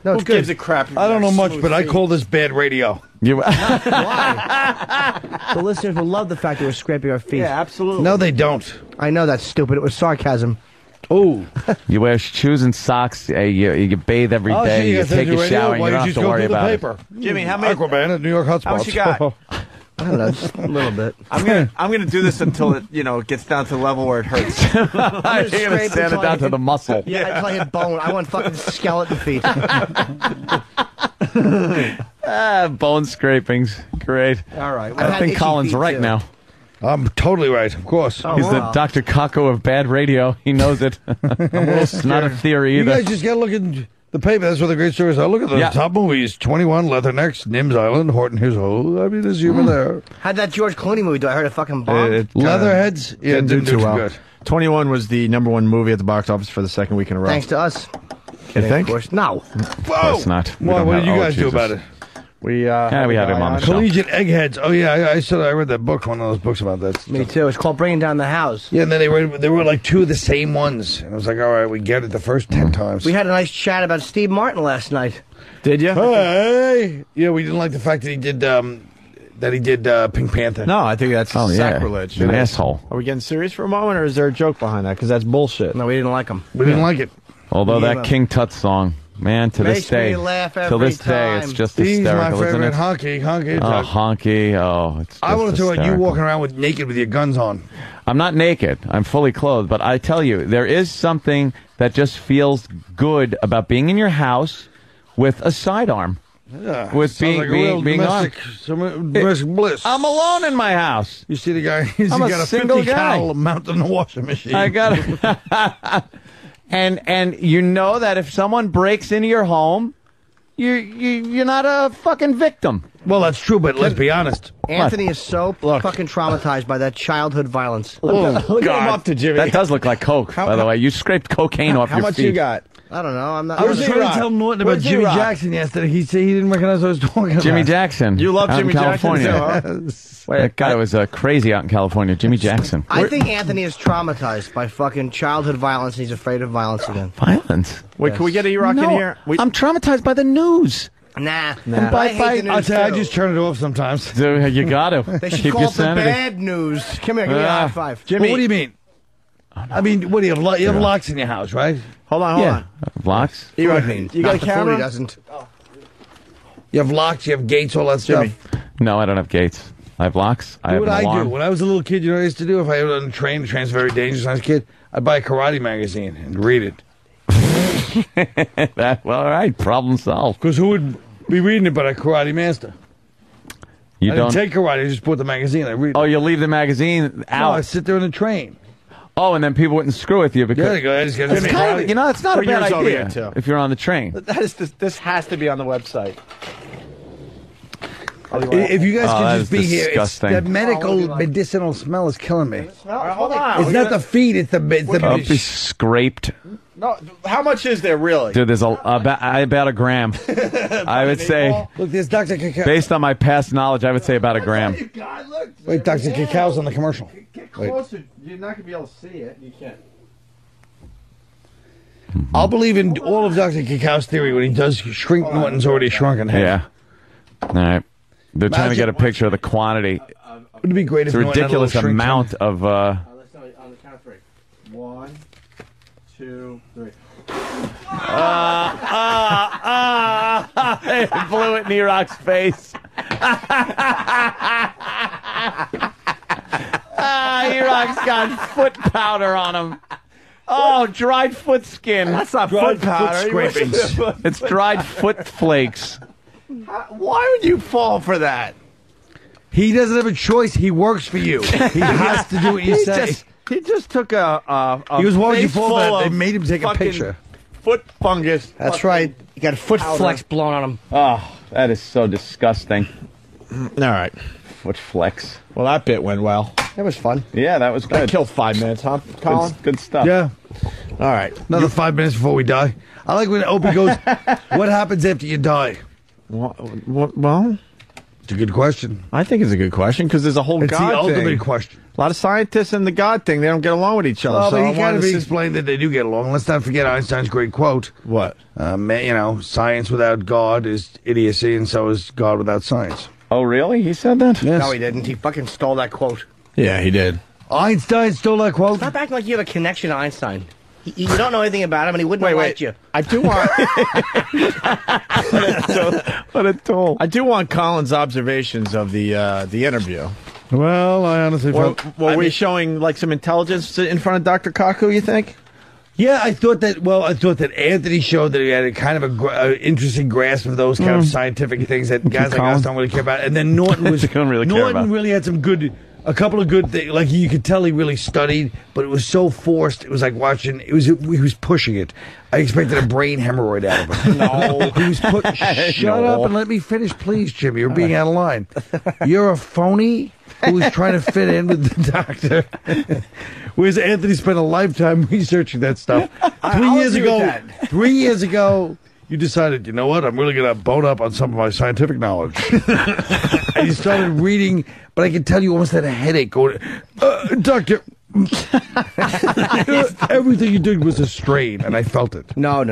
No, Who it's good. gives a crap? I don't know much, but I call this bad radio. Why? The listeners will love the fact that we're scraping our feet. Yeah, absolutely. No, they don't. I know that's stupid. It was sarcasm. Oh. You wear shoes and socks. You bathe every day. You take a shower. And you don't have to worry about it. Jimmy, how many? Aquaman at New York Hotspots. How much you got? I don't know, just a little bit. I'm gonna do this until it gets down to the level where it hurts. You're gonna sand it down to the muscle. Yeah, until I hit bone. I want fucking skeleton feet. Bone scrapings. great. All right. I think Colin's right now. I'm totally right, of course. He's the Dr. Kako of bad radio. He knows it. It's not a theory either. You guys just got to look at the paper. That's what the great stories are. Look at the top movies. 21, Leathernecks, Nims Island, Horton Hears Ho. I mean, there's humor there. How'd that George Clooney movie do? I heard it fucking bombed. Leatherheads? Yeah, didn't do too well. Good. 21 was the #1 movie at the box office for the second week in a row. Thanks to us. You think? Of course. No. Of course not. What did you guys do about it? We had him on the show. Collegiate Eggheads. Oh, yeah, I read that book, one of those books about that. Me too. It's called Bringing Down the House. Yeah, and then they were like two of the same ones. And I was like, all right, we get it the first 10 times. We had a nice chat about Steve Martin last night. Did you? Hey! Yeah, we didn't like the fact that he did Pink Panther. No, I think that's sacrilege. An asshole. Are we getting serious for a moment, or is there a joke behind that? Because that's bullshit. No, we didn't like him. We didn't like it. Although that King Tut song, man, to this day, me laugh till this day, it's just hysterical, He's my favorite. isn't it? Honky. Oh, honky. Oh, it's just I want to talk about you hysterical. walking around naked with your guns on. I'm not naked. I'm fully clothed. But I tell you, there is something that just feels good about being in your house with a sidearm. Yeah, with being domestic bliss. I'm alone in my house. You see the guy? He's I'm got a 50 cal mounted in the washing machine. I got it. And you know that if someone breaks into your home, you're not a fucking victim. Well, that's true, but let's be honest. Anthony is so fucking traumatized by that childhood violence. Look at him up to Jimmy. That does look like coke, by the way. You scraped cocaine off your feet. How much you got? I don't know. I'm not. I was trying to tell Norton about Jimmy Jackson yesterday. He said he didn't recognize what I was talking about. Jimmy Jackson. You love out Jimmy in California. Jackson, too, huh? That guy was crazy out in California. Jimmy Jackson. I think Anthony is traumatized by fucking childhood violence, and he's afraid of violence again. Violence? Wait, can we get a E-Rock in here? I'm traumatized by the news. Nah. And I hate the I'll news, tell you, I too. just turn it off sometimes. Dude, you got to. They should Keep call your it the sanity. bad news. Come here, give me a high five. Jimmy, well, what do you mean? I mean, what do you have? You have locks in your house, right? Hold on. Locks? You got a camera? He doesn't. You have locks, you have gates, all that stuff. No, I don't have gates. I have locks. I have what an I alarm. do. When I was a little kid, you know what I used to do? If I was on a train, the train's very dangerous when I was a kid, I'd buy a karate magazine and read it. Well, all right. Problem solved. Because who would be reading it but a karate master? You I don't didn't take karate, I just bought the magazine, I read it. Oh, you leave the magazine out. No, I sit there in the train. Oh, and then people wouldn't screw with you because Yeah, they go, I just get it's kind of, it's not a Put bad yours over idea here, too. if you're on the train. This has to be on the website. If you guys Oh, could that just is be here, it's disgusting. the medicinal smell is killing me. Hold on. It's not the feet, it's the Don't be scraped. No, how much is there really? Dude, there's about a gram. I would say, Look, there's Dr. Cacao. based on my past knowledge, I would say about a gram. Wait, Dr. Cacao's on the commercial. Get closer. You're not going to be able to see it. You can't. I'll believe in all of Dr. Cacao's theory when he does shrink Norton's already shrunken head. Yeah. All right. They're trying to get a picture of the quantity. Wouldn't it be great It's if a Norton had ridiculous little shrink amount of. On the count of 3. 1, 2, 3. It blew it in E-Rock's face. E-Rock's got foot powder on him. Oh, dried foot skin. That's not foot powder. Foot scrapings. It's dried foot flakes. Why would you fall for that? He doesn't have a choice. He works for you. He has to do what you say. He just took a He was, why would you face fall full for that? They of made him take a fucking picture. Foot fungus. That's right. You got a foot flex blown on him. Oh, that is so disgusting. All right. Foot flex. Well, that bit went well. That was fun. Yeah, that was That good. killed 5 minutes, huh, Colin? Good stuff. Yeah. All right. Another 5 minutes before we die. I like when Opie goes, what happens after you die? Well, It's a good question. I think it's a good question because there's a whole It's God the ultimate thing. question. A lot of scientists and the God thing, they don't get along with each other. Well, so but I he kind wanted of to see- explained that they do get along. Let's not forget Einstein's great quote. What? Science without God is idiocy, and so is God without science. Oh, really? He said that? Yes. No, he didn't. He fucking stole that quote. Yeah, he did. Einstein stole that quote? Stop acting like you have a connection to Einstein. You don't know anything about him, and he wouldn't have liked you. I do want. What a tool. I do want Colin's observations of the interview. Well, I honestly felt... Were we showing like some intelligence in front of Dr. Kaku, you think? Yeah, I thought that Anthony showed that he had a kind of a interesting grasp of those kind of scientific things that guys like us don't really care about. And then Norton was Norton really had a couple of good things. Like you could tell he really studied, but it was so forced. It was like watching. He was pushing it. I expected a brain hemorrhoid out of him. No, he was Shut up and let me finish, please, Jimmy. You're being out of line. You're a phony who's trying to fit in with the doctor. Whereas Anthony spent a lifetime researching that stuff. 3 years ago, you decided, you know what, I'm really going to bone up on some of my scientific knowledge. And you started reading, but I can tell you almost had a headache going, Doctor, everything you did was a strain, and I felt it. No.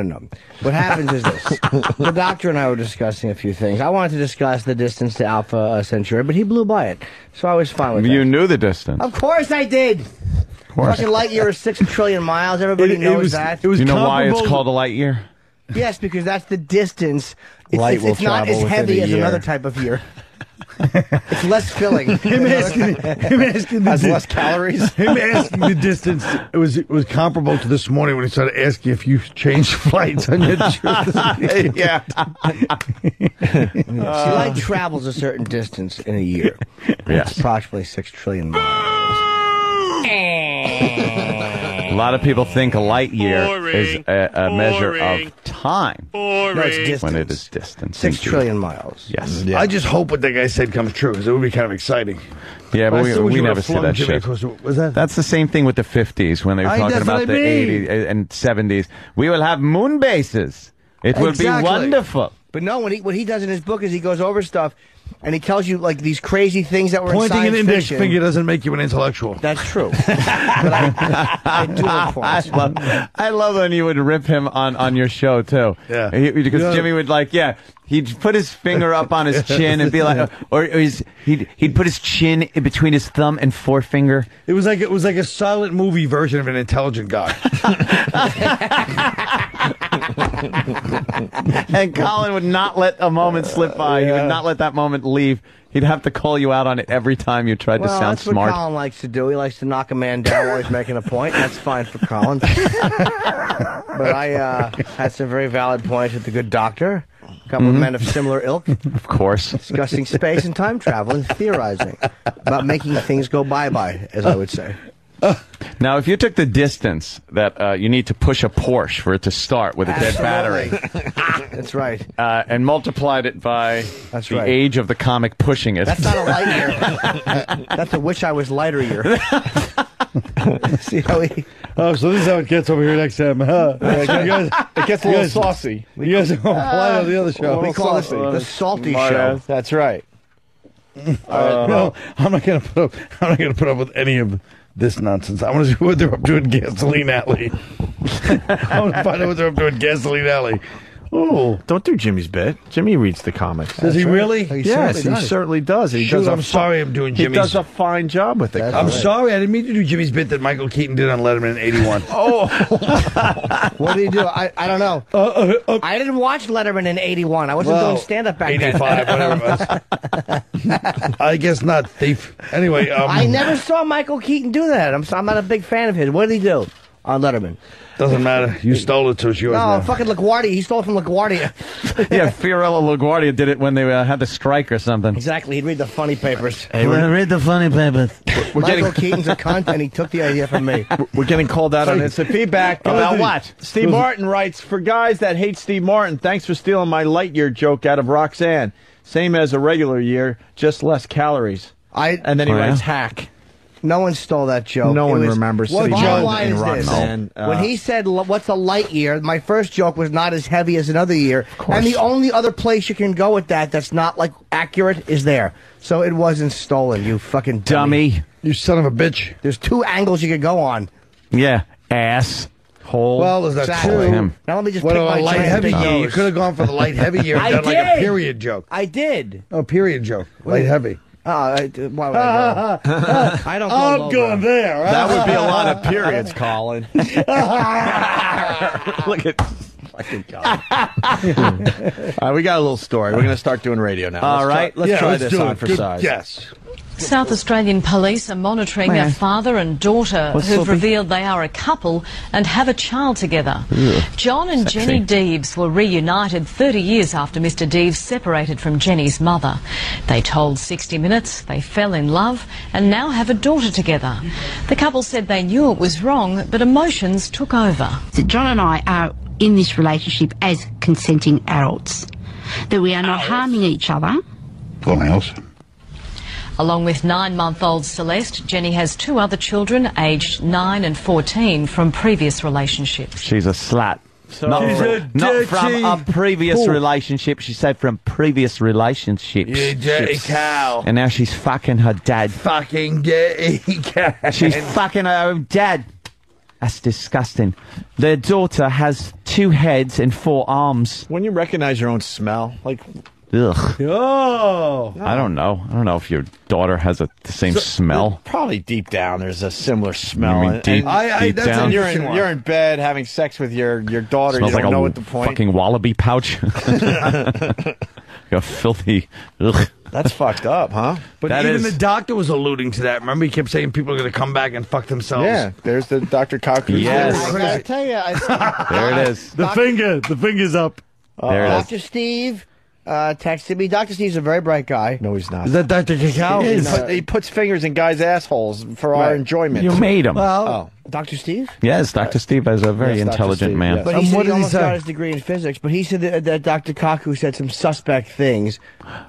What happens is this. The doctor and I were discussing a few things. I wanted to discuss the distance to Alpha Centauri, but he blew by it. So I was fine with that. You knew the distance. Of course I did. Fucking light year is 6 trillion miles. Everybody knows that. Do you know why it's called a light year? Yes, because that's the distance. It's not as heavy as another type of year. It's less filling. Him asking has less calories. Him asking the distance. It was comparable to this morning when he started asking if you changed flights on your trip. Yeah. Light travels a certain distance in a year. Yes. It's approximately 6 trillion miles. A lot of people think a light year is a measure of time. No, it's distance. When it is distance. 6 trillion miles. Yes. Yeah. I just hope what that guy said comes true, because it would be kind of exciting. Yeah, but we never see that shit. Was that? That's the same thing with the 50s when they were talking about the 80s and 70s. We will have moon bases. It will be wonderful. But no, what he does in his book is he goes over stuff and he tells you like these crazy things that were in science fiction. Pointing an index finger doesn't make you an intellectual. That's true. But I do look points. I love when you would rip him on your show too. Yeah. Because Jimmy would he'd put his finger up on his chin and be like, he'd put his chin in between his thumb and forefinger. It was like a silent movie version of an intelligent guy. And Colin would not let a moment slip by. He would not let that moment leave. He'd have to call you out on it every time you tried to sound smart. That's what Colin likes to do. He likes to knock a man down while he's making a point. That's fine for Colin. But I had some very valid points with the good doctor. A couple of men of similar ilk. Of course. Discussing space and time travel and theorizing about making things go bye-bye, as I would say. Now, if you took the distance that you need to push a Porsche for it to start with a dead battery. That's right. And multiplied it by the age of the comic pushing it. That's not a light year. That's a wish I was lighter year. See how he... Oh, so this is how it gets over here next time, huh? It gets a little saucy. You guys are fly on the other show. We call this the salty show. That's right. No, I'm not going to put up with any of this nonsense. I want to see what they're up to in Gasoline Alley. I want to find out what they're up to in Gasoline Alley. Oh, don't do Jimmy's bit. Jimmy reads the comics. Does he really? Yes, he certainly does. I'm sorry I'm doing Jimmy's. He does a fine job with it. I'm sorry. I didn't mean to do Jimmy's bit that Michael Keaton did on Letterman in 81. Oh. What did he do? I don't know. I didn't watch Letterman in 81. I wasn't doing stand-up back 85, whatever it was. I guess not, thief. Anyway. I never saw Michael Keaton do that. I'm not a big fan of his. What did he do on Letterman? Doesn't matter. You stole it, so it's yours now. Fucking LaGuardia. He stole it from LaGuardia. Yeah, Fiorello LaGuardia did it when they had the strike or something. Exactly. He'd read the funny papers. Hey, read the funny papers. Michael Keaton's a cunt, and he took the idea from me. We're getting called out on instant feedback. About what? Steve Martin writes, for guys that hate Steve Martin, thanks for stealing my light year joke out of Roxanne. Same as a regular year, just less calories. And then he writes hack. No one stole that joke. No one remembers. What line is this? When he said, what's a light year, my first joke was not as heavy as another year. And the only other place you can go with that's not, like, accurate is there. So it wasn't stolen, you fucking dummy. You son of a bitch. There's 2 angles you could go on. Yeah, ass. Hole. Well, there's that too. Now let me just pick my light heavy year. You could have gone for the light heavy year and done like a period joke. I did. Oh, period joke. Light heavy. Why would I go? I don't go I'm going there. That would be a lot of periods, Colin. Look at fucking Colin. We got a little story. We're going to start doing radio now. Let's try this on for size. Yes. South Australian police are monitoring a father and daughter who've revealed they are a couple and have a child together. John and Jenny Deeves were reunited 30 years after Mr. Deeves separated from Jenny's mother. They told 60 Minutes they fell in love and now have a daughter together. The couple said they knew it was wrong, but emotions took over. John and I are in this relationship as consenting adults, that we are not harming each other. Full house. Along with 9-month-old Celeste, Jenny has 2 other children aged 9 and 14 from previous relationships. She's a slut. So Not she's from a previous relationship. She said from previous relationships. You dirty cow. And now she's fucking her dad. Fucking dirty cow. She's fucking her own dad. That's disgusting. Their daughter has 2 heads and 4 arms. When you recognize your own smell, like... Ugh. Oh. I don't know. I don't know if your daughter has the same smell. Probably deep down there's a similar smell. You mean deep down? You're in bed having sex with your daughter. Smells You don't like know a at the point. fucking wallaby pouch. A filthy. Ugh. That's fucked up, huh? But that even the doctor was alluding to that. Remember, he kept saying people are going to come back and fuck themselves. Yeah, there's the Dr. Kaku. Yes. I gotta tell you, There it is. The finger's up. There it is. Dr. Steve texted me. Dr. Steve's a very bright guy. No, he's not. Is that Dr. Cacao? He puts fingers in guys' assholes for our enjoyment. You made him. Well, Dr. Steve? Yes, Dr. Steve is a very Yes, Dr. intelligent Steve, man. yes. But he said he almost got his degree in physics, but he said that Dr. Kaku said some suspect things.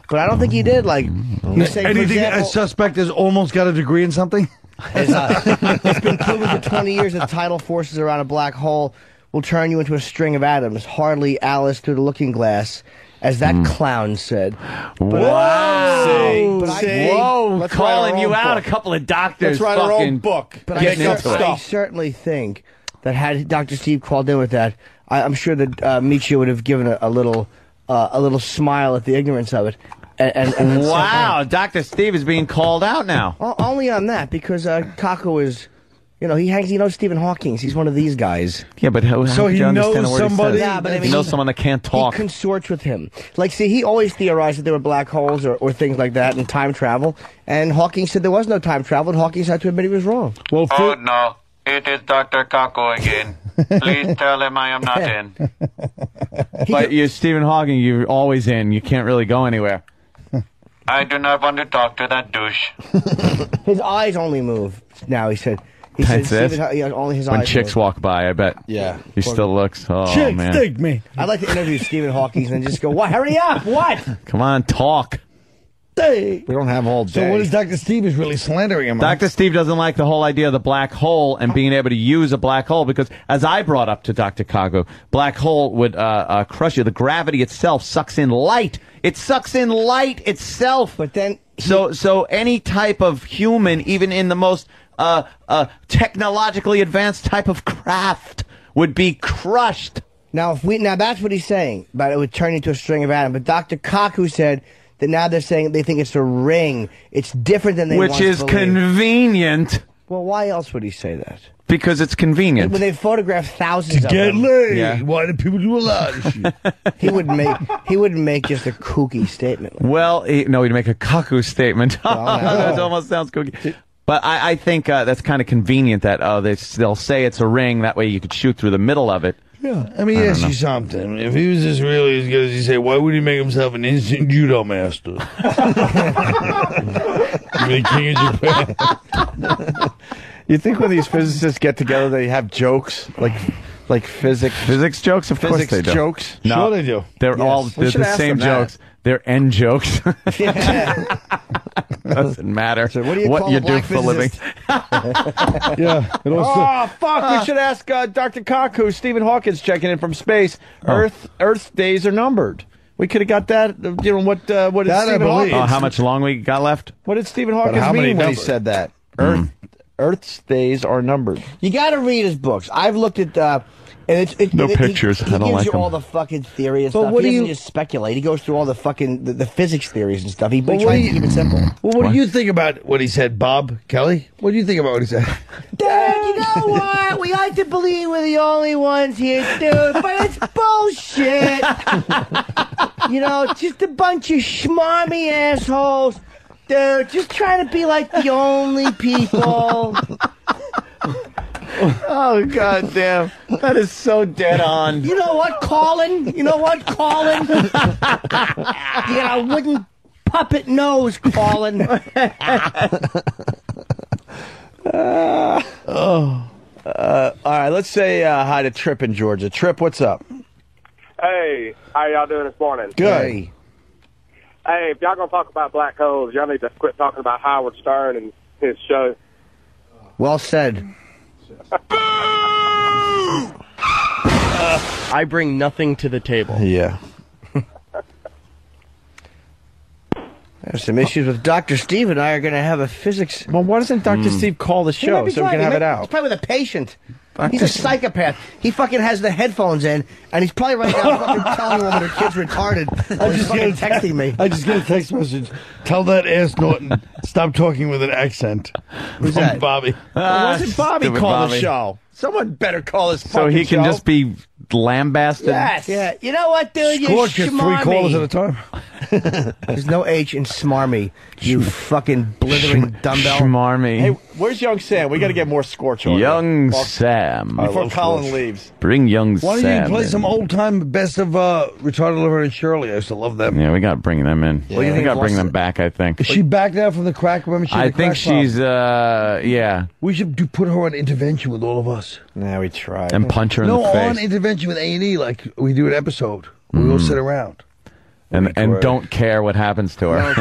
But I don't think he did. Like, you say, for Anything example, a suspect has almost got a degree in something? it's been proven for 20 years that tidal forces around a black hole will turn you into a string of atoms. Hardly Alice through the looking glass, as that clown said. Whoa! Whoa! Whoa! Calling you out, a couple of doctors. Let's write our own book. But I certainly think that had Dr. Steve called in with that, I'm sure that Michio would have given a little smile at the ignorance of it. And wow, Dr. Steve is being called out now. Only on that, because Kaku is, he knows Stephen Hawking. He's one of these guys. Yeah, but how So he you understand knows what he somebody? says? Yeah, but I mean, he knows someone that can't talk. He consorts with him. Like, see, he always theorized that there were black holes or things like that and time travel. And Hawking said there was no time travel, and Hawking had to admit he was wrong. Well, Oh, no. It is Dr. Kako again. Please tell him I am not in. But you, Stephen Hawking, you're always in. You can't really go anywhere. I do not want to talk to that douche. His eyes only move now, he said. That's it? Only his When eyes chicks move. walk by, I bet. Yeah. He still looks. Oh, Chicks, man. dig me. I'd like to interview Stephen Hawking and just go, what? Hurry up! What? Come on, talk. Hey. We don't have all day. So what is Dr. Steve is really slandering him? Dr. Steve doesn't like the whole idea of the black hole and being able to use a black hole because, as I brought up to Dr. Kago, black hole would crush you. The gravity itself sucks in light. It sucks in light itself. But then... So any type of human, even in the most technologically advanced type of craft, would be crushed. Now that's what he's saying, but it would turn into a string of atoms. But Dr. Kaku said that now they're saying they think it's a ring. It's different than they Which once is believed. Convenient. Well, why else would he say that? Because it's convenient. When they photographed thousands of Get them. laid. Yeah. Why do people do a lot of shit? He wouldn't make just a kooky statement. Well, he'd make a cuckoo statement. That almost sounds kooky. But I think that's kind of convenient that they'll say it's a ring. That way you could shoot through the middle of it. Yeah, let me ask you something. If he was just really as good as he said, why would he make himself an instant judo master? The king of Japan. You think when these physicists get together, they have jokes like physics jokes? Of course they do. Jokes? No, Sure they do. They're the same jokes. They're end jokes. Doesn't matter So what do you what call you a do black for a living. Yeah. It also, Oh, fuck. We should ask Dr. Kaku. Stephen Hawking's checking in from space. Earth's days are numbered. We could have got that. What did That I Stephen believe. Hawking... How much long we got left? What did Stephen how Hawking many mean when he numbers? said that? Earth's days are numbered. You got to read his books. I've looked at. And No pictures. He I don't gives like you them. all the fucking theory and But stuff. what He do doesn't you- just speculate. He goes through all the fucking the physics theories and stuff. He But tries what to do you- keep it simple. well, what do you think about what he said, Bob Kelly? What do you think about what he said? Dad, you know what? We like to believe we're the only ones here, dude, but it's bullshit. Just a bunch of schmarmy assholes Dude, just trying to be like the only people. Oh, God damn. That is so dead on. You know what, Colin? You got a wooden puppet nose, Colin. All right, let's say hi to Trip in Georgia. Trip, what's up? Hey, how y'all doing this morning? Good. Hey, if y'all gonna talk about black holes, y'all need to quit talking about Howard Stern and his show. Well said. I bring nothing to the table. Yeah. There's some issues with Dr. Steve and I are going to have a physics... Well, why doesn't Dr. Steve call the show so we can have it out? He's probably with a patient. He's a psychopath. He fucking has the headphones in, and he's probably right now fucking telling a woman her kid's retarded. He's fucking texting me. I just get a text message. Tell that ass Norton, stop talking with an accent. Who's that? Bobby. Why doesn't Bobby call the show? Someone better call this fucking show. So he can just be lambasted? Yes. Yeah. You know what, dude? Scorch gets 3 callers at a time. There's no H in smarmy, you fucking blithering dumbbell. Schmarmy. Hey, where's young Sam? We got to get more Scorch on. Young Sam. Before Colin leaves. Bring young Sam. Why don't you play in. some old-time best of Retarded Liver and Shirley? I used to love them. Yeah, we got to bring them in. Yeah. We got to bring them back, I think. Is she back now from the crack? Remember, I think she's, yeah. We should put her on intervention with all of us. Nah, we tried. And punch her in the face. No, on intervention with A&E like we do an episode. We all sit around. And don't care what happens to her.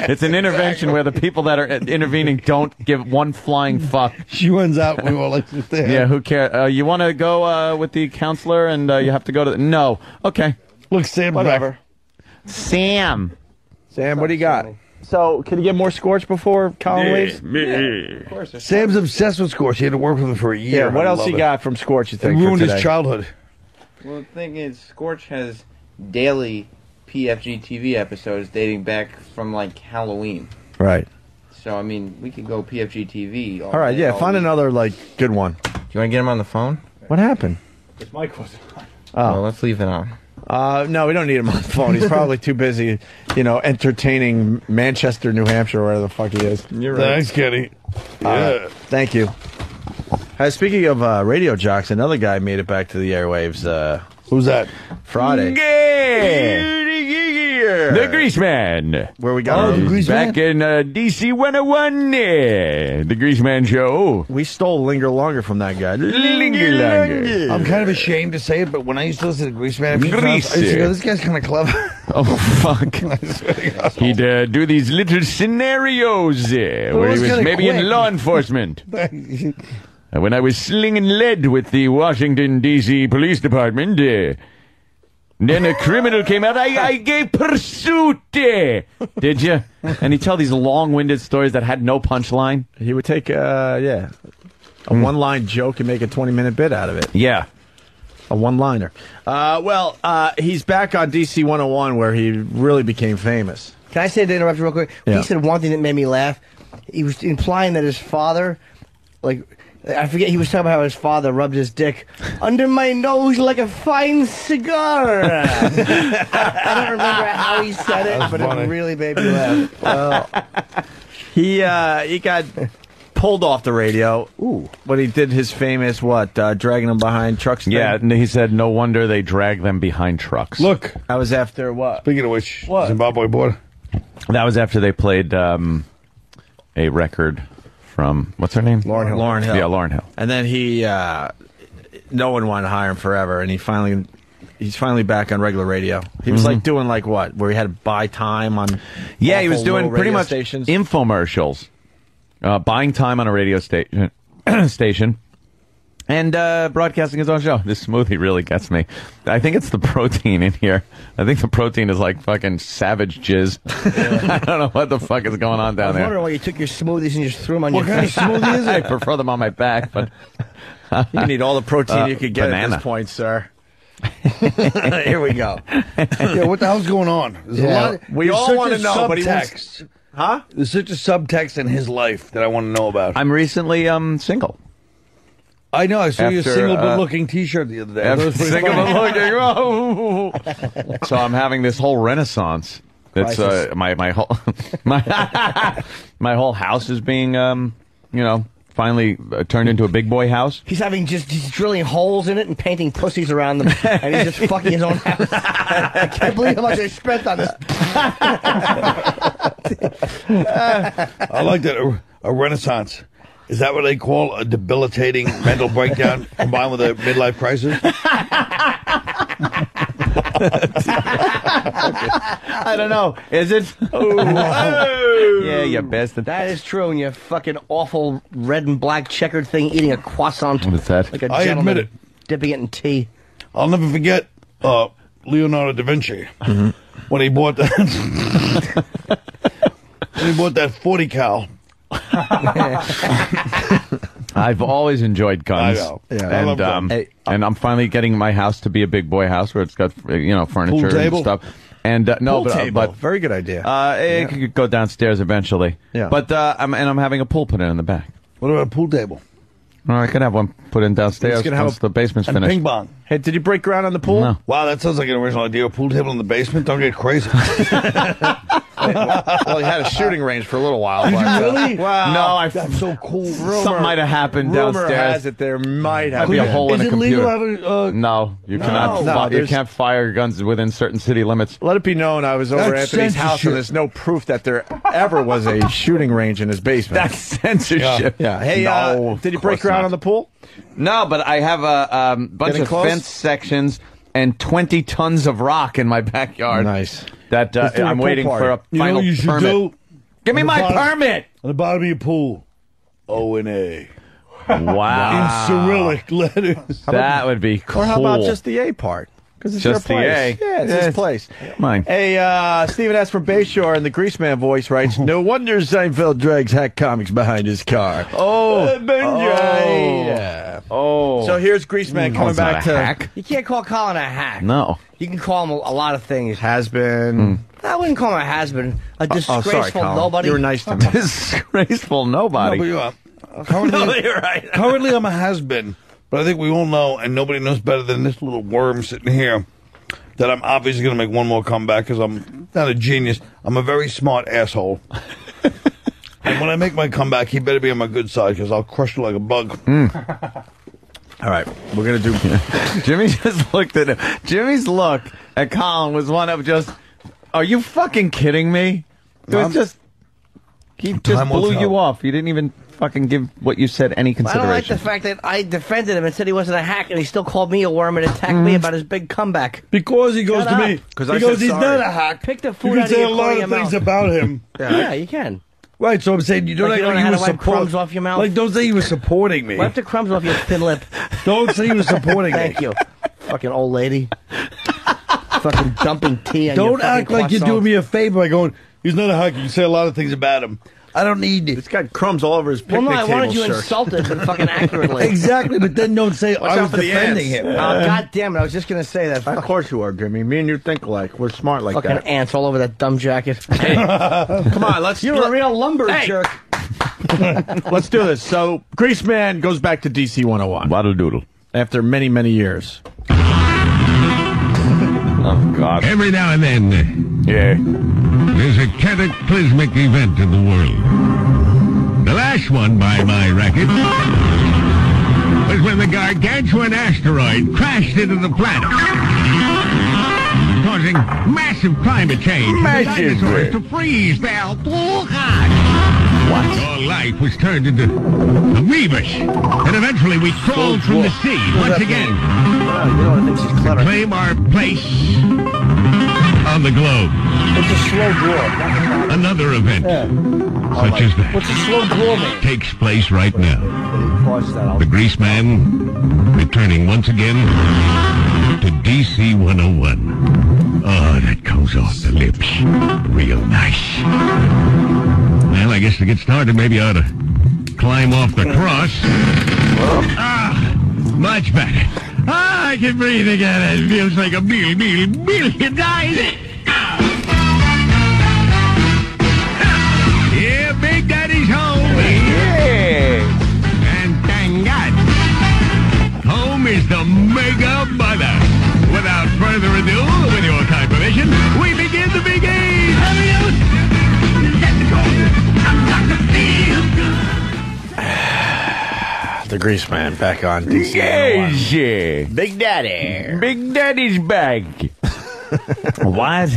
It's an intervention where the people that are intervening don't give one flying fuck. She runs out and we all like sit there. Yeah, who cares? You want to go with the counselor and you have to go to the... No. Okay. Look, Sam, whatever. Sam, what do you got? So, can you get more Scorch before Colin leaves? Yeah, of course. Sam's obsessed with Scorch. He had to work with him for a year. Yeah, what else you got from Scorch, you think? It ruined his childhood. Well, the thing is, Scorch has daily PFG TV episodes dating back from, like, Halloween. Right. So, I mean, we could go PFG TV. All right, yeah, find another, like, good one. Do you want to get him on the phone? What happened? His mic wasn't on. Oh. Well, let's leave it on. No, we don't need him on the phone. He's probably too busy, entertaining Manchester, New Hampshire, or wherever the fuck he is. You're right. Thanks, Kenny. Yeah. Thank you. Speaking of radio jocks, another guy made it back to the airwaves. Who's that? Friday. The Greaseman. Where we got him? Back in DC 101. The Greaseman Show. We stole Linger Longer from that guy. Linger Longer. I'm kind of ashamed to say it, but when I used to listen to Greaseman, I used to go, this guy's kind of clever. Oh, fuck. He'd do these little scenarios where he was maybe in law enforcement. When I was slinging lead with the Washington, D.C. Police Department, then a criminal came out. I gave pursuit. Did you? And he'd tell these long-winded stories that had no punchline. He would take, a one-line joke and make a 20-minute bit out of it. Yeah. A one-liner. He's back on DC 101 where he really became famous. Can I say to interrupt you real quick? Yeah. He said one thing that made me laugh. He was implying that his father, I forget, he was talking about how his father rubbed his dick under my nose like a fine cigar. I don't remember how he said it, but funny. It really made me laugh. Well, he got pulled off the radio. Ooh. When he did his famous, dragging him behind trucks thing? Yeah, and he said, no wonder they drag them behind trucks. Look. That was after what? Speaking of which, what? Zimbabwe border. That was after they played a record from, what's her name? Lauryn Hill. Yeah, Lauryn Hill. And then he, no one wanted to hire him forever, and he's finally back on regular radio. He was doing what, where he had to buy time on. Yeah, he was doing pretty much stations. Infomercials, buying time on a radio station, and broadcasting his own show. This smoothie really gets me. I think it's the protein in here. I think the protein is like fucking savage jizz. I don't know what the fuck is going on down there. I was wondering why you took your smoothies and just threw them on what your kind face. of smoothie is it? I prefer them on my back, but you need all the protein you could get banana. at this point, sir. Here we go. Yeah, what the hell's going on? There's a lot. We all want to know, but he subtext. Huh? There's such a subtext in his life that I want to know about. I'm recently single. I know. I saw your After, single but looking T-shirt the other day. Single but looking. Oh. So I'm having this whole renaissance It's my whole my whole house is being finally turned into a big boy house. He's he's drilling holes in it and painting pussies around them, and he's just fucking his own house. I can't believe how much I spent on this. I like that. A renaissance. Is that what they call a debilitating mental breakdown combined with a midlife crisis? I don't know. Is it? Oh. Yeah, you bastard. That is true. And you fucking awful red and black checkered thing eating a croissant. What is that? Like a I gentleman admit it. dipping it in tea. I'll never forget Leonardo da Vinci when he bought that. When he bought that 40 cal. I've always enjoyed guns. I know. Yeah, I love guns. And I'm finally getting my house to be a big boy house where it's got furniture and stuff. And pool table. Very good idea. It could go downstairs eventually. Yeah. But I'm having a pool put in the back. What about a pool table? Well, I could have one put in downstairs once the basement's finished. Ping pong. Hey, did you break ground on the pool? No. Wow, that sounds like an original idea. A pool table in the basement? Don't get crazy. Well, he had a shooting range for a little while. Did you really? Wow. No, that's so cool. Something might have happened Rumor downstairs. has it there might have Might be a been. hole in a computer. Is it legal to have a... No, you cannot. You can't fire guns within certain city limits. Let it be known I was over That's Anthony's house, censorship. and there's no proof that there ever was a shooting range in his basement. That's censorship. Yeah. Hey, No, did you of break course ground not. on the pool? No, but I have a bunch Getting of close? fence sections and 20 tons of rock in my backyard. Nice. That Let's do a I'm pool waiting party. for a You know final what you should permit. do? Give me On the my bottom- permit. On the bottom of your pool. O-N-A. Wow. In Cyrillic letters. That would be cool. Or how about just the A part? Because it's Just the your place. A. Yeah, it's his place. Mine. Hey, Stephen S. from Bayshore in the Greaseman voice writes, no wonder Seinfeld drags hack comics behind his car. Yeah. Oh. So here's Greaseman coming it's not back a to... hack. You can't call Colin a hack. No. You can call him a lot of things. Has been... I wouldn't call him a has-been. A disgraceful sorry, Colin. nobody. You were nice to me. Disgraceful nobody. No, but you are. Currently, you're right. currently, I'm a has-been. But I think we all know, and nobody knows better than this little worm sitting here, that I'm obviously going to make one more comeback because I'm not a genius. I'm a very smart asshole. And when I make my comeback, he better be on my good side because I'll crush you like a bug. All right, we're going to do... Jimmy just looked at him. Jimmy's look at Colin was one of just, are you fucking kidding me? It was just, he just Time will blew tell. you off. You didn't even fucking give what you said any I don't like consideration. the fact that I defended him and said he wasn't a hack, and he still called me a worm and attacked me about his big comeback. Because he goes Shut to up. me. 'Cause He I goes, said he's sorry. not a hack. Pick the You food can out of say your a lot corner of of your things mouth. about him. Yeah, you can. Right, so I'm saying you don't Like act you don't like know you how were to wipe supporting. crumbs off your mouth? Like, don't say you were supporting me. Wipe the crumbs off your thin lip. Don't say you were supporting me. Thank you. Fucking old lady. Fucking dumping tea on your Don't fucking act like you're croissant. doing me a favor by going, he's not a hack. You can say a lot of things about him. I don't need it. It's got crumbs all over his Well, picnic no, I table, wanted you sir. insulted, but fucking accurately. Exactly, but then don't say I out was for the defending ants. him. Oh, God damn it. I was just going to say that. Of course you are, Jimmy. Me and you think alike. We're smart like Fucking that. ants all over that dumb jacket. Come on, let's... You're a real lumber jerk. Let's do this. So, Greaseman goes back to DC 101 Waddle doodle. after many, many years. Oh, God. Every now and then, Yeah. there's a cataclysmic event in the world. The last one, by my record, was when the gargantuan asteroid crashed into the planet, causing massive climate change. Massive. Dinosaurs to freeze. They'll What? All life was turned into amoebas, and eventually we crawled from the sea once again to claim our place on the globe. It's a slow draw. Another event, such as that, What's a slow draw mean? takes place right now. Pause that. The Grease Man returning once again to DC 101. Oh, that comes off the lips real nice. Well, I guess to get started, maybe I ought to climb off the cross. Ah, much better. Ah, I can breathe again. It feels like a million dies. Yeah, Big Daddy's home. Yeah. And thank God, home is the mega mother. Without further ado, with your kind permission, we begin the big game. The Grease Man back on DC. Yes, Big Daddy. Big Daddy's back. What?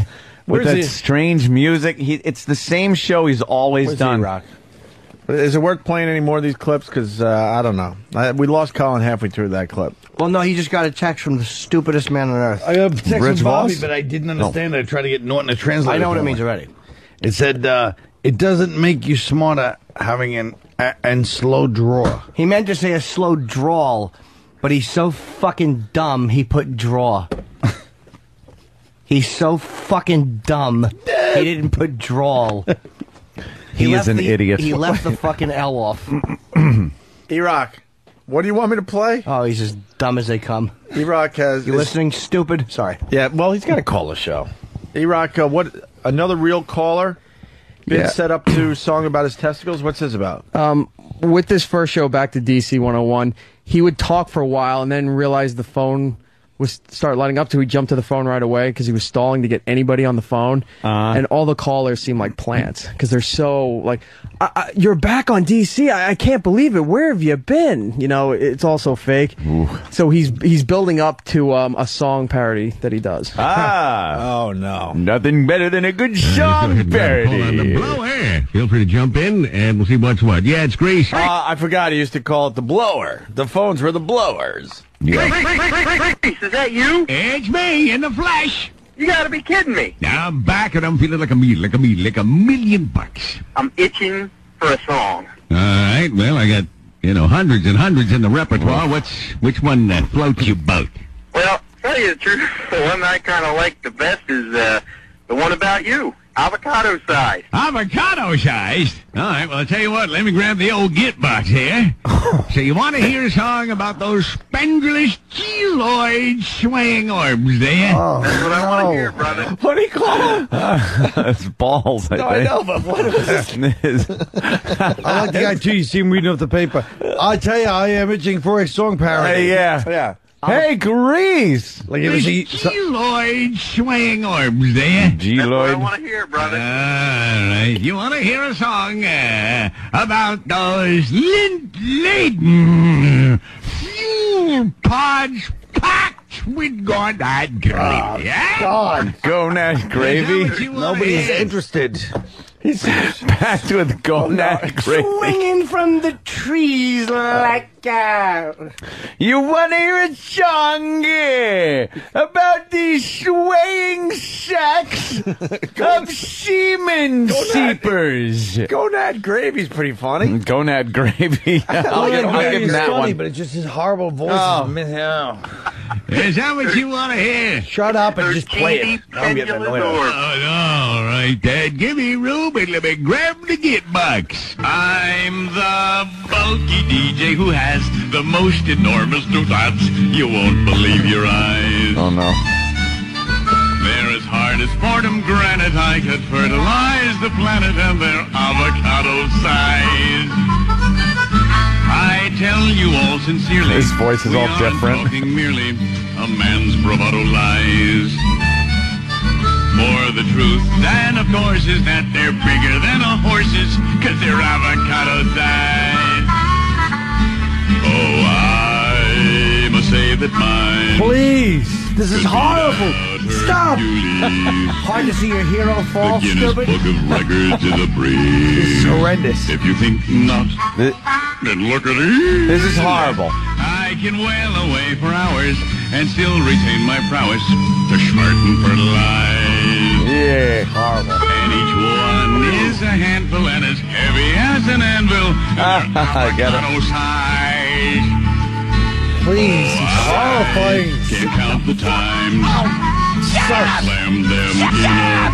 With that strange music? It's the same show he's always done. E-Rock? Is it worth playing any more of these clips? Because I don't know. We lost Colin halfway through that clip. Well, no, he just got a text from the stupidest man on earth. I got a text Rich from Bobby, Voss? but I didn't understand it. I tried to get Norton to translate it. I know what for it me. means already. It said, it doesn't make you smarter having an slow draw. He meant to say a slow drawl, but he's so fucking dumb, he put draw. He's so fucking dumb, he didn't put drawl. He is an idiot. He left the fucking L off. E-Rock, what do you want me to play? Oh, he's as dumb as they come. E-Rock has... You listening, stupid? Sorry. Yeah, well, he's got to call the show. E-Rock, what? Another real caller? Been set up to song about his testicles? What's this about? With this first show back to DC 101, he would talk for a while and then realize the phone would start lighting up, so he jumped to the phone right away because he was stalling to get anybody on the phone. And all the callers seem like plants because they're so like, you're back on DC. I can't believe it. Where have you been? You know, it's all so fake. Ooh. So he's building up to a song parody that he does. Oh, no. Nothing better than a good song parody. On the blower. Feel free to jump in, and we'll see what's what. Yeah, it's Grease. I forgot he used to call it the blower. The phones were the blowers. Yeah. Grease, is that you? It's me in the flesh. You gotta be kidding me. Now I'm back and I'm feeling like $1 million. I'm itching for a song. All right, well, I got, hundreds and hundreds in the repertoire. Which one floats your boat? Well, to tell you the truth, the one I kind of like the best is the one about you. Avocado size. Avocado sized? All right, well, I'll tell you what, let me grab the old git box here. So you want to hear a song about those spendulous, geoloid swaying orbs, do you? Oh, that's what I want to hear, brother. What do you call them? It's balls, I think. I know, but what is I like the guy, too. You see him reading off the paper. I tell you, I am itching for a song parody. Yeah. Hey, Grease! Like you ever see geoloid swaying orbs, do you? That's what I Geoloid. want to hear, brother. All right, you want to hear a song about those lint-laden fuel pods packed with gonad gravy, yeah? God. Gonad gravy? Nobody's interested. He's packed with gonad gravy. Swinging from the trees like You want to hear a song about these swaying sacks of semen seepers? Gonad gravy's pretty funny. Gonad gravy. I'll give him that funny, one. but it's just his horrible voice. Is that what you want to hear? Shut up and just play it. I'm getting annoyed. All right, Dad. Give me room and let me grab the git box. I'm the bulky DJ who has the most enormous dots. You won't believe your eyes. Oh, no. They're as hard as Fordham granite. I could fertilize the planet and they're avocado size. I tell you all sincerely, His voice is all different. We aren't talking merely a man's bravado lies. For the truth, then of course, is that they're bigger than a horse's, 'cause they're avocado size. Oh, I must say that mine. Please, this is horrible. Stop. Hard to see your hero fall, The Guinness stupid. Book of Records is a breeze. It's horrendous. If you think not, then look at these. This is horrible. I can wail away for hours and still retain my prowess to smart and fertilize. Yeah, horrible. And each one is a handful and as heavy as an anvil. And they're I get it. avocado size. Please, it's horrifying. Can't count the times. Slam them in a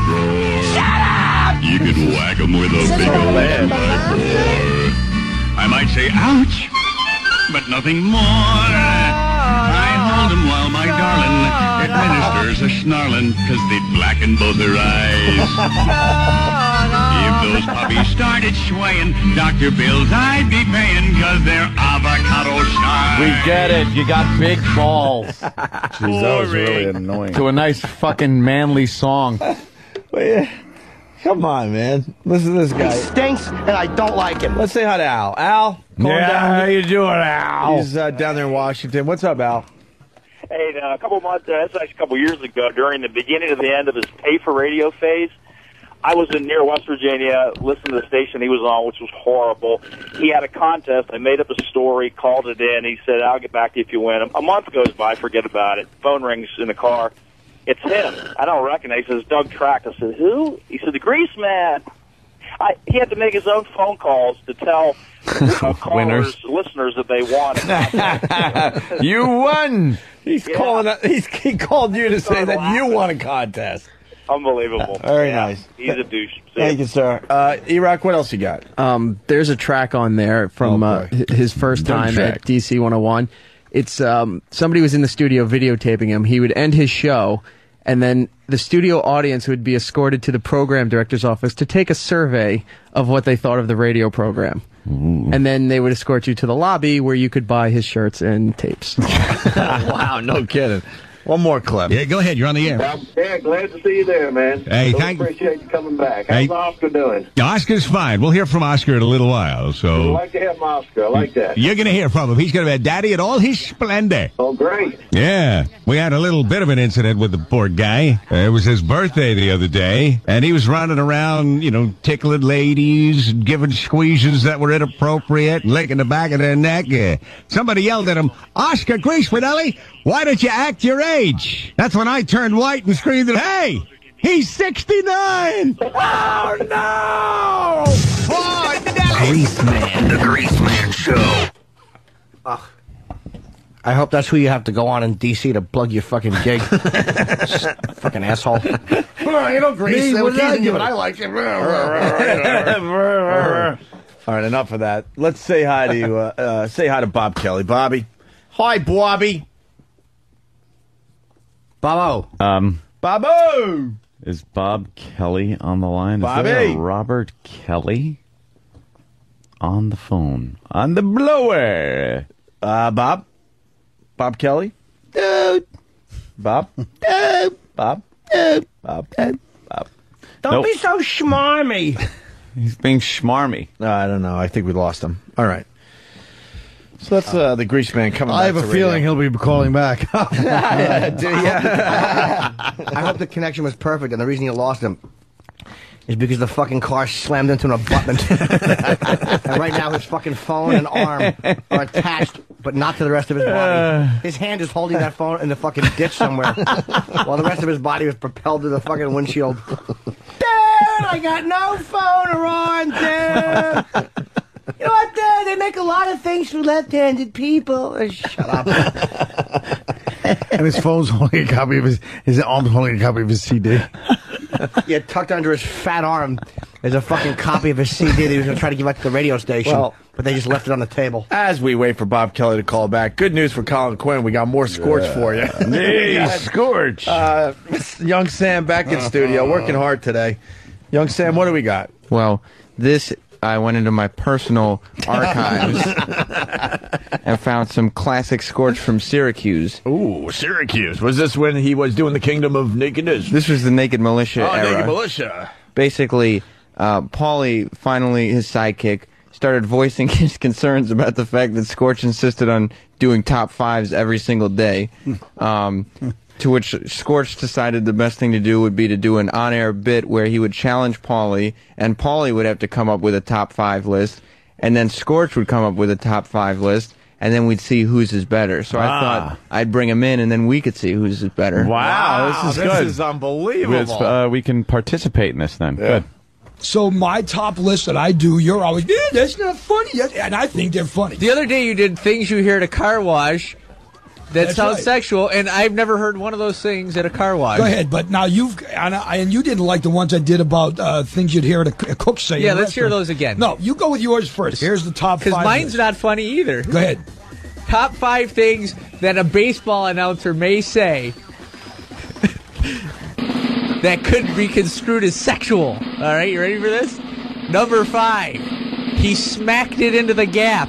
drawer. You could whack them with a big old bore. I might say, ouch, but nothing more. I hold them while my darling administers a snarling, 'cause they'd blacken both her eyes. If those puppies started swaying, Dr. Bills I'd be paying, 'cause they're avocado size. We get it. You got big balls. Jeez, that was really annoying. To a nice fucking manly song. Well, yeah. Come on, man. Listen to this guy. He stinks, and I don't like him. Let's say hi to Al. Al, calm down. How you doing, Al? He's down there in Washington. What's up, Al? Hey, a couple months, that's actually a couple years ago, during the beginning of the end of his pay-for-radio phase, I was in near West Virginia, listening to the station he was on, which was horrible. He had a contest. I made up a story, called it in. He said, I'll get back to you if you win. A month goes by, forget about it. Phone rings in the car. It's him. I don't recognize. He says, Doug Track. I said, who? He said, the Grease Man. He had to make his own phone calls to tell callers, listeners that they won. You won. He called you to say that you won a contest. Unbelievable. Very nice. He's a douche. Thank you, sir. E-Rock, what else you got? There's a track on there from his first time at DC 101. It's somebody was in the studio videotaping him. He would end his show, and then the studio audience would be escorted to the program director's office to take a survey of what they thought of the radio program. Ooh. And then they would escort you to the lobby where you could buy his shirts and tapes. Wow, no kidding. One more clip. Yeah, go ahead. You're on the air. Yeah, glad to see you there, man. Hey, appreciate you coming back. How's Oscar doing? Oscar's fine. We'll hear from Oscar in a little while. So I'd like to have Oscar. I like that. You're going to hear from him. He's going to be Daddy in all his splendor. Oh, great. Yeah. We had a little bit of an incident with the poor guy. It was his birthday the other day, and he was running around, tickling ladies, giving squeezes that were inappropriate, licking the back of their neck. Somebody yelled at him, Oscar Greasefinelli, why don't you act your age? That's when I turned white and screamed, hey, he's 69! Oh, no! Oh, Greaseman. The Greaseman Show. Ugh. I hope that's who you have to go on in D.C. to plug your fucking gig. Fucking asshole. Grease. What did I do? But I like it. All right, enough of that. Let's say hi to Bob Kelly. Bobby. Hi, Bobby. Bobo. Bobo. Is Bob Kelly on the line? Bobby. Is there a Robert Kelly on the phone? On the blower. Bob Kelly? Dude. Bob? Dude. Bob? Dude. Bob? Dude. Bob? Don't be so schmarmy. He's being schmarmy. I don't know. I think we lost him. All right. So that's the Grease Man coming back. I have a feeling he'll be calling back. I hope the connection was perfect, and the reason you lost him is because the fucking car slammed into an abutment. And right now his fucking phone and arm are attached, but not to the rest of his body. His hand is holding that phone in the fucking ditch somewhere, while the rest of his body was propelled to the fucking windshield. Dad, I got no phone or arm, Dad. You know what, Dad? They make a lot of things for left-handed people. Shut up. And his phone's holding a copy of his arm's holding a copy of his CD. Yeah, tucked under his fat arm is a fucking copy of his CD that he was going to try to give out to the radio station, but they just left it on the table. As we wait for Bob Kelly to call back, good news for Colin Quinn. We got more Scorch for you. Hey, Scorch. Young Sam back in studio, working hard today. Young Sam, what do we got? Well, I went into my personal archives and found some classic Scorch from Syracuse. Ooh, Syracuse. Was this when he was doing the Kingdom of Nakedness? This was the Naked Militia era. Naked Militia. Basically, Paulie, finally his sidekick, started voicing his concerns about the fact that Scorch insisted on doing top fives every single day. To which Scorch decided the best thing to do would be to do an on-air bit where he would challenge Paulie, and Paulie would have to come up with a top 5 list, and then Scorch would come up with a top 5 list, and then we'd see whose is better. So I thought I'd bring him in, and then we could see whose is better. Wow, this is good. This is unbelievable. We can participate in this then. Yeah. Good. So my top list that I do, you're always, that's not funny. And I think they're funny. The other day you did things you hear at a car wash that sounds sexual, and I've never heard one of those things at a car wash. Go ahead, but now and you didn't like the ones I did about things you'd hear at a cook say. Yeah, let's hear those again. No, you go with yours first. Here's the top 5. Because mine's not funny either. Go ahead. Top 5 things that a baseball announcer may say that could be construed as sexual. All right, you ready for this? Number 5, he smacked it into the gap.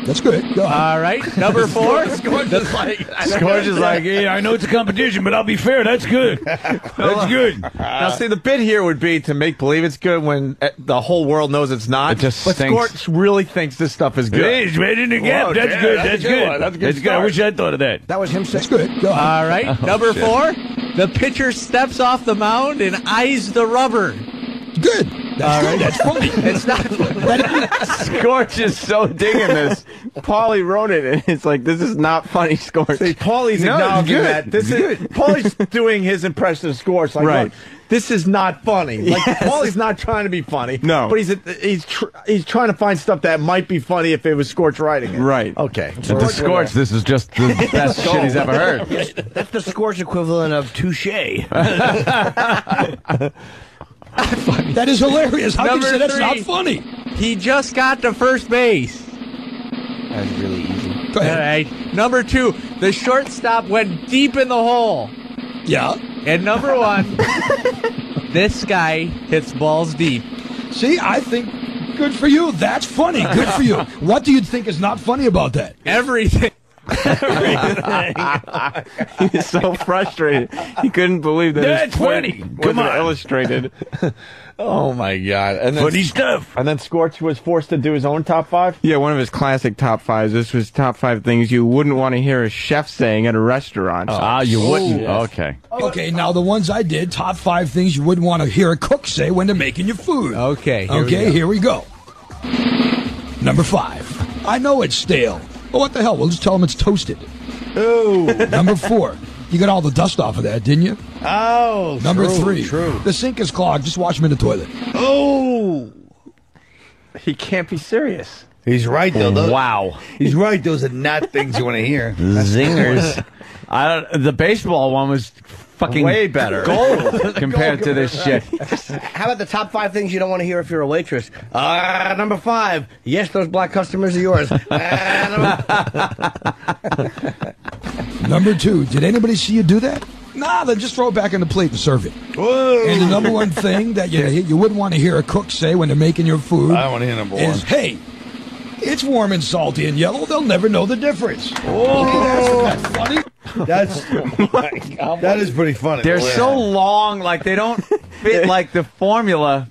That's good. Go ahead. All right, number 4. Scorch is like, yeah, I know it's a competition, but I'll be fair. That's good. That's good. Now, see, the bit here would be to make believe it's good when the whole world knows it's not. It just but stinks. Scorch really thinks this stuff is good. Hey, it's right in the gap. Whoa, That's yeah, good. that's That's a good good. one. That's a good That's good. I start. wish I'd thought of that. That was him saying. That's good. Go ahead. All right, number 4. The pitcher steps off the mound and eyes the rubber. Good. That's good. That's funny. It's not. Scorch is so digging this. Paulie wrote it, and it's like, this is not funny, Scorch. See, Paulie's acknowledging that. This is Paulie's doing his impression of Scorch. Like, Right. look, this is not funny. Like, Paulie's not trying to be funny. No. But he's trying to find stuff that might be funny if it was Scorch writing it. Right. Okay. To the Scorch, this is just the best shit he's ever heard. That's the Scorch equivalent of touche. That is hilarious. How can you Number say that's 3. not funny? He just got to first base. That's really easy. Go All ahead. right. Number 2, the shortstop went deep in the hole. Yeah. And number 1, this guy hits balls deep. See, I think good for you. That's funny. Good for you. What do you think is not funny about that? Everything. He's so frustrated. He couldn't believe that That's his point funny. wasn't Come on. illustrated. Oh my God! And then, Funny stuff. And then Scorch was forced to do his own top 5. Yeah, one of his classic top 5s. This was top 5 things you wouldn't want to hear a chef saying at a restaurant. You wouldn't. Yes. Okay. Okay, now the ones I did, top 5 things you wouldn't want to hear a cook say when they're making your food. Okay. Here we go. Number 5. I know it's stale. But what the hell? We'll just tell them it's toasted. Ooh. Number 4. You got all the dust off of that, didn't you? Oh. Number true, 3. True. The sink is clogged. Just wash them in the toilet. Oh. He can't be serious. He's right, though. Wow. He's right. Those are not things you want to hear. Zingers. The baseball one was fucking way better. Gold compared to this shit. How about the top 5 things you don't want to hear if you're a waitress? Number 5. Yes, those black customers are yours. Number 2. Did anybody see you do that? Nah, then just throw it back on the plate and serve it. Whoa. And the number 1 thing that you wouldn't want to hear a cook say when they're making your food I don't want to hear number 1. is, hey, it's warm and salty and yellow. They'll never know the difference. Oh. That's funny. That is pretty funny. They're so long, like they don't fit like the formula.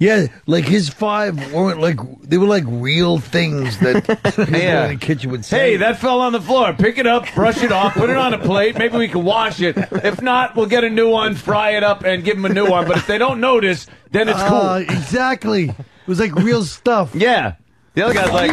Yeah, like his 5 weren't like, they were like real things that people in the kitchen would say. Hey, that fell on the floor. Pick it up, brush it off, put it on a plate. Maybe we can wash it. If not, we'll get a new one, fry it up, and give them a new one. But if they don't notice, then it's cool. Exactly. It was like real stuff. Yeah. The other guy's like,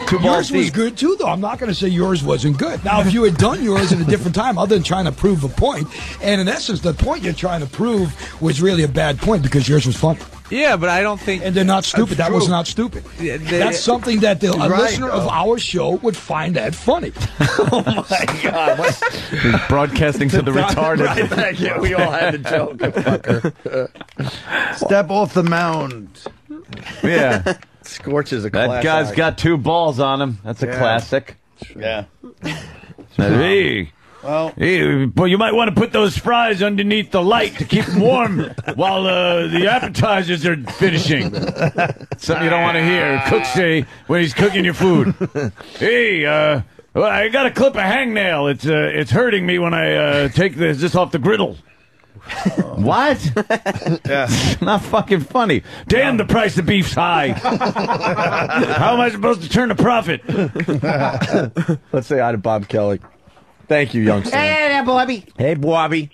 two balls Yours was deep. good too, though. I'm not going to say yours wasn't good. Now, if you had done yours at a different time, other than trying to prove a point, and in essence, the point you're trying to prove was really a bad point because yours was funny. Yeah, but I don't think. And they're not stupid. That was not stupid. That's something that a listener of our show would find that funny. Oh my God! He's broadcasting to the retarded. Right, thank you. We all had the joke. Fucker. Step off the mound. Yeah. Scorch is a That class guy's act. got 2 balls on him. That's a classic. Yeah. Hey. Well, Hey, well, you might want to put those fries underneath the light to keep them warm while the appetizers are finishing. Something you don't want to hear a cook say when he's cooking your food. Hey, well, I got to clip a hangnail. It's hurting me when I take this off the griddle. What? Yeah. It's not fucking funny. Damn, the price of beef's high. How am I supposed to turn a profit? Let's say hi to Bob Kelly. Thank you, youngster. Hey there, Bobby. Hey, Bobby.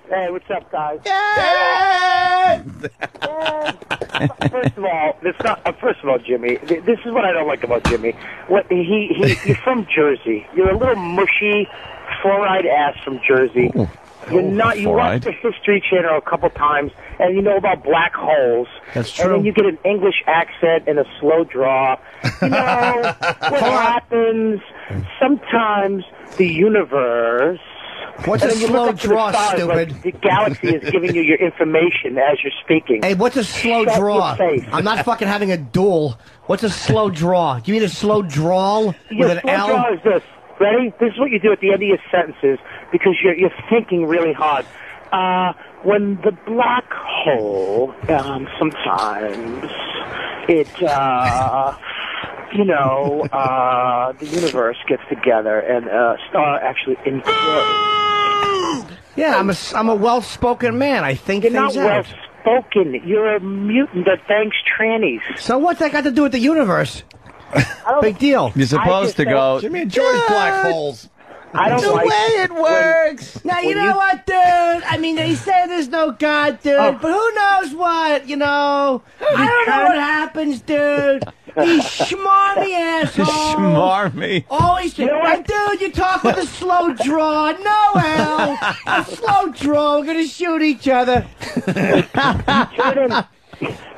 Hey, what's up, guys? First of all, Jimmy, this is what I don't like about Jimmy. You're from Jersey. You're a little mushy, four-eyed ass from Jersey. Ooh. You're not. You watch the History Channel a couple times, and you know about black holes. That's true. And then you get an English accent and a slow draw. You know what happens? Sometimes the universe. What's a slow draw, stupid? Like the galaxy is giving you your information as you're speaking. Hey, what's a slow Shut draw? your face. I'm not fucking having a duel. What's a slow draw? Do you mean a slow drawl with an slow L? draw is this. Ready? This is what you do at the end of your sentences because you're thinking really hard. When the black hole, sometimes it you know, the universe gets together and star actually Yeah, I'm a well-spoken man. I think You're things not out. well-spoken. You're a mutant that thanks trannies. So what's that got to do with the universe? Big deal. You're supposed to go. Jimmy enjoys black holes. I don't the like way it works. Now, you know what, dude? I mean, they say there's no God, dude, but who knows what, you know? I don't know what happens, dude. He's schmarmy asshole. Schmarmy. Always, dude, you talk with a slow draw. No, Al. A slow draw. We're going to shoot each other.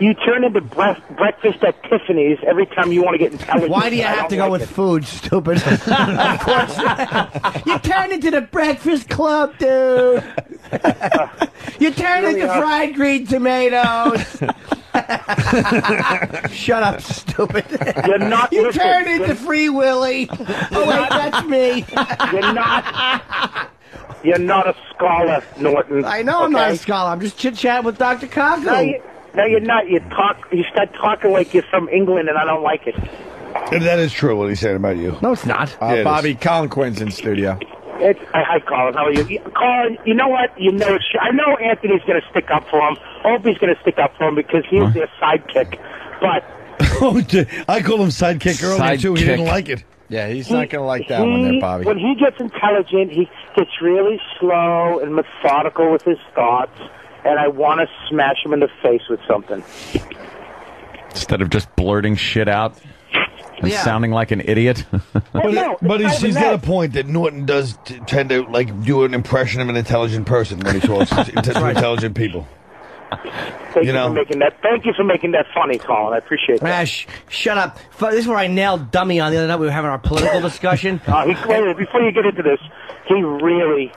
You turn into breakfast at Tiffany's every time you want to get intelligent. Why do you have to go with food, stupid? Of course. You turn into the breakfast club, dude. You turn into fried green tomatoes. Shut up, stupid. You're not. You turn into Free Willy. Oh, wait, that's me. You're not a scholar, Norton. I know I'm not a scholar. I'm just chit-chatting with Dr. Coughlin. No, you're not. You start talking like you're from England, and I don't like it. That is true what he said about you. No, it's not. Yeah, Bobby, Colin Quinn's in studio. Hi, Colin. How are you? Colin, you know what? I know Anthony's going to stick up for him. I hope he's going to stick up for him because he's their sidekick. But I called him sidekick earlier, too. He didn't like it. Yeah, he's not going to like that one there, Bobby. When he gets intelligent, he gets really slow and methodical with his thoughts. And I want to smash him in the face with something. Instead of just blurting shit out and sounding like an idiot. But he's got a point that Norton does tend to do an impression of an intelligent person when he talks to intelligent people. Thank you for making that funny, Colin. I appreciate that. Shut up. This is where I nailed Dummy on the other night. We were having our political discussion. Before you get into this, he really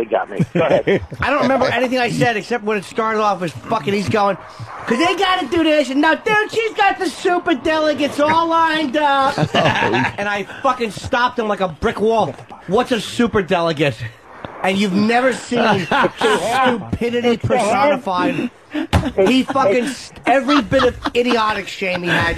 got me. Go ahead. I don't remember anything I said except when it started off was he's going, because they got to do this. And now, dude, she's got the super delegates all lined up. And I fucking stopped him like a brick wall. What's a super delegate? And you've never seen stupidity personified. He every bit of idiotic shame he had,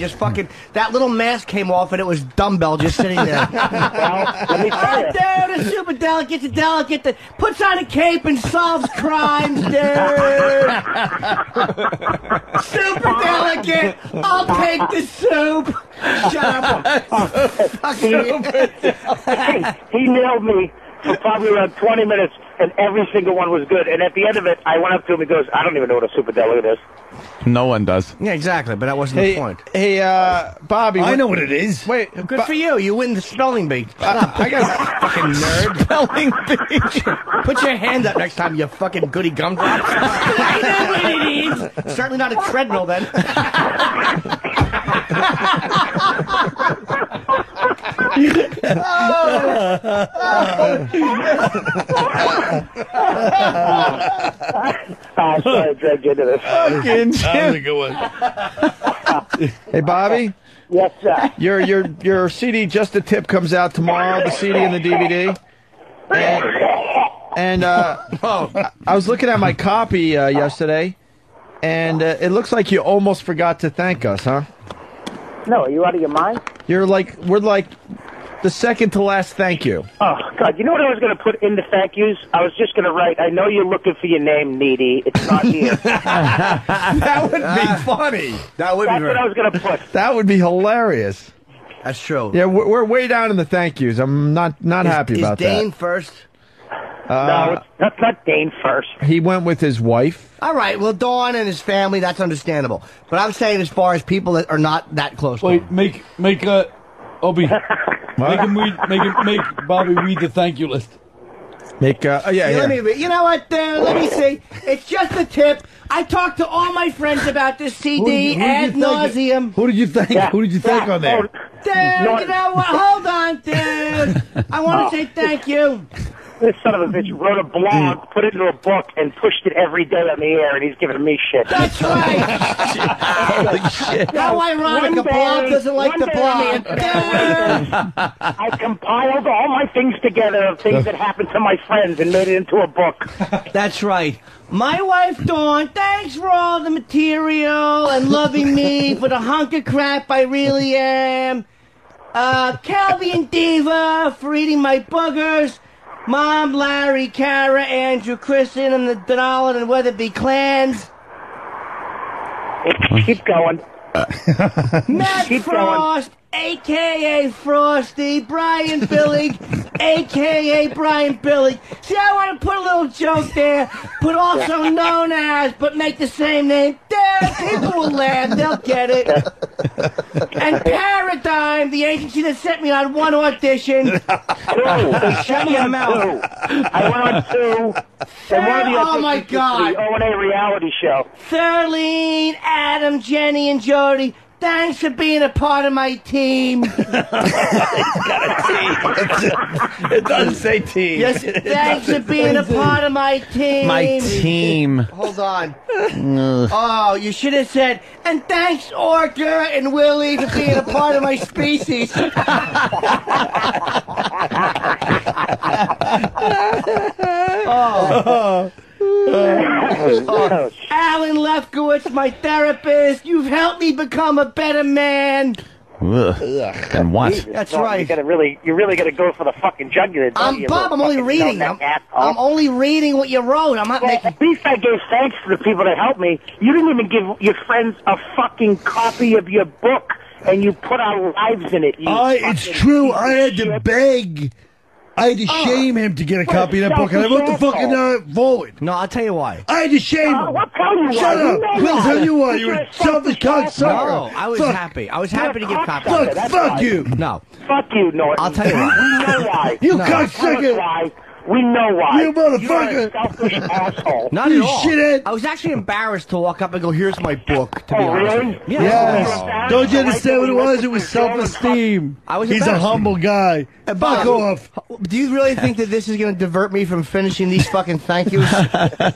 that little mask came off and it was dumbbell just sitting there. Let me tell you. Dude, a super delegate's a delegate that puts on a cape and solves crimes, dude. Super delegate, I'll take the soup. Shut up. He nailed me for probably around 20 minutes, and every single one was good. And at the end of it, I went up to him and goes, I don't even know what a super delegate is. No one does. Yeah, exactly, but that wasn't the point. Hey, Bobby. I know what it is. Wait, good for you. You win the spelling bee. Shut up. I got a fucking nerd. Spelling bee. Put your hand up next time, you fucking goody gumdrops. I know what it is. Certainly not a treadmill, then. Sorry, I dragged you into this. Fucking That was a good one. Hey, Bobby. Yes, sir. Your CD, Just a Tip, comes out tomorrow. The CD and the DVD. And I was looking at my copy yesterday, and it looks like you almost forgot to thank us, huh? No, are you out of your mind? We're like the second to last thank you. Oh, God. You know what I was going to put in the thank yous? I was just going to write, I know you're looking for your name, Needy. It's not here. That would be funny. That's what I was going to put. That would be hilarious. That's true. Yeah, we're way down in the thank yous. I'm not happy about that. Is Dane first? No, that's not Dane first. He went with his wife. All right, well, Dawn and his family, that's understandable. But I'm saying as far as people that are not that close to him. Make Obi. Make Bobby read the thank you list. You know what, let me see. It's just a tip. I talked to all my friends about this CD ad nauseum. Who did you thank? Yeah. Who did you thank on there? Dude, you know what? Hold on, dude. I want to say thank you. This son of a bitch wrote a blog, put it into a book, and pushed it every day on the air, and he's giving me shit. That's right. Holy shit. How ironic, a blog doesn't like the blog. I compiled all my things together of things that happened to my friends and made it into a book. That's right. My wife, Dawn, thanks for all the material and loving me for the hunk of crap I really am. Calby and Diva for eating my boogers. Mom, Larry, Kara, Andrew, Kristen, and the Denali and Weatherby clans. Keep going. Matt Frost, a.k.a. Frosty, Brian Billig, a.k.a. Brian Billig. See, I want to put a little joke there, but also known as, but make the same name. There, people will laugh, they'll get it. And Paradigm, the agency that sent me on one audition. Shut your mouth. I went on 2. And one of the Oh my God. The O&A reality show. Thurleen, Adam, Jenny, and Jody. Thanks for being a part of my team. It doesn't say team. Yes, thanks for being a part of my team. My team. Hold on. Oh, you should have said, and thanks, Orca and Willie, for being a part of my species. Alan Lefkowitz, my therapist, you've helped me become a better man. And what? That's right. You really got to go for the fucking jugular. Bob, I'm only reading. I'm only reading what you wrote. I'm not making. At least I gave thanks to the people that helped me. You didn't even give your friends a fucking copy of your book, and you put our lives in it. It's true. I had to beg. I had to shame him to get a copy of that book, and I wrote the fucking forward. No, I'll tell you why. I had to shame him. I'll tell you why. Shut up. We'll tell you why. You're a selfish cocksucker. No, I was happy. I was happy to give copies. Fuck you. No. Fuck you, Norton. I'll tell you why. We know why. You cocksucker. We know why. You motherfucker. You're a selfish asshole. Not You at all. shithead. I was actually embarrassed to walk up and go, here's my book, to be honest. Really? Yeah. Yes. Don't you understand what it was? It was self-esteem. I was He's a embarrassed. humble guy. Fuck off. Do you really think that this is going to divert me from finishing these fucking thank yous?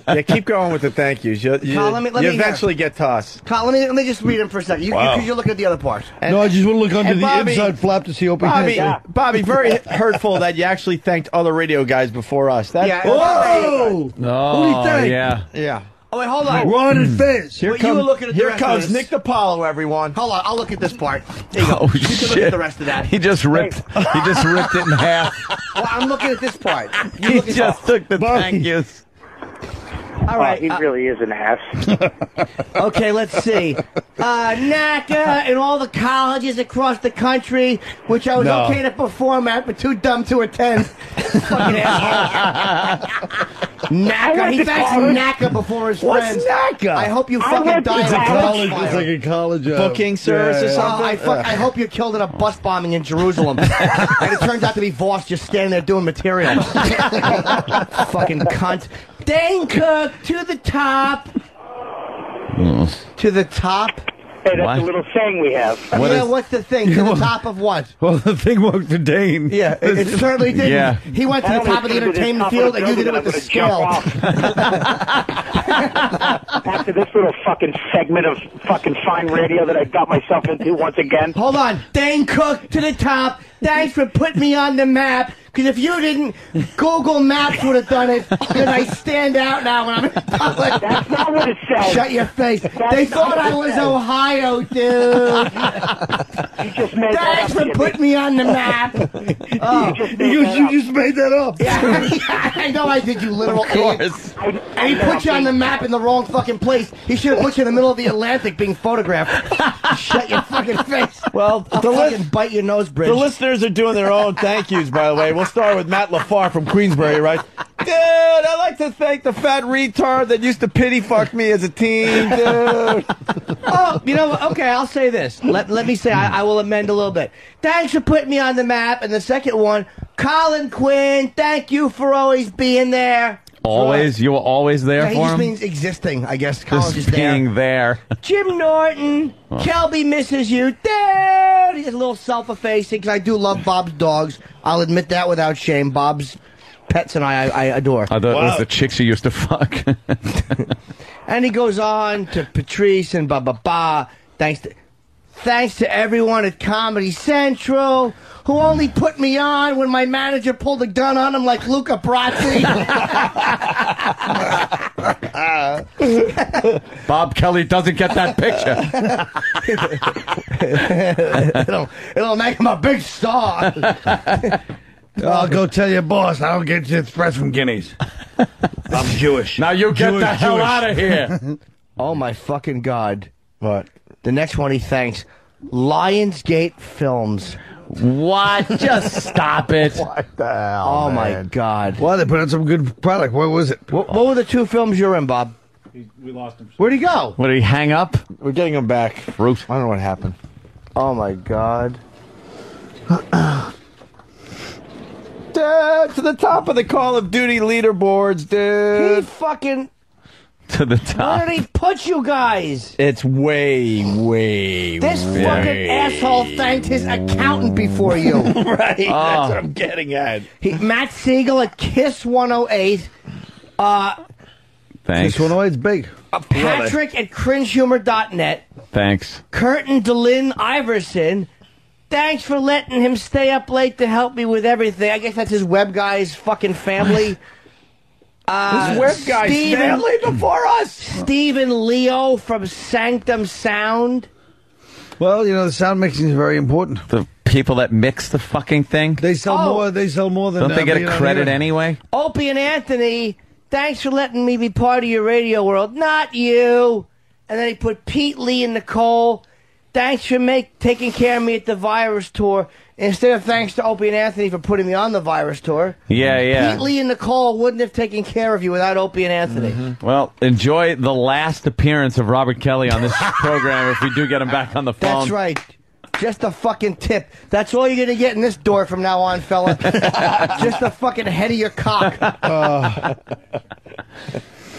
Yeah, keep going with the thank yous. You Let me eventually get tossed. Colin, let me just read them for a second. Because you're looking at the other part. No, I just want to look under and the Bobby- inside flap to see open Bobby, very hurtful that you actually thanked other radio guys before us. Yeah. Whoa! Oh, Who do you think? yeah. Yeah. Oh, wait, hold on. Ron and Fizz. Here comes Nick DiPaolo, everyone. Hold on, I'll look at this part. There you go. Oh, You can look shit. at the rest of that. He just ripped it in half. Well, I'm looking at this part. You He look at just took the thank yous. All right. He really is an ass. Okay, let's see. NACA and all the colleges across the country, which I was okay to perform at, but too dumb to attend. Fucking asshole. NACA. He thanks NACA before his friends. What's NACA? I hope you fucking die It's in a a college. fire. It's like a college Booking service or something? I hope you're killed in a bus bombing in Jerusalem. And it turns out to be Voss just standing there doing material. Fucking cunt. Dane Cook, to the top. To the top? Hey, that's What? a little saying we have. What's the thing? To the top of what? Well, the thing worked for Dane. Yeah, it certainly did. Yeah. He went to the top of the entertainment field, and you did it with the scale. After this little fucking segment of fucking fine radio that I got myself into once again. Hold on. Dane Cook, to the top. Thanks for putting me on the map. Because if you didn't, Google Maps would have done it. Because I stand out now when I'm in public. That's not what it says. Shut your face. They thought I was Ohio, dude. You just made that Thanks up, for putting me on the map. Oh. You just made that up. Yeah, I know I did, you literal idiot. And he put you on the map in the wrong fucking place. He should have put you in the middle of the Atlantic being photographed. Shut your fucking face. Well, I'll fucking bite your nose bridge. The listeners are doing their own thank yous, by the way. We'll start with Matt LaFar from Queensbury, right? Dude, I'd like to thank the fat retard that used to pity fuck me as a teen, dude. Oh, you know what? Okay, I'll say this. Let me say I will amend a little bit. Thanks for putting me on the map. And the second one, Colin Quinn, thank you for always being there. Always? You were always there Yeah, he for just him? means existing, I guess. Colin's Just just being there. Jim Norton, Kelby misses you. Dude, he's a little self-effacing because I do love Bob's dogs. I'll admit that without shame. Bob's pets and I adore. I thought it was the chicks you used to fuck. And he goes on to Patrice and Thanks to everyone at Comedy Central who only put me on when my manager pulled a gun on him like Luca Brasi. Bob Kelly doesn't get that picture. it'll make him a big star. I'll go tell your boss I don't get you express from Guineas. I'm Jewish. Now you get the hell out of here. Oh my fucking God. What? The next one he thanks Lionsgate Films. What? Just stop it. What the hell? Oh man? my God. Well, they put out some good product. What was it? What were the 2 films you're in, Bob? We lost him. Where'd he go? What, did he hang up? We're getting him back. Fruit. I don't know what happened. Oh my God. Dude, to the top of the Call of Duty leaderboards, dude. He fucking... To the top. Where did he put you guys? It's way. This fucking asshole thanked his accountant before you. Right, that's what I'm getting at. Matt Siegel at Kiss 108. Thanks. This 108's big. Patrick at cringehumor.net. Thanks. Curtin DeLynn Iverson. Thanks for letting him stay up late to help me with everything. I guess that's his web guy's fucking family. This web guy's family before us. Stephen Leo from Sanctum Sound. Well, you know, the sound mixing is very important. The people that mix the fucking thing. They sell more. They sell more than. Don't they get a credit anyway? Opie and Anthony, thanks for letting me be part of your radio world. Not you. And then he put Pete, Lee, and Nicole. Thanks for taking care of me at the Virus Tour. Instead of thanks to Opie and Anthony for putting me on the Virus Tour. Yeah. Pete, Lee, and Nicole wouldn't have taken care of you without Opie and Anthony. Mm-hmm. Well, enjoy the last appearance of Robert Kelly on this program if we do get him back on the phone. That's right. Just a fucking tip. That's all you're going to get in this door from now on, fella. Just the fucking head of your cock.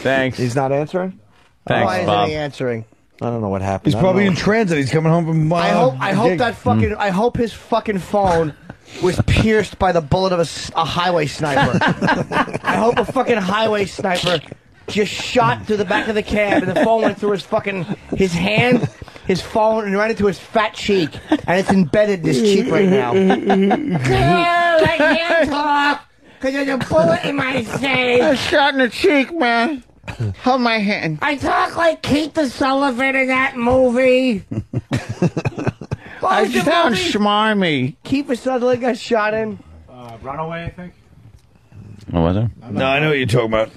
Thanks. He's not answering? Thanks, Why Bob. isn't he answering? I don't know what happened. He's probably in transit. He's coming home from. I hope that fucking. I hope his fucking phone was pierced by the bullet of a highway sniper. I hope a fucking highway sniper just shot through the back of the cab and the phone went through his hand, his phone, and right into his fat cheek, and it's embedded in his cheek right now. Girl, I can't talk because there's a bullet in my face. A shot in the cheek, man. Hold my hand. I talk like Keith the Sullivan in that movie. I sound smarmy. Keith Sutherland got shot in. Runaway, I think. What was it? No, I know what you're talking about.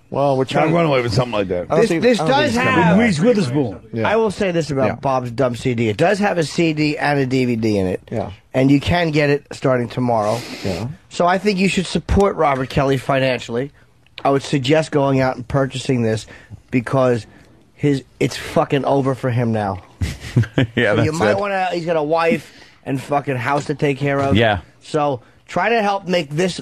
Well, we're trying to run away with something like that. This does have. Reese Witherspoon. I will say this about Bob's dumb CD. It does have a CD and a DVD in it. Yeah. And you can get it starting tomorrow. Yeah. So I think you should support Robert Kelly financially. I would suggest going out and purchasing this because it's fucking over for him now. Yeah, so you might want to. He's got a wife and fucking house to take care of. Yeah. So try to help make this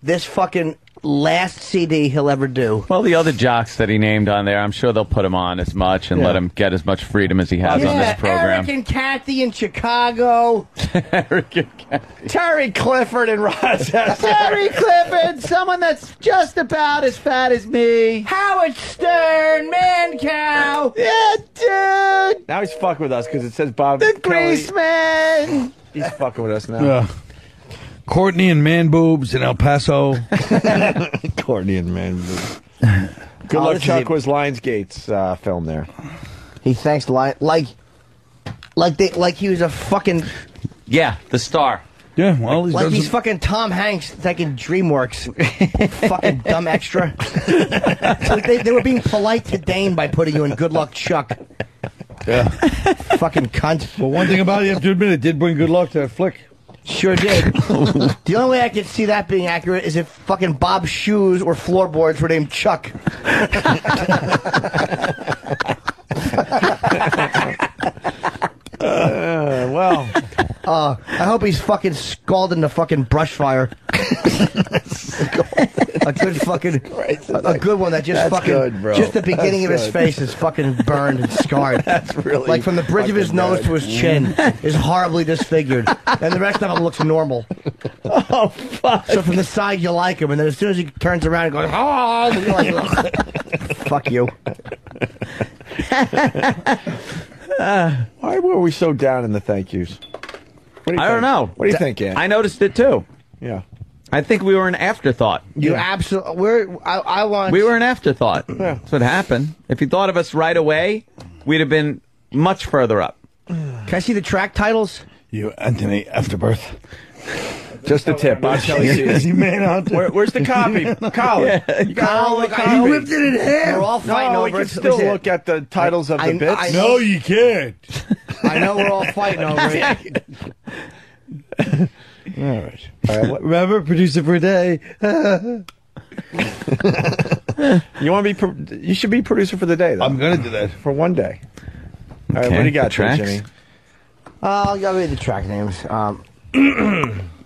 fucking last CD he'll ever do. Well, the other jocks that he named on there, I'm sure they'll put him on as much and let him get as much freedom as he has on this program. Eric and Kathy in Chicago. Eric and Kathy. Terry Clifford and Rochester. Terry Clifford, someone that's just about as fat as me. Howard Stern, Man Cow. Yeah, dude. Now he's fucking with us because it says Bob The Grease Man. He's fucking with us now. Yeah. Courtney and Man Boobs in El Paso. Courtney and Man Boobs. Good Luck Chuck was Lionsgate's film there. He thanks like he was a fucking the star. Yeah, well, he's fucking Tom Hanks thanking DreamWorks. Fucking dumb extra. they were being polite to Dane by putting you in Good Luck Chuck. Yeah. Fucking cunt. Well, one thing about it, you have to admit, it did bring good luck to that flick. Sure did. The only way I could see that being accurate is if fucking Bob's shoes or floorboards were named Chuck. I hope he's fucking scalded in the fucking brush fire. A good fucking, a good one that just fucking, good, bro. just the beginning of his face is fucking burned and scarred. That's really like from the bridge of his nose to his chin is horribly disfigured, and the rest of it looks normal. Oh fuck! So from the side you like him, and then as soon as he turns around and goes, oh, you're like, fuck you. Why were we so down in the thank yous? I don't know. What do you think, Ann? I noticed it too. Yeah. I think we were an afterthought. You absolutely. We were an afterthought. Yeah. That's what happened. If you thought of us right away, we'd have been much further up. Can I see the track titles? You, Anthony Afterbirth. Just a tip. Bob Kelly sees. Where's the copy? Colin. You got all the copy. He ripped it in half. We're all fighting No, over we can it. still look at the titles of the bits. No, you can't. I know we're all fighting over it. All right. Remember, producer for a day. You want to be? You should be producer for the day, though. I'm going to do that for one day. All right, what do you got, there, Jimmy? I'll give you the track names.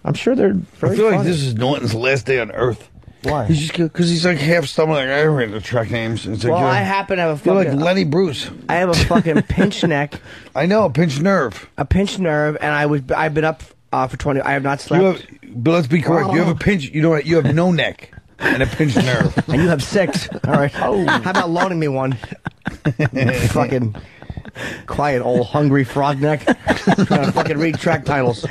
I'm sure they're very I feel like funny. this is Norton's last day on Earth. Why? He's just because he's like half stomach. Like I read the track names. It's like, Well, I happen to have a fucking. You're like Lenny Bruce. I have a fucking pinched neck. I know, a pinched nerve. A pinched nerve, and I've been up for 20. I have not slept. But let's be correct. You have a pinch. You know what? You have no neck and a pinched nerve. And you have 6. All right. Oh. How about loaning me one? Fucking quiet old hungry frog neck. Trying to fucking read track titles.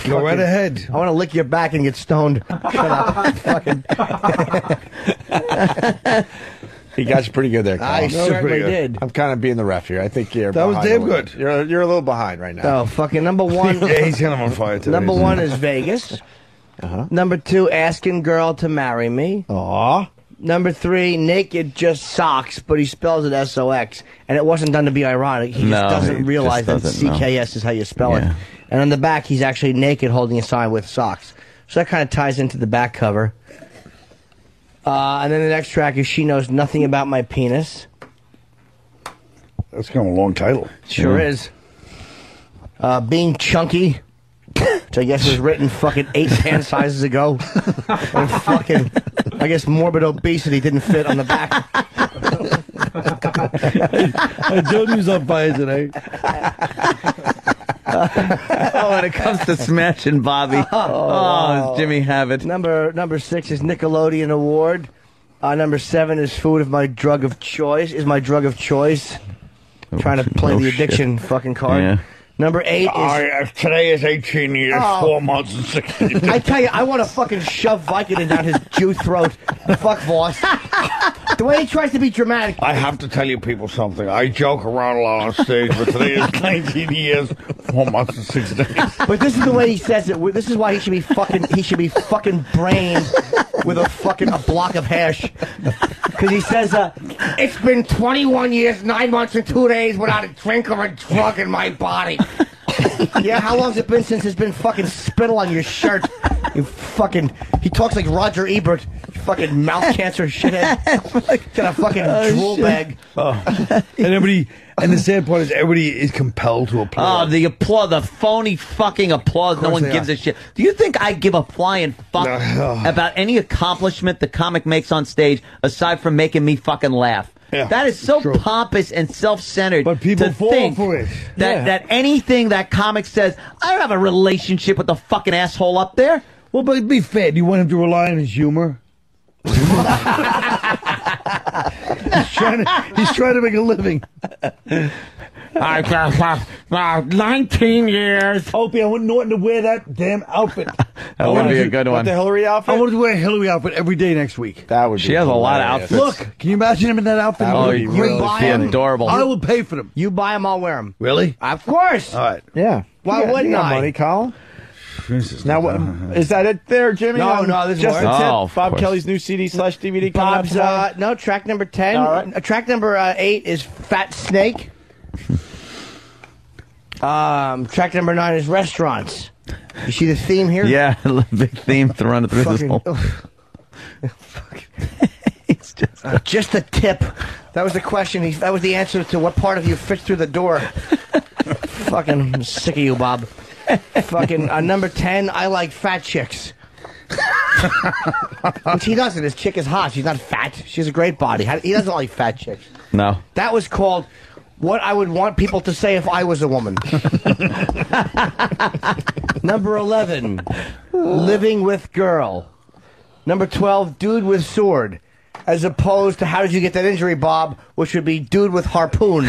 Go right ahead. I want to lick your back and get stoned. Shut up. Fucking. He got you pretty good there, Colin. I certainly did. I'm kind of being the ref here. I think you're That was behind damn a little good. bit. You're a little behind right now. Oh, fucking number 1. Yeah, he's kind of on fire today. Number 1 is Vegas. Number 2, asking girl to marry me. Aw. Number 3, naked just socks, but he spells it S-O-X. And it wasn't done to be ironic. He just doesn't realize that CKS is how you spell it. And on the back, he's actually naked holding a sign with socks. So that kind of ties into the back cover. And then the next track is She Knows Nothing About My Penis. That's kind of a long title. Sure is. Being Chunky, which I guess was written fucking 8 hand sizes ago. And fucking, I guess morbid obesity didn't fit on the back. I told you he was on fire today. When it comes to smashing Bobby, does Jimmy have it? Number 6 is Nickelodeon Award. Number 7 is Food of My Drug of Choice. Is my drug of choice. Trying to play the addiction fucking card. Yeah. Number 8 is... today is 18 years, 4 months, and 6 days. I tell you, I want to fucking shove Vicodin down his Jew throat. Fuck Voss. The way he tries to be dramatic. I have to tell you people something. I joke around a lot on stage, but today is 19 years, 4 months, and 6 days. But this is the way he says it. This is why he should be fucking brained with a block of hash. Because he says, it's been 21 years, 9 months, and 2 days without a drink or a drug in my body. Yeah, how long's it been since there's been fucking spittle on your shirt? He talks like Roger Ebert. You fucking mouth cancer shithead. Got a fucking drool bag. And the sad part is everybody is compelled to applaud. Oh, the applause, the phony fucking applause. No one gives a shit. Do you think I give a flying fuck about any accomplishment the comic makes on stage aside from making me fucking laugh? Yeah, that is so pompous and self-centered. But people to fall think for it. That anything that comic says, I don't have a relationship with the fucking asshole up there. Well, but be fair. Do you want him to rely on his humor? He's trying to make a living. 19 years. Opie, I want Norton to wear that damn outfit. That would be a good one. The Hillary outfit? I want to wear a Hillary outfit every day next week. That would be She has a lot of outfits. Look, can you imagine him in that outfit? That would be really adorable. I will pay for them. You buy them, I'll wear them. Really? Of course. All right. Yeah. Why wouldn't I? Money, Colin? Now, is that it there, Jimmy? No, this is just more. a tip. Oh, Bob Kelly's new CD/DVD coming up tomorrow. No, track number 10. All right. Track number 8 is Fat Snake. Track number 9 is Restaurants. You see the theme here? Yeah, big theme to run through this whole. It's just a tip. That was the question. That was the answer to what part of you fits through the door. Fucking I'm sick of you, Bob. Fucking number 10, I like fat chicks. Which he doesn't. His chick is hot. She's not fat. She has a great body. He doesn't like fat chicks. No. That was called what I would want people to say if I was a woman. Number 11, Living with Girl. Number 12, Dude with Sword. As opposed to How Did You Get That Injury, Bob? Which would be Dude with Harpoon.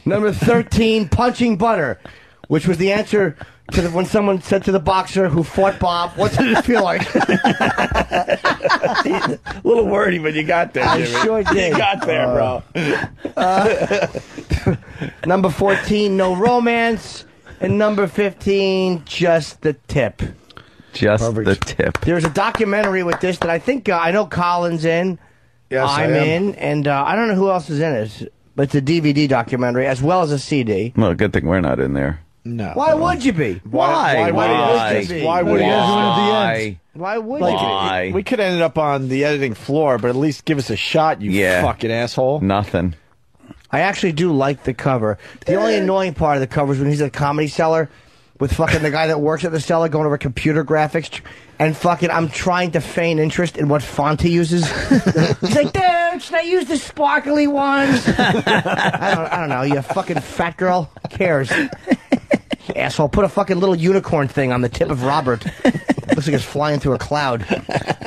Number 13, Punching Butter. Which was the answer when someone said to the boxer who fought Bob, what did it feel like? A little wordy, but you got there, Jimmy. I sure did. You got there, bro. Number 14, no romance. And number 15, just the tip. Just the tip. There's a documentary with this that I think, I know Colin's in. Yes, I'm in. And I don't know who else is in it. But it's a DVD documentary as well as a CD. Well, good thing we're not in there. No. Why would you be? Why would you? Why would Why? We could have ended up on the editing floor, but at least give us a shot, you fucking asshole. Nothing. I actually do like the cover. The only annoying part of the cover is when he's at the Comedy Cellar with fucking the guy that works at the cellar going over computer graphics, and fucking I'm trying to feign interest in what font he uses. He's like, dude, should I use the sparkly ones? I don't know, you fucking fat girl. Who cares? Asshole, put a fucking little unicorn thing on the tip of Robert. Looks like it's flying through a cloud.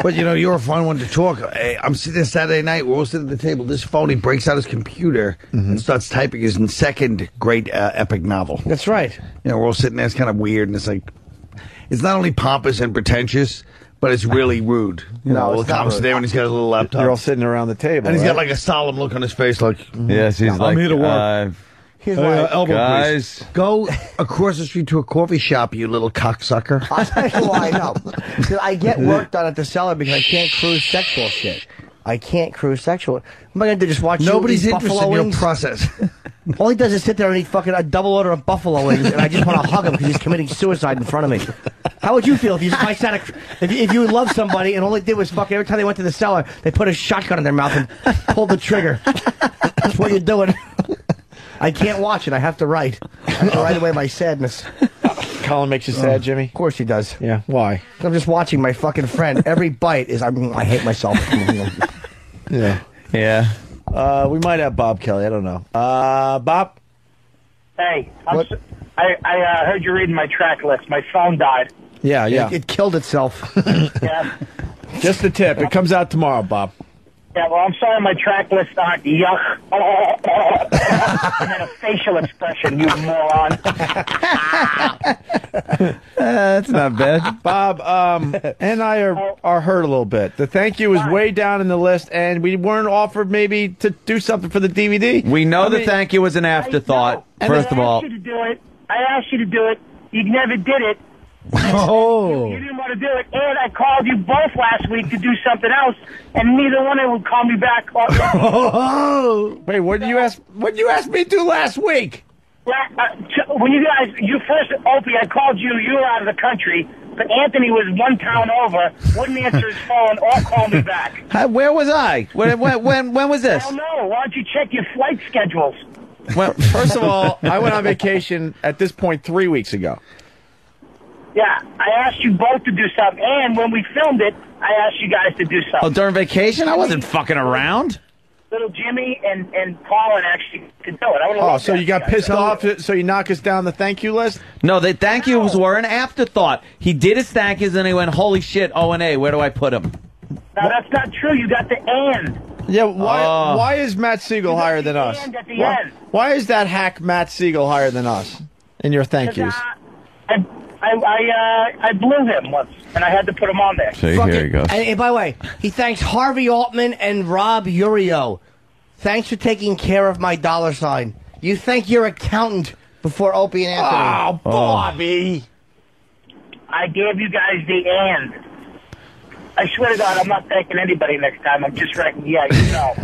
But, you know, you're a fun one to talk. Hey, I'm sitting there Saturday night. We're all sitting at the table. This phony breaks out his computer and starts typing his second great epic novel. That's right. You know, we're all sitting there. It's kind of weird. And it's like, it's not only pompous and pretentious, but it's really rude. You know, it's not Tom's rude. there and he's got a little laptop. You're all sitting around the table. And he's got like a solemn look on his face, like, Yes, he's like, I'm here to work. Here's why, elbow guys. grease. Go across the street to a coffee shop, you little cocksucker. I'll tell you why I know. Because I get work done at the cellar because I can't cruise sexual shit. I can't cruise sexual. What am I going to do, just watch Nobody's you eat interested buffalo in your wings? process. All he does is sit there and eat fucking a double order of buffalo wings, and I just want to hug him because he's committing suicide in front of me. How would you feel if if you loved somebody and all they did was fucking every time they went to the cellar, they put a shotgun in their mouth and pulled the trigger? That's what you're doing. I can't watch it. I have to write. I have to write away my sadness. Colin makes you sad, Jimmy? Of course he does. Yeah. Why? I'm just watching my fucking friend. Every bite is, I hate myself. Yeah. Yeah. We might have Bob Kelly. I don't know. Bob? Hey, I heard you reading my track list. My phone died. Yeah. It killed itself. Yeah. Just the tip. It comes out tomorrow, Bob. Yeah, well, I'm sorry my track list aren't yuck. And then a facial expression, you moron. That's not bad. Bob, and I are hurt a little bit. The thank you was way down in the list, and we weren't offered maybe to do something for the DVD. We know the thank you was an afterthought, first of all. I asked you to do it. You never did it. Oh. You didn't want to do it, and I called you both last week to do something else, and neither one of them would call me back. Wait, what did you ask? What did you ask me to do last week? When you first, Opie, I called you. You were out of the country, but Anthony was one town over. Wouldn't answer his phone or call me back. Where was I? When was this? I don't know. Why don't you check your flight schedules? Well, first of all, I went on vacation at this point 3 weeks ago. Yeah, I asked you both to do something, and when we filmed it, I asked you guys to do something. Oh, during vacation? I wasn't fucking around. Little Jimmy and Colin actually could do it. I Oh, so you got pissed off, so you knock us down the thank you list? No, the thank yous were an afterthought. He did his thank yous, and he went, holy shit, O&A, where do I put him? No, that's not true. You got the and. Yeah, why is Matt Siegel higher than us? And at the end. Why is that hack Matt Siegel higher than us in your thank yous? I blew him once, and I had to put him on there. See, here he goes. And by the way, he thanks Harvey Altman and Rob Urio. Thanks for taking care of my $sign. You thank your accountant before Opie and Anthony. Oh, Bobby. I gave you guys the and. I swear to God, I'm not thanking anybody next time. I'm just writing, yeah, you know.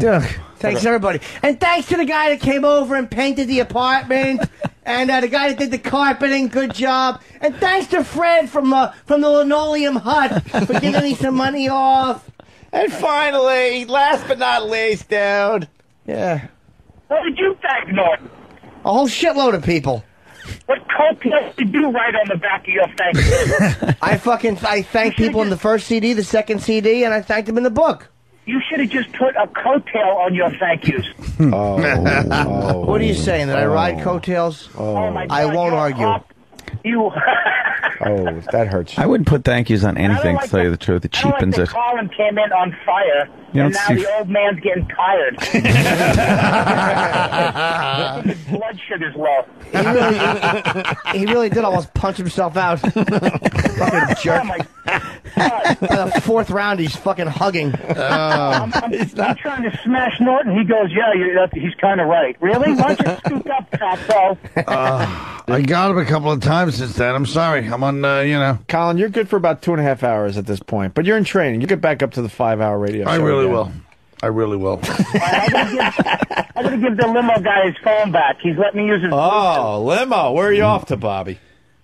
Thanks, everybody. And thanks to the guy that came over and painted the apartment. And the guy that did the carpeting, good job. And thanks to Fred from the Linoleum Hut for giving me some money off. And finally, last but not least, dude. Yeah. What did you thank, Norton? A whole shitload of people. What coattails did you write on the back of your thank you? I thanked people in the first CD, the second CD, and I thanked them in the book. You should have just put a coattail on your thank yous. What are you saying? That I ride coattails? Oh my God, I won't argue. You. That hurts. I wouldn't put thank yous on anything, to tell you the truth. It cheapens it. Colin came in on fire. and now the old man's getting tired. His blood sugar's low. He really did almost punch himself out. Fucking jerk. Oh my God. By the fourth round, he's fucking hugging. I'm trying to smash Norton. He goes, yeah, he's kind of right. Really? Why don't you scoop up, Fatso? I got him a couple of times since then. I'm sorry. I'm on, Colin, you're good for about 2.5 hours at this point, but you're in training. You get back up to the 5-hour radio show. I really again. will. I really will. I'm going to give the limo guy his phone back. He's let me use his. Oh, limo. Where are you off to, Bobby?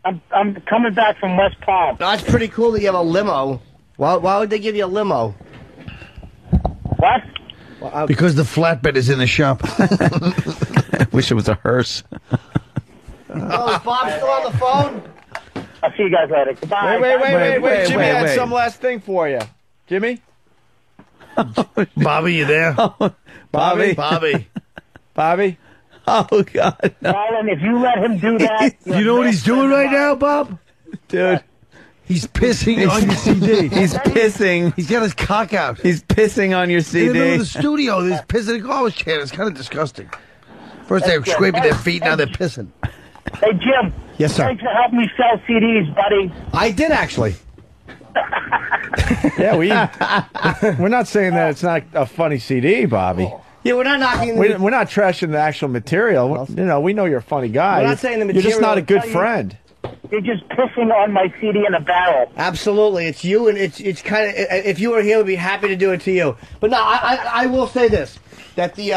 I'm coming back from West Palm. That's pretty cool that you have a limo. Why would they give you a limo? What? Well, because the flatbed is in the shop. I wish it was a hearse. Oh, is Bob still on the phone? I'll see you guys later. Goodbye. Wait. Jimmy had some last thing for you. Jimmy? Bobby, you there? Bobby? Bobby? Oh, God. No. Colin, if you let him do that... You know what he's doing right now, Bob? Dude. He's pissing on your CD. He's pissing. He's got his cock out. He's pissing on your CD. In the middle of the studio, there's pissing in a garbage can. It's kind of disgusting. First they were scraping their feet, now they're pissing. Hey, Jim. Yes, sir. Thanks for helping me sell CDs, buddy. I did, actually. Yeah, we're not saying that it's not a funny CD, Bobby. Yeah, we're not knocking. We're not trashing the actual material. We know you're a funny guy. We're not saying the material. You're just not a good friend. You're just pissing on my CD in a barrel. Absolutely, it's you, and it's kind of. If you were here, we'd be happy to do it to you. But no, I will say this: that the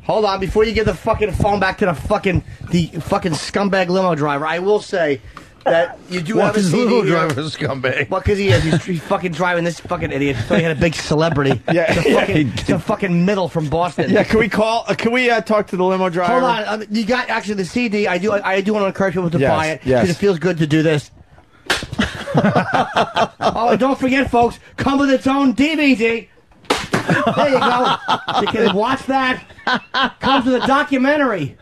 hold on, before you give the fucking phone back to the fucking scumbag limo driver, I will say that you do have a CD limo here. driver scumbag? Well, because he is. He's fucking driving this fucking idiot. So he had a big celebrity. Yeah, it's a fucking middle from Boston. Yeah, can we call? Can we talk to the limo driver? Hold on, you got actually the CD. I do want to encourage people to buy it because it feels good to do this. Oh, and don't forget, folks, come with its own DVD. There you go. You can watch that. Comes with a documentary.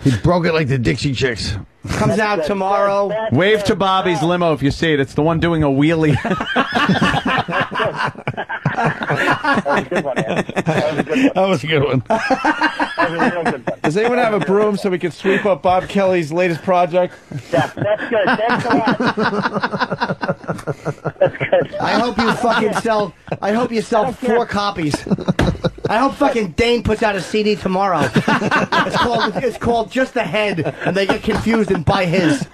He broke it like the Dixie Chicks. Comes out tomorrow. Wave to Bobby's limo if you see it. It's the one doing a wheelie. That was a good one. Does anyone have a broom so we can sweep up Bob Kelly's latest project? Yeah, that's good. Thanks a lot. That's good. I hope you fucking sell. I hope you sell 4 copies. I hope fucking Dane puts out a CD tomorrow. It's called Just the Head, and they get confused and buy his.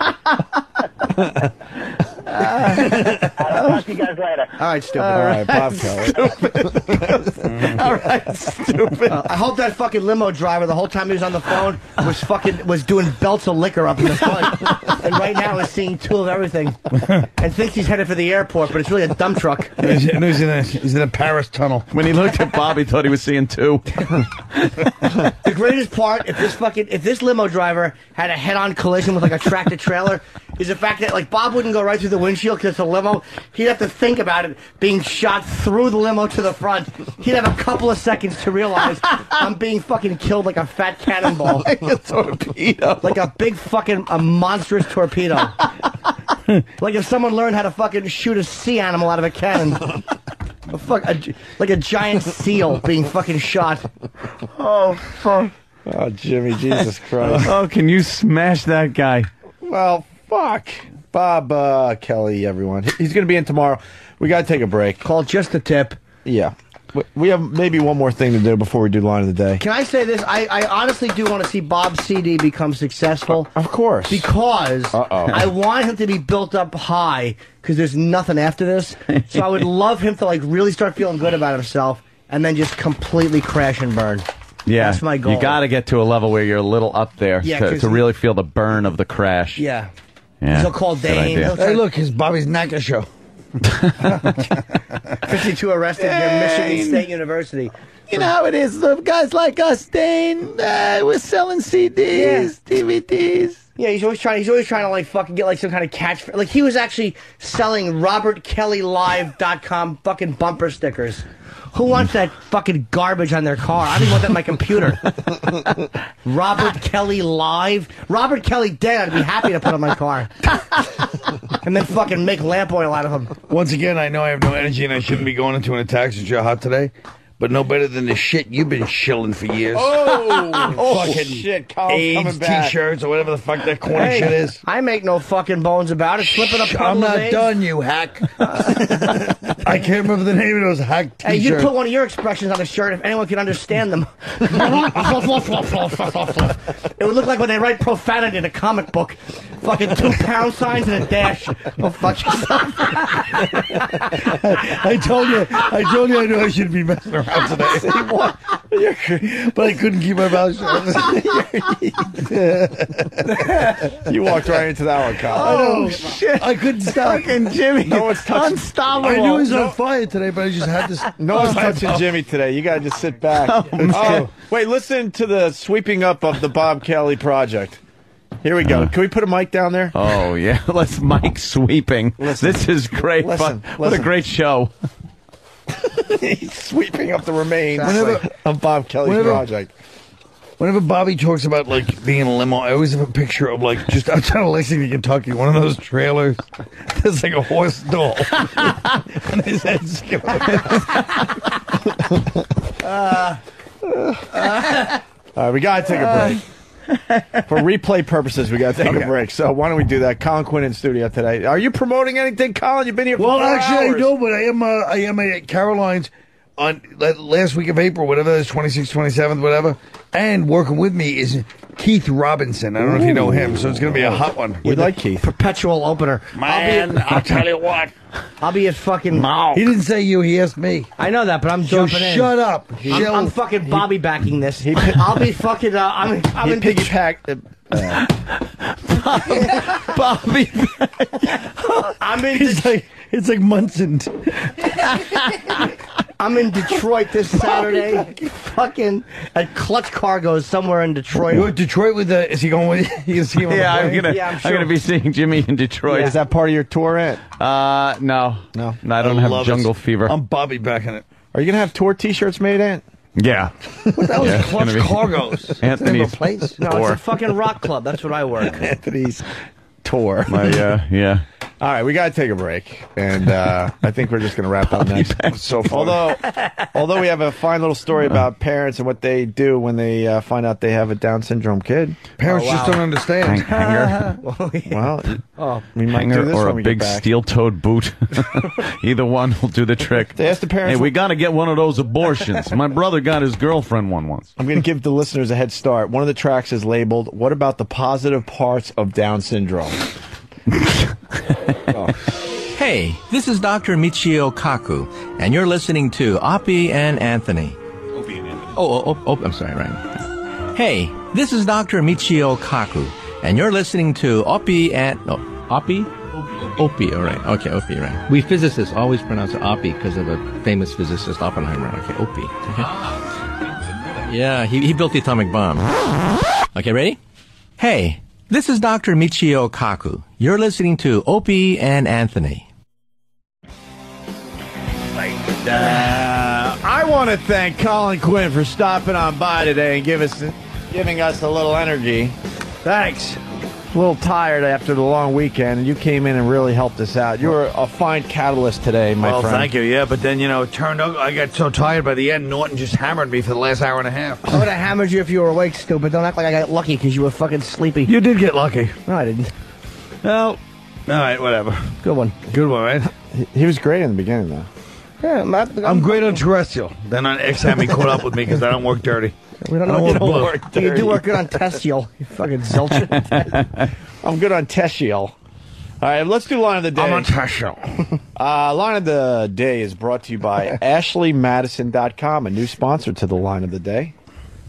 I'll talk to you guys later. All right, stupid. All right, Bob Kelly. All right, stupid. I hope that fucking limo driver, the whole time he was on the phone, was doing belts of liquor up in the front, and right now is seeing 2 of everything, and thinks he's headed for the airport, but it's really a dump truck. He's in a Paris tunnel. When he looked at Bob, he thought he was seeing 2. The greatest part, if this limo driver had a head-on collision with like a tractor trailer, is the fact that like Bob wouldn't go right through the windshield because it's a limo. He'd have to think about it being shot through the limo to the front. He'd have a couple of seconds to realize I'm being fucking killed like a fat cannonball, like a torpedo, like a big fucking monstrous torpedo. Like if someone learned how to fucking shoot a sea animal out of a cannon. Like a giant seal being fucking shot. Oh, fuck. Oh, Jimmy, Jesus Christ. Oh, can you smash that guy? Well, fuck. Bob Kelly, everyone. He's going to be in tomorrow. We got to take a break. Call just a tip. Yeah. We have maybe one more thing to do before we do line of the day. Can I say this? I honestly do want to see Bob's CD become successful. Of course. Because I want him to be built up high because there's nothing after this. So I would love him to like really start feeling good about himself and then just completely crash and burn. Yeah, that's my goal. You got to get to a level where you're a little up there to really feel the burn of the crash. Yeah. Yeah. He'll call Dane. Hey, look, it's Bobby's NACA show. 52 arrested near Michigan State University. You know how it is. The guys like us, Dane, we're selling CDs, DVDs. Yeah, he's always trying to like fucking get like some kind of catch. Like he was actually selling RobertKellyLive.com fucking bumper stickers. Who wants that fucking garbage on their car? I don't even want that on my computer. Robert Kelly Live. Robert Kelly dead. I'd be happy to put on my car. And then fucking make lamp oil out of him. Once again, I know I have no energy and I shouldn't be going into an attack since you're hot today. But no better than the shit you've been shilling for years. Oh, fucking shit, Colin's AIDS coming back. T-shirts or whatever the fuck that corny shit is. I make no fucking bones about it. Slip it up. I'm not done, you hack. I can't remember the name of those hack T-shirts. Hey, you put one of your expressions on a shirt if anyone can understand them. It would look like when they write profanity in a comic book. Fucking 2 pound signs and a dash. Oh, fuck yourself. I told you I knew I shouldn't be messing around today. But I couldn't keep my mouth shut. You walked right into that one, Colin. Oh, shit. I couldn't stop. Fucking Jimmy. No one's touching. Unstoppable. I knew he was on fire today, but I just had to. No one's touching Jimmy today. You got to just sit back. Wait, listen to the sweeping up of the Bob Kelly project. Here we go. Can we put a mic down there? Oh, yeah. Let's mic sweeping. Listen. This is great fun. What a great show. He's sweeping up the remains of Bob Kelly's project. Whenever Bobby talks about like being in a limo, I always have a picture of like just outside of Lexington, Kentucky, one of those trailers. There's like a horse stall, and his head's skipping. All right, we gotta take a break. For replay purposes, we gotta take a break. So why don't we do that? Colin Quinn in studio today. Are you promoting anything, Colin? You've been here for 4 actually, hours. I know, but I am at Caroline's on last week of April, whatever, the 26th, 27th, whatever. And working with me is Keith Robinson. I don't know if you know him, so it's going to be a hot one. We like Keith. Perpetual opener. Man, I'll tell you what. I'll be at fucking... He didn't say you, he asked me. I know that, but I'm So jumping in. shut up. I'm fucking Bobby backing this. I'll be fucking... I'm in piggyback. Bobby. I'm in... It's like Munson. I'm in Detroit this Saturday. Fucking at Clutch Cargo's somewhere in Detroit. You're at Detroit with the... Is he going with you? You see him on the plane? I'm I'm gonna be seeing Jimmy in Detroit. Is that part of your tour, Ant? No, I don't have jungle fever. I'm Bobby backing it. Are you gonna have tour T-shirts made, Ant? Yeah. What the hell is Clutch Cargo's? Anthony's place? No, it's a fucking rock club. That's what I work. Anthony's tour. Yeah. All right, we got to take a break, and I think we're just going to wrap up next. So far. Although we have a fine little story about parents and what they do when they find out they have a Down syndrome kid. Parents just don't understand. Hanger. Well, we might do this or when a we big get back. steel-toed boot. Either one will do the trick. They asked the parents. Hey, we got to get one of those abortions. My brother got his girlfriend one once. I'm going to give the listeners a head start. One of the tracks is labeled, "What about the positive parts of Down syndrome?" Hey, this is Dr. Michio Kaku, and you're listening to Opie and Anthony. Opie and Anthony. Oh, I'm sorry, right. Hey, this is Dr. Michio Kaku, and you're listening to Opie and... Opie? Opie, all right. Okay, Opie, right. We physicists always pronounce it Opie because of a famous physicist, Oppenheimer. Okay, Opie. Okay. Yeah, he built the atomic bomb. Okay, ready? Hey, this is Dr. Michio Kaku. You're listening to Opie and Anthony. I want to thank Colin Quinn for stopping on by today and giving us a little energy. Thanks. A little tired after the long weekend, and you came in and really helped us out. You were a fine catalyst today, my friend. Well, thank you, yeah, but then, it turned out I got so tired by the end, Norton just hammered me for the last hour and a half. I would have hammered you if you were awake, stupid. Don't act like I got lucky because you were fucking sleepy. You did get lucky. No, I didn't. Well, all right, whatever. Good one. Good one, right? He was great in the beginning, though. Yeah, I'm great on terrestrial. Then on XM, he caught up with me because I don't work dirty. We don't know what you don't work dirty. You do work good on testial. You fucking zilch. I'm good on testial. All right, let's do line of the day. I'm on testial. Line of the day is brought to you by AshleyMadison.com, a new sponsor to the line of the day.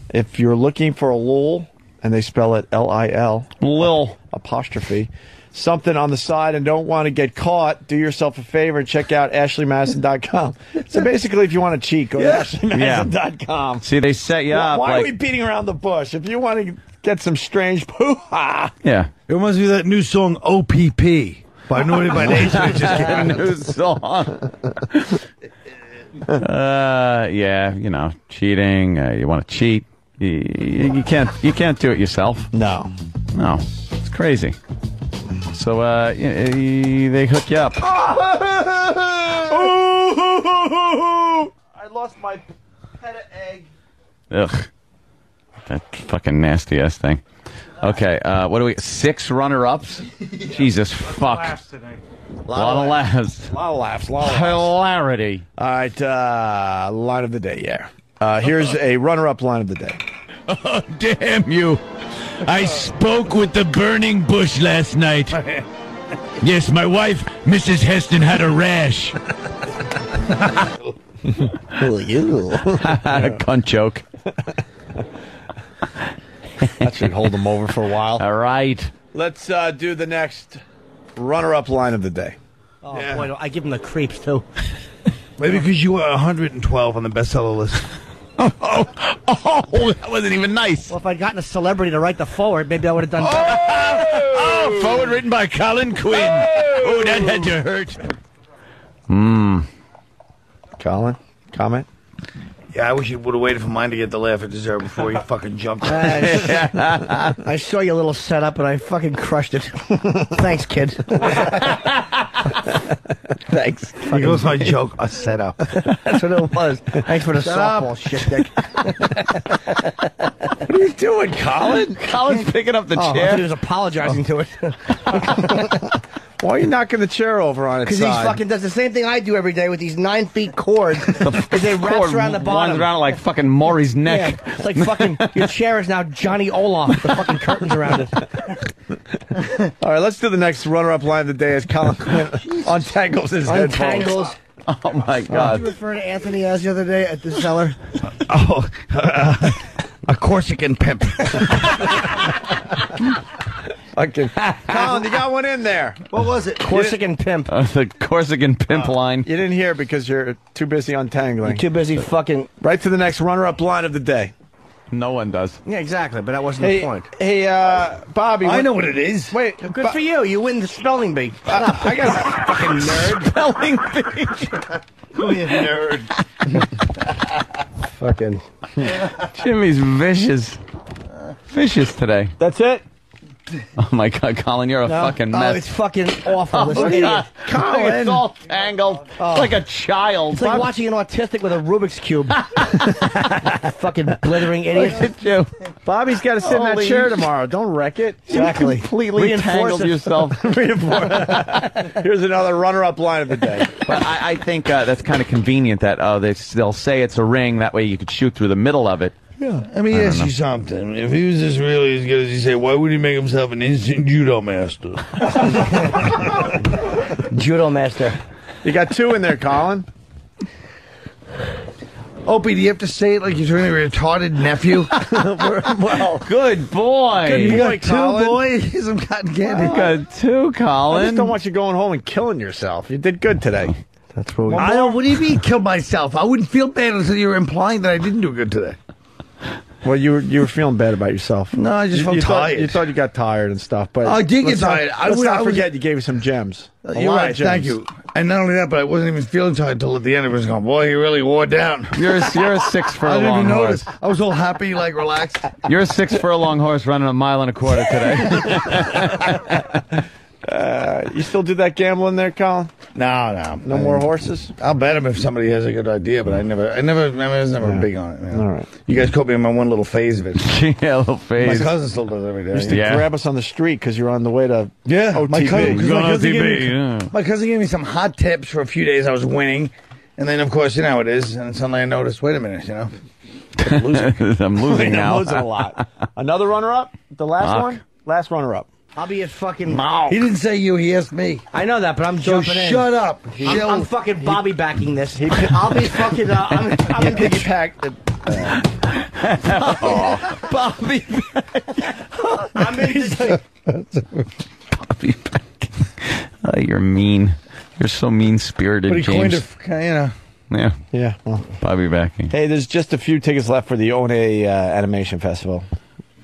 If you're looking for a lul, and they spell it L-I-L, Lil apostrophe, something on the side and don't want to get caught, do yourself a favor and check out AshleyMadison.com. So basically, if you want to cheat, go to AshleyMadison.com. See, they set you up. Why like, are we beating around the bush? If you want to get some strange poo-ha. Yeah. It reminds me of that new song, OPP, by Norton by Nation. It just came out. New song. Yeah, cheating. You want to cheat. You can't do it yourself. No. It's crazy. So they hook you up. I lost my pet egg. Ugh, that fucking nasty ass thing. Okay, what do we? 6 runner-ups. Jesus fuck. A lot of laughs. A lot of laughs. Hilarity. All right, line of the day. Yeah. Here's a runner-up line of the day. Oh, damn you. I spoke with the burning bush last night. Yes, my wife, Mrs. Heston, had a rash. Cunt joke. That should hold them over for a while. All right. Let's do the next runner-up line of the day. Oh, boy, I give him the creeps, too. Maybe because you were 112 on the bestseller list. Oh, that wasn't even nice. Well, if I'd gotten a celebrity to write the forward, maybe I would have done better. Oh, forward written by Colin Quinn. Oh, that had to hurt. Colin, comment? Yeah, I wish you would have waited for mine to get the laugh it deserved before you fucking jumped. I saw your little setup, and I fucking crushed it. Thanks, kid. Thanks. Here goes my joke, a setup. That's what it was. Thanks for the softball shit, Dick. What are you doing, Colin? Colin's picking up the I chair. thought he was apologizing to it. Why are you knocking the chair over on its Because side? he fucking does the same thing I do every day with these 9-feet cords. Is they wraps around the bottom. Winds around like fucking Maury's neck. Yeah, it's like fucking, your chair is now Johnny Olaf with the fucking curtains around it. All right, let's do the next runner-up line of the day as Colin Quinn untangles his headphones. Oh, my God. Did you refer to Anthony as the other day at the cellar? A Corsican pimp. Okay. Colin, you got one in there. What was it? Corsican pimp. The Corsican pimp line. You didn't hear because you're too busy untangling. You're too busy fucking... Right to the next runner-up line of the day. No one does. Yeah, exactly, but that wasn't the point. Hey, Bobby. I know what it is. Wait, good for you. You win the spelling bee. I got a fucking nerd. Spelling bee. Oh, you nerd. Fucking. Jimmy's vicious. Vicious today. That's it? Oh, my God, Colin, you're a fucking mess. Oh, it's fucking awful. This idiot. Colin. It's all tangled. Like a child. It's like watching an autistic with a Rubik's Cube. Fucking blithering idiot. Look at you. Bobby's got to sit in that chair tomorrow. Don't wreck it. Exactly. You completely tangled yourself. Here's another runner-up line of the day. But I think that's kind of convenient that they'll say it's a ring. That way you could shoot through the middle of it. Yeah. Let me ask you something. If he was just really as good as he said, why would he make himself an instant judo master? Judo master. You got 2 in there, Colin. Opie, do you have to say it like you're doing a retarded nephew? Well, good boy. Good You boy, got 2 Colin. boys? I'm cotton candy. You got 2, I Colin. just don't want you going home and killing yourself. You did good today. That's what we... I don't. What do you mean, kill myself? I wouldn't feel bad until you were implying that I didn't do good today. Well, you were feeling bad about yourself. No, I just felt tired. You thought you got tired and stuff, but I did get let's tired. Let's not forget you gave me some gems. You're right. Thank you. And not only that, but I wasn't even feeling tired until at the end. It was going, boy, he really wore down. You're a 6 for I a didn't long even horse. notice. I was all happy, like relaxed. You're a 6 for a long horse running 1.25 miles today. You still do that gambling there, Colin? No. No more horses? I'll bet him if somebody has a good idea, but I was never big on it. Man. All right. You guys caught me in my one little phase of it. Yeah, a little phase. My cousin still does every day. You used to grab us on the street because you're on the way to OTB. My cousin gave me some hot tips for a few days. I was winning. And then, of course, you know how it is. And suddenly I noticed, wait a minute, I'm losing. I'm losing now. I'm losing a lot. Another runner-up? The last one? Last runner-up. I'll be a fucking... He didn't say you, he asked me. I know that, but I'm jumping in. Shut up. I'm fucking Bobby backing this. I'll be fucking... I'm in piggyback. Bobby. I'm in... Bobby back. Oh, you're mean. You're so mean-spirited, But he James. coined Yeah. Yeah. Well. Bobby backing. Hey, there's just a few tickets left for the One animation festival.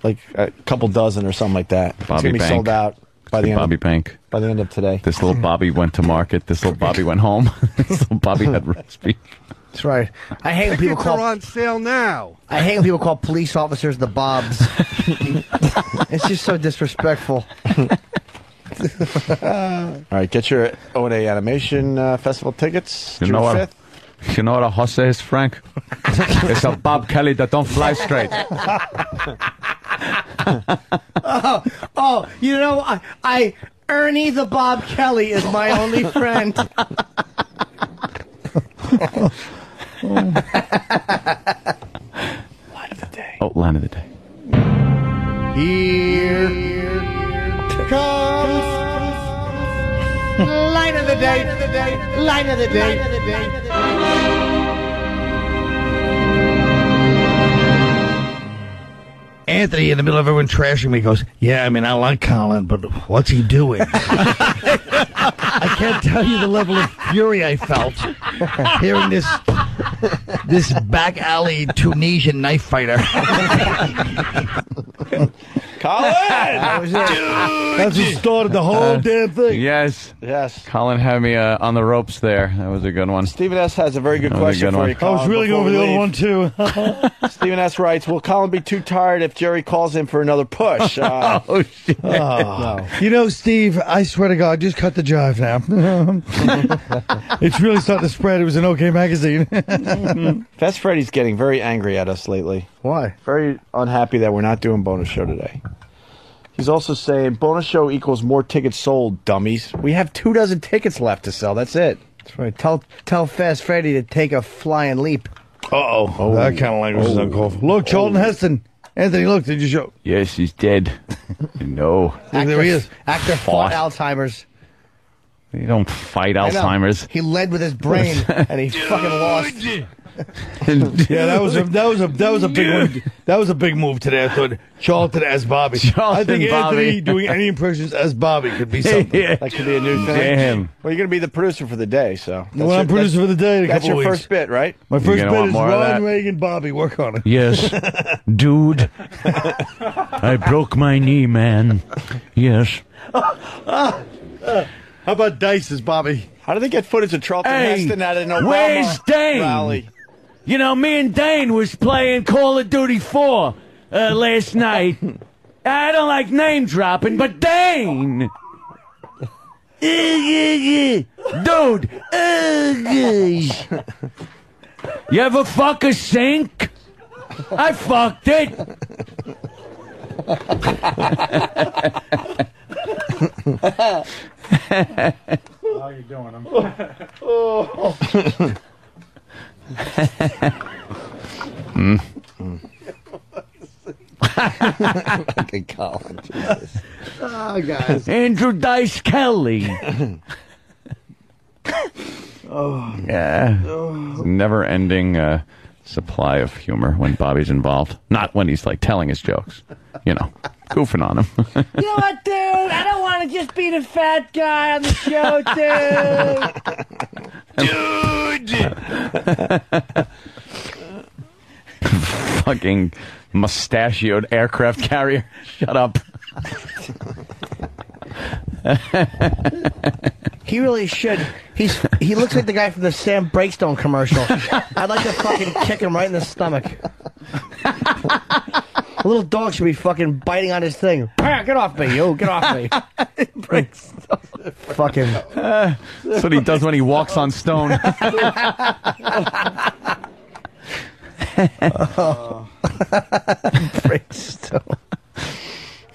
like a couple dozen or something like that. It's Bobby going to be Bank. sold out by the end. Bobby Bank. By the end of today. This little Bobby went to market. This little Bobby went home. This little Bobby had roast beef. That's right. I hate when people Tickets call are on sale now. I hate when people call police officers the Bobs. It's just so disrespectful. All right, get your O&A Animation Festival tickets. You June know 5th. You know what a horse is, Frank? It's a Bob Kelly that don't fly straight. You know, I Ernie the Bob Kelly is my only friend. Line of the day. Oh, line of the day. Here comes line of the day. Line of the day. Anthony, in the middle of everyone trashing me, goes, "Yeah, I mean, I like Colin, but what's he doing?" I can't tell you the level of fury I felt hearing this back alley Tunisian knife fighter. Colin! That's what started the whole damn thing. Yes. Yes. Colin had me on the ropes there. That was a good one. Stephen S. has a very good That was a question good for one. you, Colin. I was really before going for we the other leave. one, too. Stephen S. writes, will Colin be too tired if Jerry calls him for another push? Oh, shit. No. You know, Steve, I swear to God, just cut the jive now. It's really starting to spread. It was an OK magazine. Fast Freddy's getting very angry at us lately. Why? Very unhappy that we're not doing bonus show today. He's also saying bonus show equals more tickets sold, dummies. We have 24 tickets left to sell. That's it. That's right. Tell Fast Freddy to take a flying leap. Uh-oh. That kind of language is uncalled for. Look, Charlton Heston. Anthony, look, did you show? Yes, he's dead. No. There he is. Actor fought Alzheimer's. You don't fight I know. Alzheimer's. He led with his brain, and he fucking lost. Yeah, that was a big one. That was a big move today. I thought Charlton as Bobby. I think Anthony doing any impressions as Bobby could be something. Yeah. That could be a new thing. Damn. Well, you're going to be the producer for the day, so. Well, I'm producer for the day in a That's couple your weeks. first bit, right? My first gonna bit want is more of Ron that? Reagan, Bobby. Work on it. Yes. Dude. I broke my knee, man. Yes. How about Dice as Bobby? How did they get footage of Charlton Heston at an Obama where's Dane? rally? You know, me and Dane was playing Call of Duty 4 last night. I don't like name dropping, but Dane! Dude! You ever fuck a sink? I fucked it! How you doing? Okay, Colin. Jesus. Oh, guys. Andrew Dice Kelly. Yeah. Never-ending supply of humor when Bobby's involved. Not when he's, like, telling his jokes. You know, goofing on him. You know what, dude? I don't want to just be the fat guy on the show, dude. Fucking mustachioed aircraft carrier. Shut up. He really should. He looks like the guy from the Sam Breakstone commercial. I'd like to fucking kick him right in the stomach. A little dog should be fucking biting on his thing. Get off me, you! Get off me! Fucking. That's what he does when he walks on stone. Breakstone.